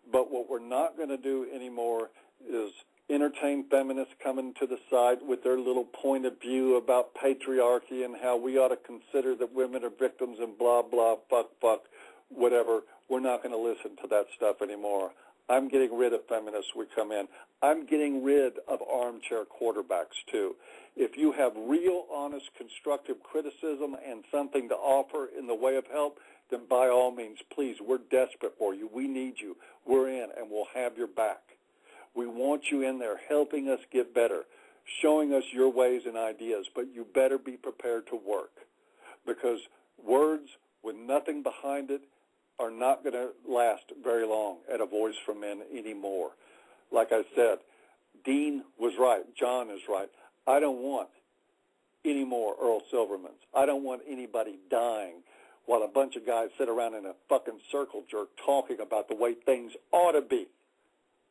But what we're not going to do anymore is entertain feminists coming to the side with their little point of view about patriarchy and how we ought to consider that women are victims and blah, blah, fuck, whatever. We're not going to listen to that stuff anymore. I'm getting rid of feminists when we come in. I'm getting rid of armchair quarterbacks, too. If you have real, honest, constructive criticism and something to offer in the way of help, then by all means, please, we're desperate for you. We need you. We're in, and we'll have your back. We want you in there helping us get better, showing us your ways and ideas, but you better be prepared to work, because words with nothing behind it are not going to last very long at A Voice for Men anymore. Like I said, Dean was right. John is right. I don't want any more Earl Silvermans. I don't want anybody dying while a bunch of guys sit around in a fucking circle jerk talking about the way things ought to be.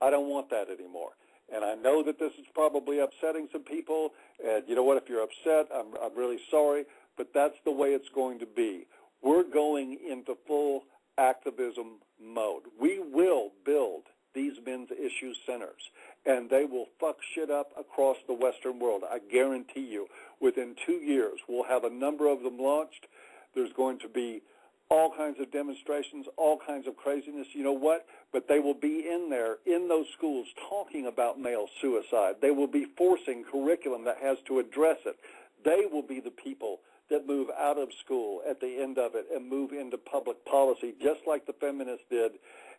I don't want that anymore. And I know that this is probably upsetting some people. And you know what? If you're upset, I'm really sorry. But that's the way it's going to be. We're going into full activism mode. We will build these men's issue centers, and they will fuck shit up across the Western world. I guarantee you, within 2 years, we'll have a number of them launched. There's going to be all kinds of demonstrations, all kinds of craziness. You know what? But they will be in there, in those schools, talking about male suicide. They will be forcing curriculum that has to address it. They will be the people that move out of school at the end of it and move into public policy, just like the feminists did,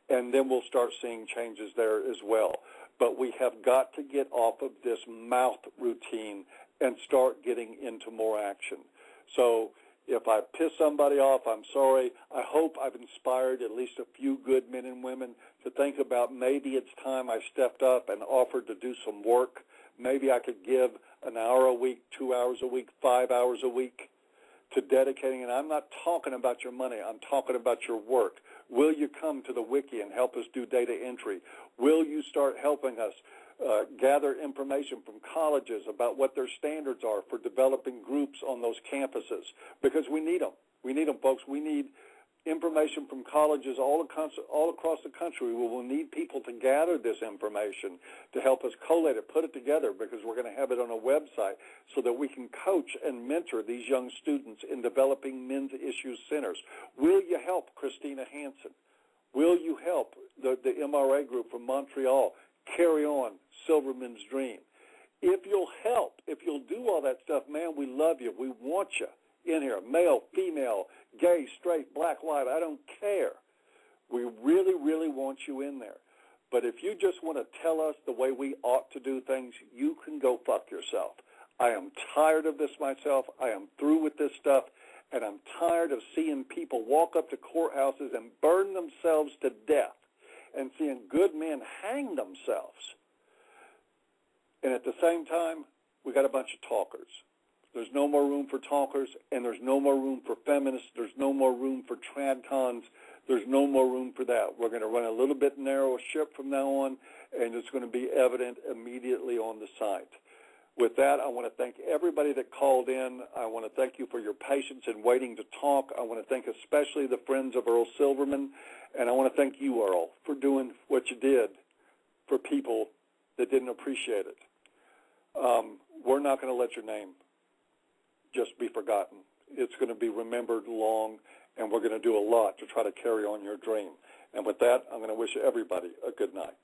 and then we'll start seeing changes there as well. But we have got to get off of this mouth routine and start getting into more action. So if I piss somebody off, I'm sorry. I hope I've inspired at least a few good men and women to think about maybe it's time I stepped up and offered to do some work. Maybe I could give an hour a week, 2 hours a week, 5 hours a week to dedicating, and I'm not talking about your money, I'm talking about your work. Will you come to the wiki and help us do data entry? Will you start helping us gather information from colleges about what their standards are for developing groups on those campuses? Because we need them. We need them, folks. We need information from colleges all across the country. We will need people to gather this information to help us collate it, put it together, because we're going to have it on a website so that we can coach and mentor these young students in developing men's issues centers. Will you help Christina Hansen? Will you help the MRA group from Montreal carry on Silverman's dream? If you'll help, if you'll do all that stuff, man, we love you. We want you in here, male, female, gay, straight, black, white, I don't care. We really, really want you in there. But if you just want to tell us the way we ought to do things, you can go fuck yourself. I am tired of this myself. I am through with this stuff, and I'm tired of seeing people walk up to courthouses and burn themselves to death and seeing good men hang themselves. And at the same time, we got a bunch of talkers. There's no more room for talkers, and there's no more room for feminists. There's no more room for tradcons. There's no more room for that. We're going to run a little bit narrower ship from now on, and it's going to be evident immediately on the site. With that, I want to thank everybody that called in. I want to thank you for your patience in waiting to talk. I want to thank especially the friends of Earl Silverman, and I want to thank you, Earl, for doing what you did for people that didn't appreciate it. We're not going to let your name just be forgotten. It's going to be remembered long, and we're going to do a lot to try to carry on your dream. And with that, I'm going to wish everybody a good night.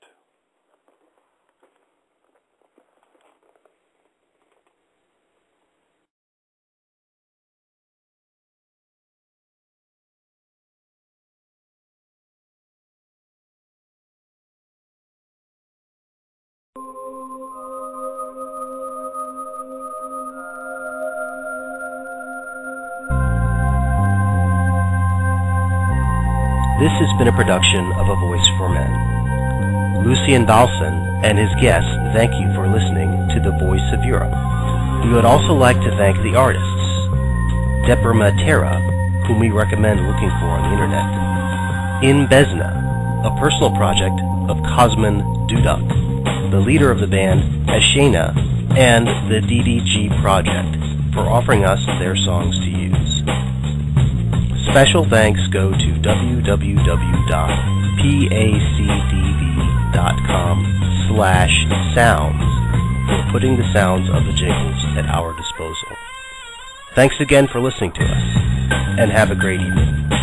This has been a production of A Voice for Men. Lucien Dahlson and his guests thank you for listening to The Voice of Europe. We would also like to thank the artists, Depper Matera, whom we recommend looking for on the internet, In Besna, a personal project of Cosmin Duduk, the leader of the band Ashena, and the DDG Project for offering us their songs to use. Special thanks go to www.pacdv.com/sounds for putting the sounds of the jingles at our disposal. Thanks again for listening to us, and have a great evening.